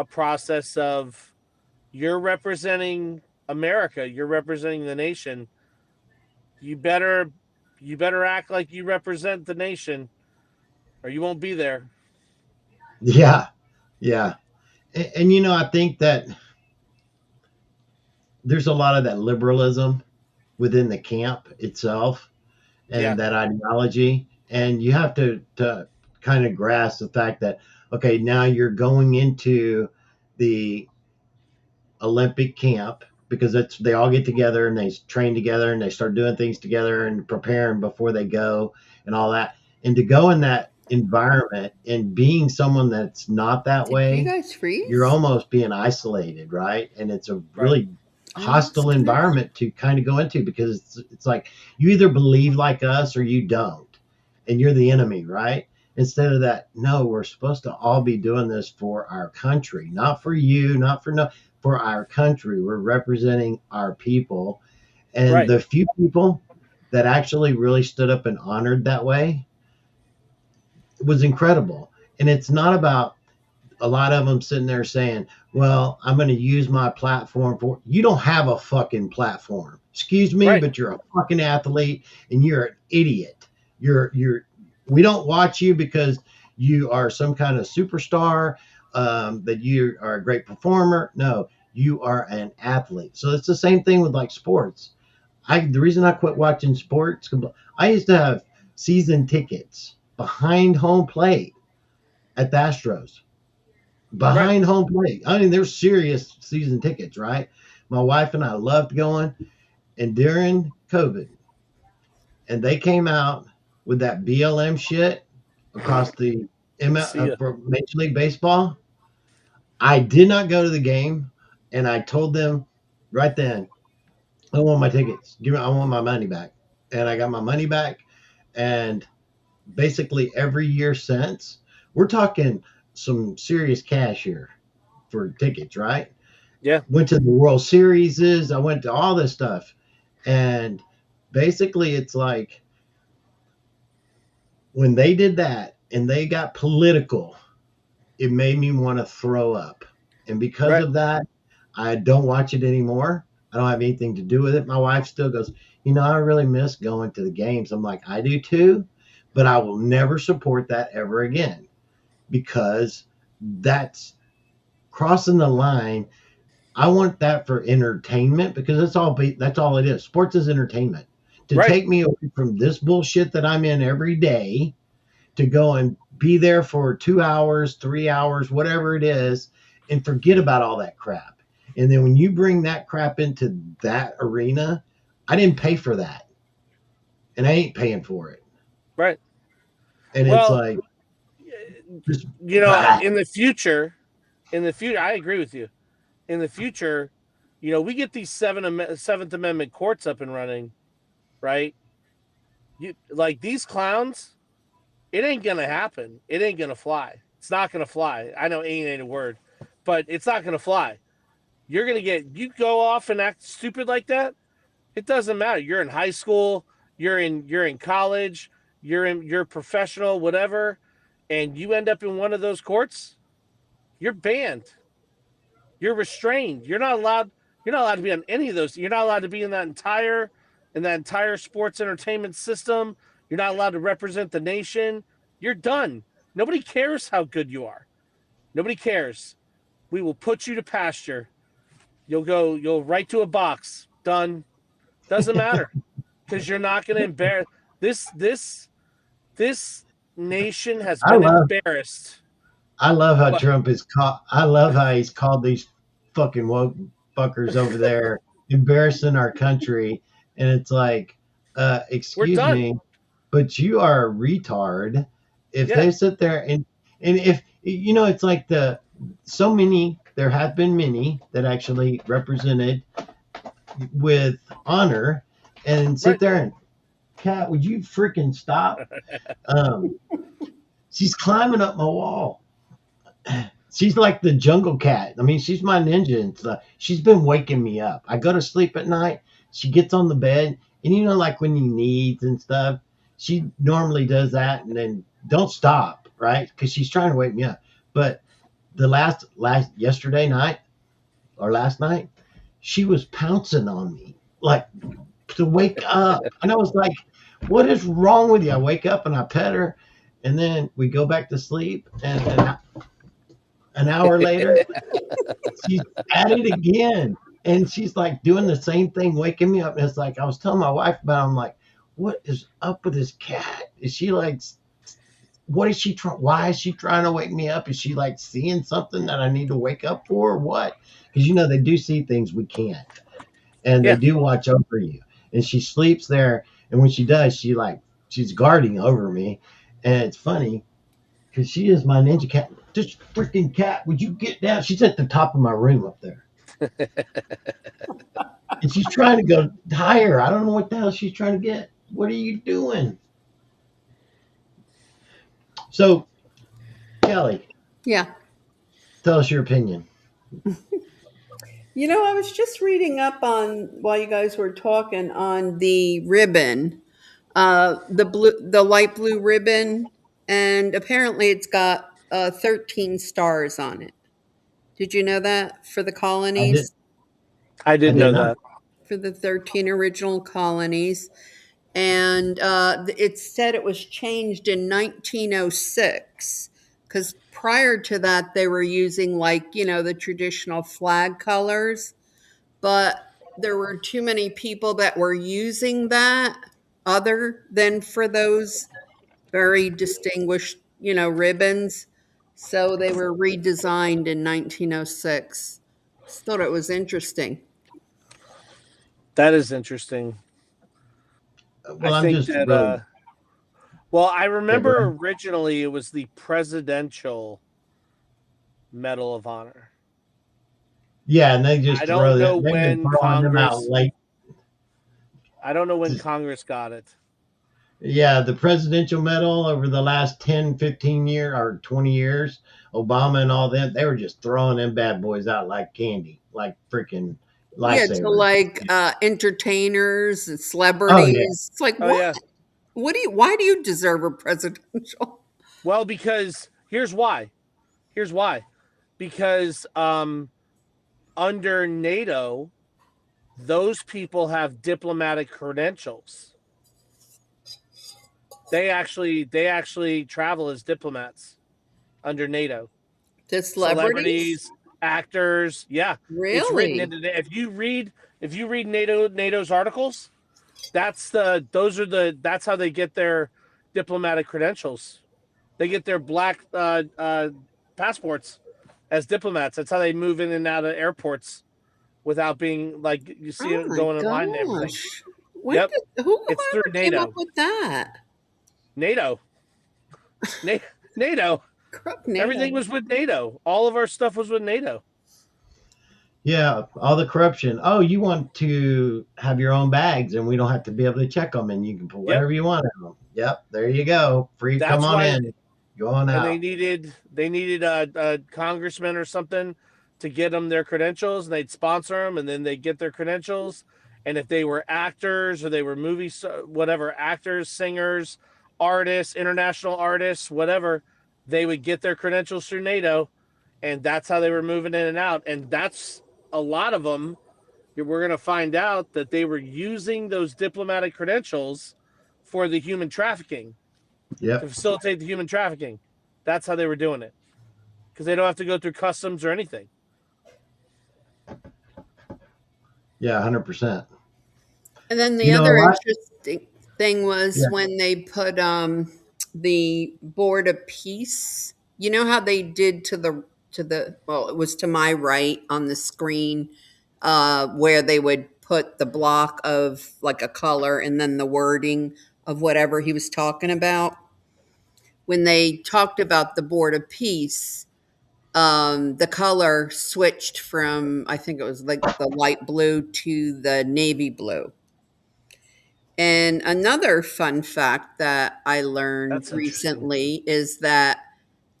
S8: process of you're representing America, you're representing the nation. You better act like you represent the nation, or you won't be there.
S7: Yeah, yeah, and I think that there's a lot of that liberalism within the camp itself
S8: Yeah.
S7: and that ideology, and you have to kind of grasp the fact that okay, now you're going into the Olympic camp because they all get together and they train together and they start doing things together and preparing before they go and all that. And to go in that environment and being someone that's not that
S9: Did you
S7: way,
S9: guys freeze?
S7: you're almost being isolated, right? And it's a
S8: Right.
S7: really hostile environment to kind of go into, because it's like you either believe like us or you don't, and you're the enemy, right? Instead of that, no, we're supposed to all be doing this for our country, not for you, not for no, for our country. We're representing our people, and
S8: Right.
S7: the few people that actually really stood up and honored that way, it was incredible. And it's not about a lot of them sitting there saying, well, I'm going to use my platform for, you don't have a fucking platform. Excuse me,
S8: Right.
S7: but you're a fucking athlete and you're an idiot. We don't watch you because you are some kind of superstar, that you are a great performer. No, you are an athlete. So it's the same thing with like sports. The reason I quit watching sports, I used to have season tickets behind home plate at the Astros. Behind home plate. I mean, there's serious season tickets, right? My wife and I loved going. And during COVID, and they came out with that BLM shit across the
S8: See ya.
S7: for Major League Baseball. I did not go to the game, and I told them right then, I want my tickets. I want my money back. And I got my money back. And basically every year since, we're talking some serious cash here for tickets, right?
S8: Yeah.
S7: Went to the World Series. I went to all this stuff. And basically it's like when they did that and they got political, it made me want to throw up. And because of that, I don't watch it anymore. I don't have anything to do with it. My wife still goes, I really miss going to the games. I'm like, I do too, but I will never support that ever again, because that's crossing the line. I want that for entertainment, because that's all it is. Sports is entertainment. To take me away from this bullshit that I'm in every day, to go and be there for 2 hours, 3 hours, whatever it is, and forget about all that crap. And then when you bring that crap into that arena, I didn't pay for that. And I ain't paying for it.
S8: Right.
S7: And it's like,
S8: in the future, I agree with you. In the future, we get these Seventh Amendment courts up and running, right? Like these clowns, it ain't gonna happen. It ain't gonna fly. It's not gonna fly. I know ain't a word, but it's not gonna fly. You go off and act stupid like that. It doesn't matter. You're in high school, you're in college, you're professional, whatever, and you end up in one of those courts, you're banned. You're restrained. You're not allowed to be on any of those. You're not allowed to be in that entire sports entertainment system. You're not allowed to represent the nation. You're done. Nobody cares how good you are. Nobody cares. We will put you to pasture. You'll right to a box. Done. Doesn't matter. Because you're not going to embarrass this nation has been embarrassed.
S7: I love how Trump is called. I love how he's called these fucking woke fuckers over there embarrassing our country. And it's like, excuse me, but you are a retard. If they sit there and if it's like there have been many that actually represented with honor, and sit there and, Cat, would you freaking stop? She's climbing up my wall. She's like the jungle cat. I mean, she's my ninja and stuff. She's been waking me up. I go to sleep at night. She gets on the bed, and like when he needs and stuff, she normally does that and then don't stop, right? Because she's trying to wake me up. But the last yesterday night or last night, she was pouncing on me like to wake up, and I was like, "What is wrong with you?" I wake up and I pet her, and then we go back to sleep, and an hour later, she's at it again. And she's like doing the same thing, waking me up. And it's like, I was telling my wife about it. I'm like, what is up with this cat? Is she like, why is she trying to wake me up? Is she like seeing something that I need to wake up for, or what? Because, they do see things we can't. And they do watch over you. And she sleeps there. And when she does, she's guarding over me. And it's funny because she is my ninja cat. This freaking cat, would you get down? She's at the top of my room up there. And she's trying to go higher. I don't know what the hell she's trying to get. What are you doing? So, Kelly,
S9: Yeah.
S7: tell us your opinion.
S9: You know, I was just reading up on while you guys were talking on the ribbon, the light blue ribbon, and apparently it's got 13 stars on it. Did you know that for the
S7: I did.
S9: colonies?
S8: I
S7: I
S8: didn't
S7: did
S8: know
S7: not.
S8: that.
S9: For the 13 original colonies. And it said it was changed in 1906 because prior to that, they were using, like, the traditional flag colors, but there were too many people that were using that other than for those very distinguished, ribbons. So they were redesigned in 1906. Just thought it was interesting.
S8: That is interesting. I
S7: Well, I'm
S8: think
S7: just
S8: that
S7: really.
S8: well, I
S7: Yeah, go
S8: remember
S7: ahead.
S8: originally it was the Presidential Medal of Honor.
S7: Yeah, and they
S8: I
S7: just throw
S8: don't know
S7: that. They've been
S8: when
S7: throwing them out
S8: Congress
S7: like.
S8: I don't know when Congress got it.
S7: Yeah, the presidential medal over the last 10, 15 years or 20 years, Obama and all them, they were just throwing them bad boys out like candy, like freaking
S9: Yeah, to
S7: lifesavers.
S9: like entertainers and
S7: Oh, yeah.
S9: celebrities. It's like,
S8: Oh
S9: what?
S8: yeah.
S9: Why do you deserve a presidential?
S8: Well, because here's why. Here's why. Because under NATO, those people have diplomatic credentials. They actually travel as diplomats under NATO.
S9: The celebrities?
S8: Celebrities, actors, yeah. It's written
S9: Really?
S8: into if you read NATO's articles, that's how they get their diplomatic credentials. They get their black passports as diplomats. That's how they move in and out of airports without being like you see
S9: Oh
S8: it
S9: my
S8: going in line and everything.
S9: gosh.
S8: Yep, it's through
S9: Whoever came up
S8: NATO.
S9: with that?
S8: NATO, NATO.
S9: Crap,
S8: Everything
S9: NATO.
S8: was with NATO. All of our stuff was with NATO.
S7: Yeah, all the corruption. Oh, you want to have your own bags and we don't have to be able to check them and you can put
S8: Yep,
S7: whatever you want in them. Yep, there you go. Free, come
S8: that's
S7: on
S8: why.
S7: in, go on
S8: And
S7: out.
S8: they needed a congressman or something to get them their credentials, and they'd sponsor them, and then they'd get their credentials. And if they were actors or they were whatever, actors, singers, artists, international artists, whatever, they would get their credentials through NATO, and that's how they were moving in and out. And that's a lot of them. We're going to find out that they were using those diplomatic credentials for the human trafficking, to
S7: Yep.
S8: facilitate the human trafficking. That's how they were doing it, because they don't have to go through customs or anything.
S7: Yeah, 100%.
S9: And then the
S7: You know
S9: other
S7: what?
S9: interesting thing was
S7: Yeah.
S9: when they put the Board of Peace. You know how they did to the well, it was to my right on the screen, where they would put the block of like a color and then the wording of whatever he was talking about. When they talked about the Board of Peace, the color switched from, I think it was like the light blue to the navy blue. And another fun fact that I learned
S8: That's interesting.
S9: recently is that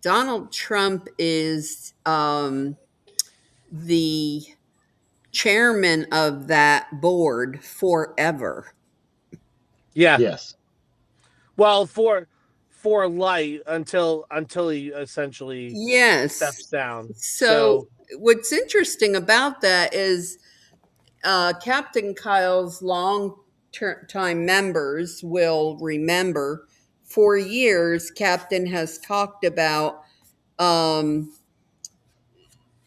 S9: Donald Trump is the chairman of that board forever.
S8: Yeah.
S7: Yes.
S8: Well, for light until he essentially
S9: Yes.
S8: steps down.
S9: So
S8: So
S9: what's interesting about that is Captain Kyle's long time members will remember for years, Captain has talked about um,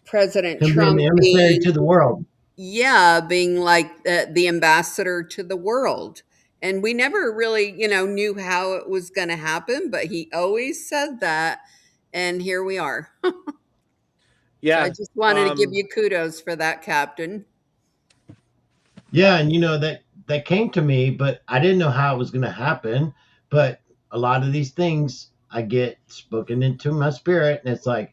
S9: President
S7: Him being
S9: Trump
S7: the emissary
S9: being,
S7: to the world.
S9: yeah, being like the ambassador to the world. And we never really, knew how it was going to happen, but he always said that. And here we are. So I
S8: yeah,
S9: just wanted to give you kudos for that, Captain.
S7: Yeah, and that came to me, but I didn't know how it was going to happen. But a lot of these things I get spoken into my spirit, and it's like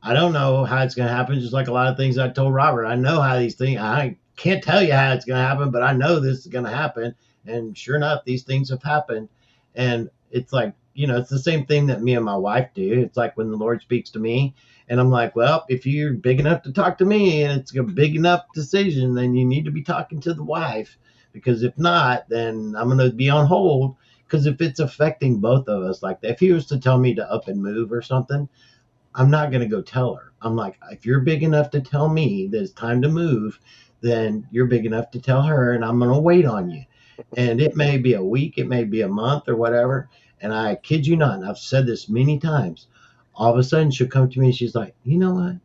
S7: I don't know how it's going to happen. Just like a lot of things I told Robert, I know how these things. I can't tell you how it's going to happen, but I know this is going to happen. And sure enough, these things have happened. And it's like, it's the same thing that me and my wife do. It's like when the Lord speaks to me, and I'm like, well, if you're big enough to talk to me and it's a big enough decision, then you need to be talking to the wife. Because if not, then I'm going to be on hold. Because if it's affecting both of us like that, if he was to tell me to up and move or something, I'm not going to go tell her. I'm like, if you're big enough to tell me that it's time to move, then you're big enough to tell her, and I'm going to wait on you. And it may be a week, it may be a month or whatever. And I kid you not, and I've said this many times. All of a sudden, she'll come to me and she's like, you know what?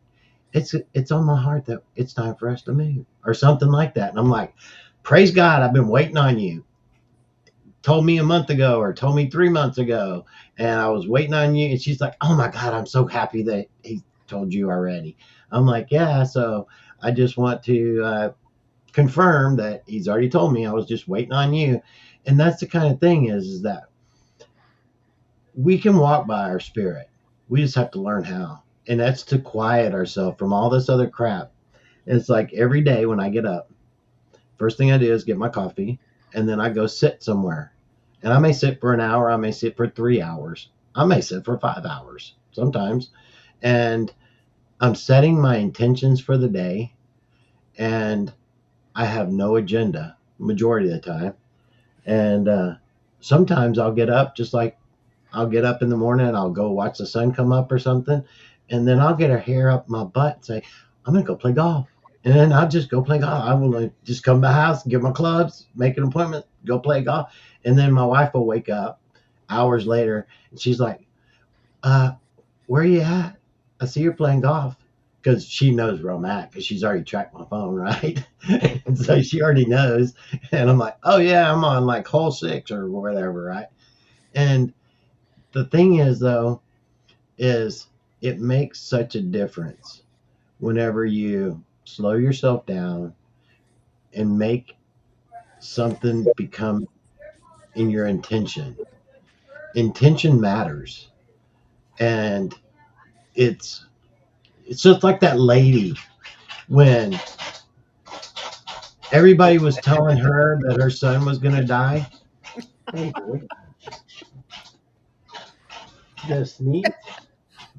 S7: It's on my heart that it's time for us to move or something like that. And I'm like, praise God, I've been waiting on you. Told me a month ago or told me 3 months ago, and I was waiting on you. And she's like, oh my God, I'm so happy that he told you already. I'm like, yeah. So I just want to confirm that he's already told me. I was just waiting on you. And that's the kind of thing is that we can walk by our spirit. We just have to learn how. And that's to quiet ourselves from all this other crap. And it's like every day when I get up, first thing I do is get my coffee, and then I go sit somewhere. And I may sit for an hour, I may sit for 3 hours, I may sit for 5 hours sometimes. And I'm setting my intentions for the day, and I have no agenda majority of the time. And sometimes I'll get up, just like I'll get up in the morning and I'll go watch the sun come up or something. And then I'll get a hair up my butt and say, I'm going to go play golf. And then I'll just go play golf. I will just come to the house, get my clubs, make an appointment, go play golf. And then my wife will wake up hours later and she's like, where are you at? I see you're playing golf. Because she knows where I'm at because she's already tracked my phone, right? And so she already knows. And I'm like, oh, yeah, I'm on like hole 6 or whatever, right? And the thing is, though, is it makes such a difference whenever you slow yourself down and make something become in your intention. Intention matters. And it's just like that lady when everybody was telling her that her son was going to die. Hey, boy. You got a sneeze?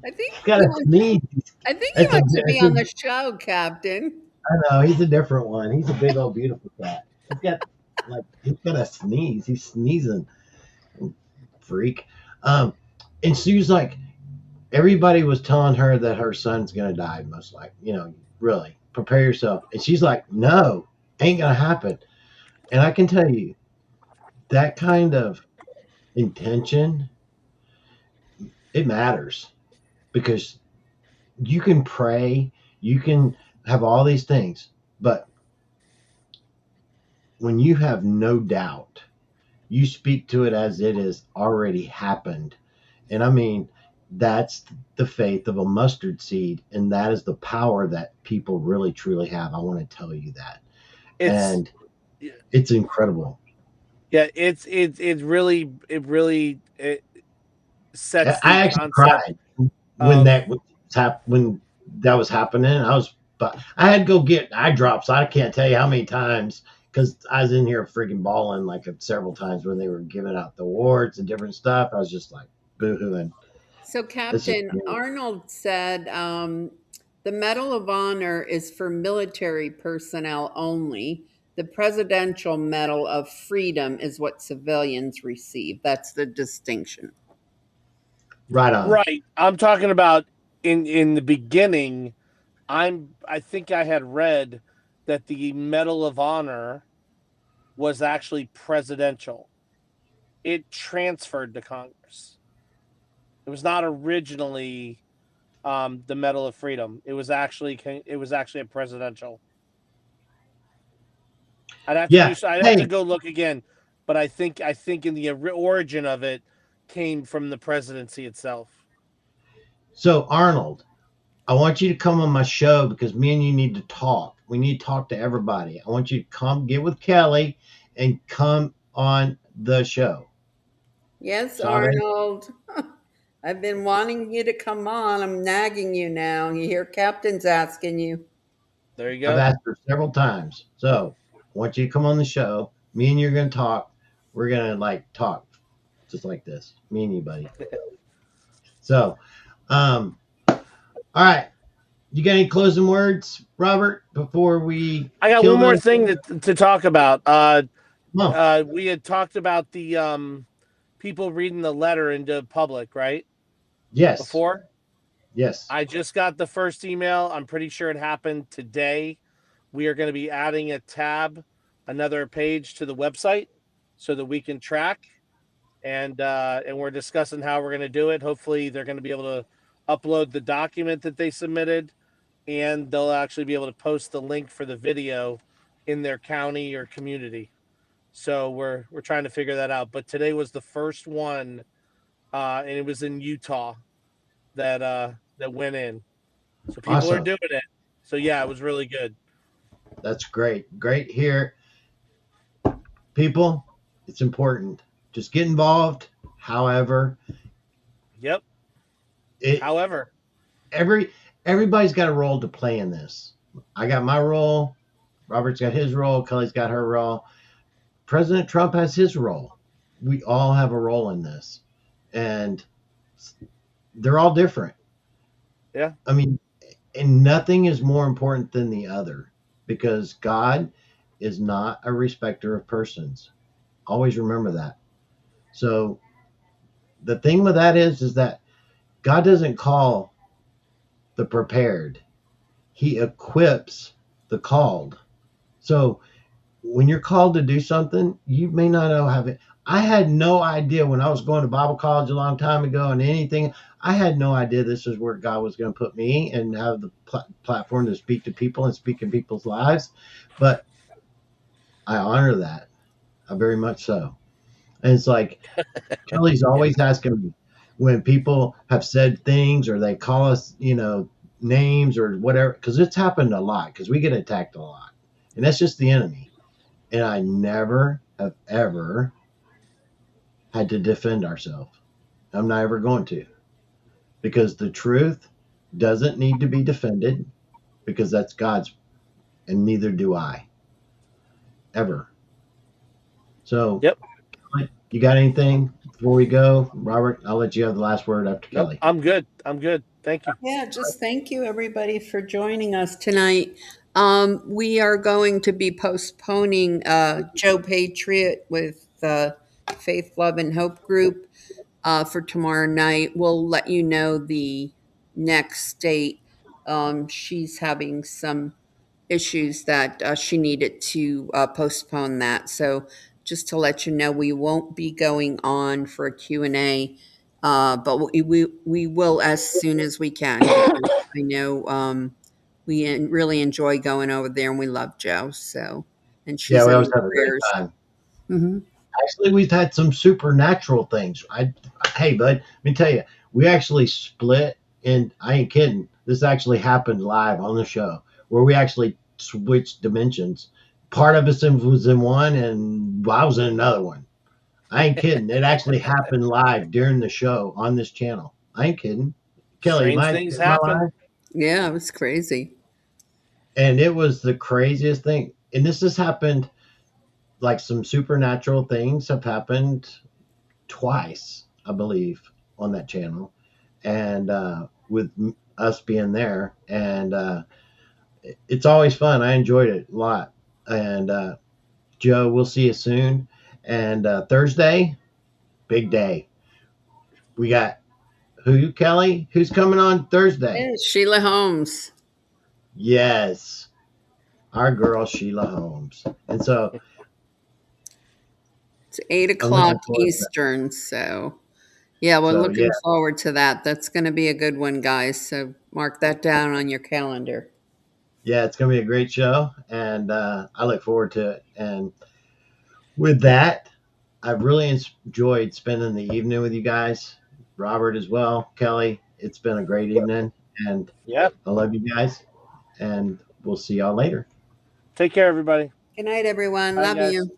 S9: I think
S7: Got a sneeze.
S9: I think he
S7: It's
S9: wants to be on
S7: a,
S9: the show, Captain.
S7: I know, he's a different one. He's a big old beautiful cat. He's got a sneeze. He's sneezing. Freak. And she was like, everybody was telling her that her son's gonna die, most likely. Really, prepare yourself. And she's like, no, ain't gonna happen. And I can tell you, that kind of intention, it matters because you can pray, you can have all these things, but when you have no doubt, you speak to it as it has already happened. And I mean, that's the faith of a mustard seed. And that is the power that people really, truly have. I want to tell you that. And it's incredible.
S8: Yeah, it really sets
S7: I
S8: the
S7: actually
S8: concept
S7: cried when
S8: of
S7: when that was happening. I had to go get eye drops. I can't tell you how many times because I was in here freaking bawling like several times when they were giving out the awards and different stuff. I was just like boo-hooing.
S9: So, Captain Arnold said the Medal of Honor is for military personnel only. The Presidential Medal of Freedom is what civilians receive. That's the distinction.
S7: Right on.
S8: Right. I'm talking about in the beginning. I think I had read that the Medal of Honor was actually presidential. It transferred to Congress. It was not originally the Medal of Freedom. It was actually a presidential. I'd have to go look again, but I think in the origin of it came from the presidency itself.
S7: So Arnold, I want you to come on my show because me and you need to talk. We need to talk to everybody. I want you to come get with Kelly and come on the show.
S9: Yes,
S7: Sorry.
S9: Arnold. I've been wanting you to come on. I'm nagging you now. You hear Captain's asking you.
S8: There you
S7: I've
S8: go.
S7: asked her several times. So once you come on the show, me and you're going to talk. We're going to like talk just like this. Me and you, buddy. So, all right. You got any closing words, Robert, before we
S8: I got
S7: kill
S8: one more
S7: this?
S8: thing to talk about.
S7: No.
S8: We had talked about the people reading the letter into public, right?
S7: Yes.
S8: Before?
S7: Yes.
S8: I just got the first email. I'm pretty sure it happened today. We are going to be adding a tab, another page to the website so that we can track and we're discussing how we're going to do it. Hopefully they're going to be able to upload the document that they submitted and they'll actually be able to post the link for the video in their county or community. So we're trying to figure that out. But today was the first one, and it was in Utah that went in. So people are
S7: Awesome.
S8: doing it. So yeah, it was really good.
S7: That's great. Great here. People, it's important. Just get involved. However,
S8: Yep.
S7: it
S8: However,
S7: everybody's got a role to play in this. I got my role. Robert's got his role. Kelly's got her role. President Trump has his role. We all have a role in this. And they're all different.
S8: yeah.
S7: I mean, and nothing is more important than the other because God is not a respecter of persons. Always remember that. So the thing with that is that God doesn't call the prepared. He equips the called. So when you're called to do something, you may not know how it. I had no idea when I was going to Bible college a long time ago and anything. I had no idea this is where God was going to put me and have the platform to speak to people and speak in people's lives. But I honor that very much so. And it's like Kelly's always asking me when people have said things or they call us, names or whatever, because it's happened a lot because we get attacked a lot. And that's just the enemy. And I never have ever had to defend ourselves. I'm not ever going to because the truth doesn't need to be defended because that's God's and neither do I ever. So,
S8: Yep.
S7: You got anything before we go? Robert, I'll let you have the last word after
S8: Nope.
S7: Kelly.
S8: I'm good. I'm good. Thank you.
S9: Yeah, just thank you everybody for joining us tonight. We are going to be postponing Joe Patriot with Faith, Love, and Hope group for tomorrow night. We'll let you know the next date. She's having some issues that she needed to postpone that. So just to let you know, we won't be going on for a Q&A, but we will as soon as we can because I know really enjoy going over there and we love Joe. So, and
S7: Yeah,
S9: she's
S7: we
S9: in
S7: always
S9: our
S7: have a great
S9: prayers.
S7: time.
S9: Mm-hmm.
S7: Actually, we've had some supernatural things. Hey, bud, let me tell you, we actually split, and I ain't kidding. This actually happened live on the show where we actually switched dimensions. Part of us was in one, and I was in another one. I ain't kidding. It actually happened live during the show on this channel. I ain't kidding. Kelly,
S8: Strange things
S7: am I
S8: happen.
S7: lying?
S9: Yeah, it was crazy.
S7: And it was the craziest thing. And this has happened, like some supernatural things have happened twice, I believe, on that channel. And with us being there. And it's always fun. I enjoyed it a lot. And Joe, we'll see you soon. And Thursday, big day. We got who, Kelly? Who's coming on Thursday?
S9: Yeah, Sheila Holmes.
S7: Yes, our girl Sheila Holmes. And so
S9: It's 8
S7: I'm
S9: o'clock
S7: looking forward to that.
S9: Eastern. So, yeah, we're
S7: So yeah,
S9: looking forward to that. That's going to be a good one, guys. So, mark that down on your calendar.
S7: yeah, it's gonna be a great show, and I look forward to it. And with that, I've really enjoyed spending the evening with you guys, Robert as well, Kelly. It's been a great evening, and
S8: Yeah.
S7: I love you guys, and we'll see y'all later.
S8: Take care, everybody.
S9: Good night, everyone.
S8: Bye,
S9: Love
S8: guys.
S9: you.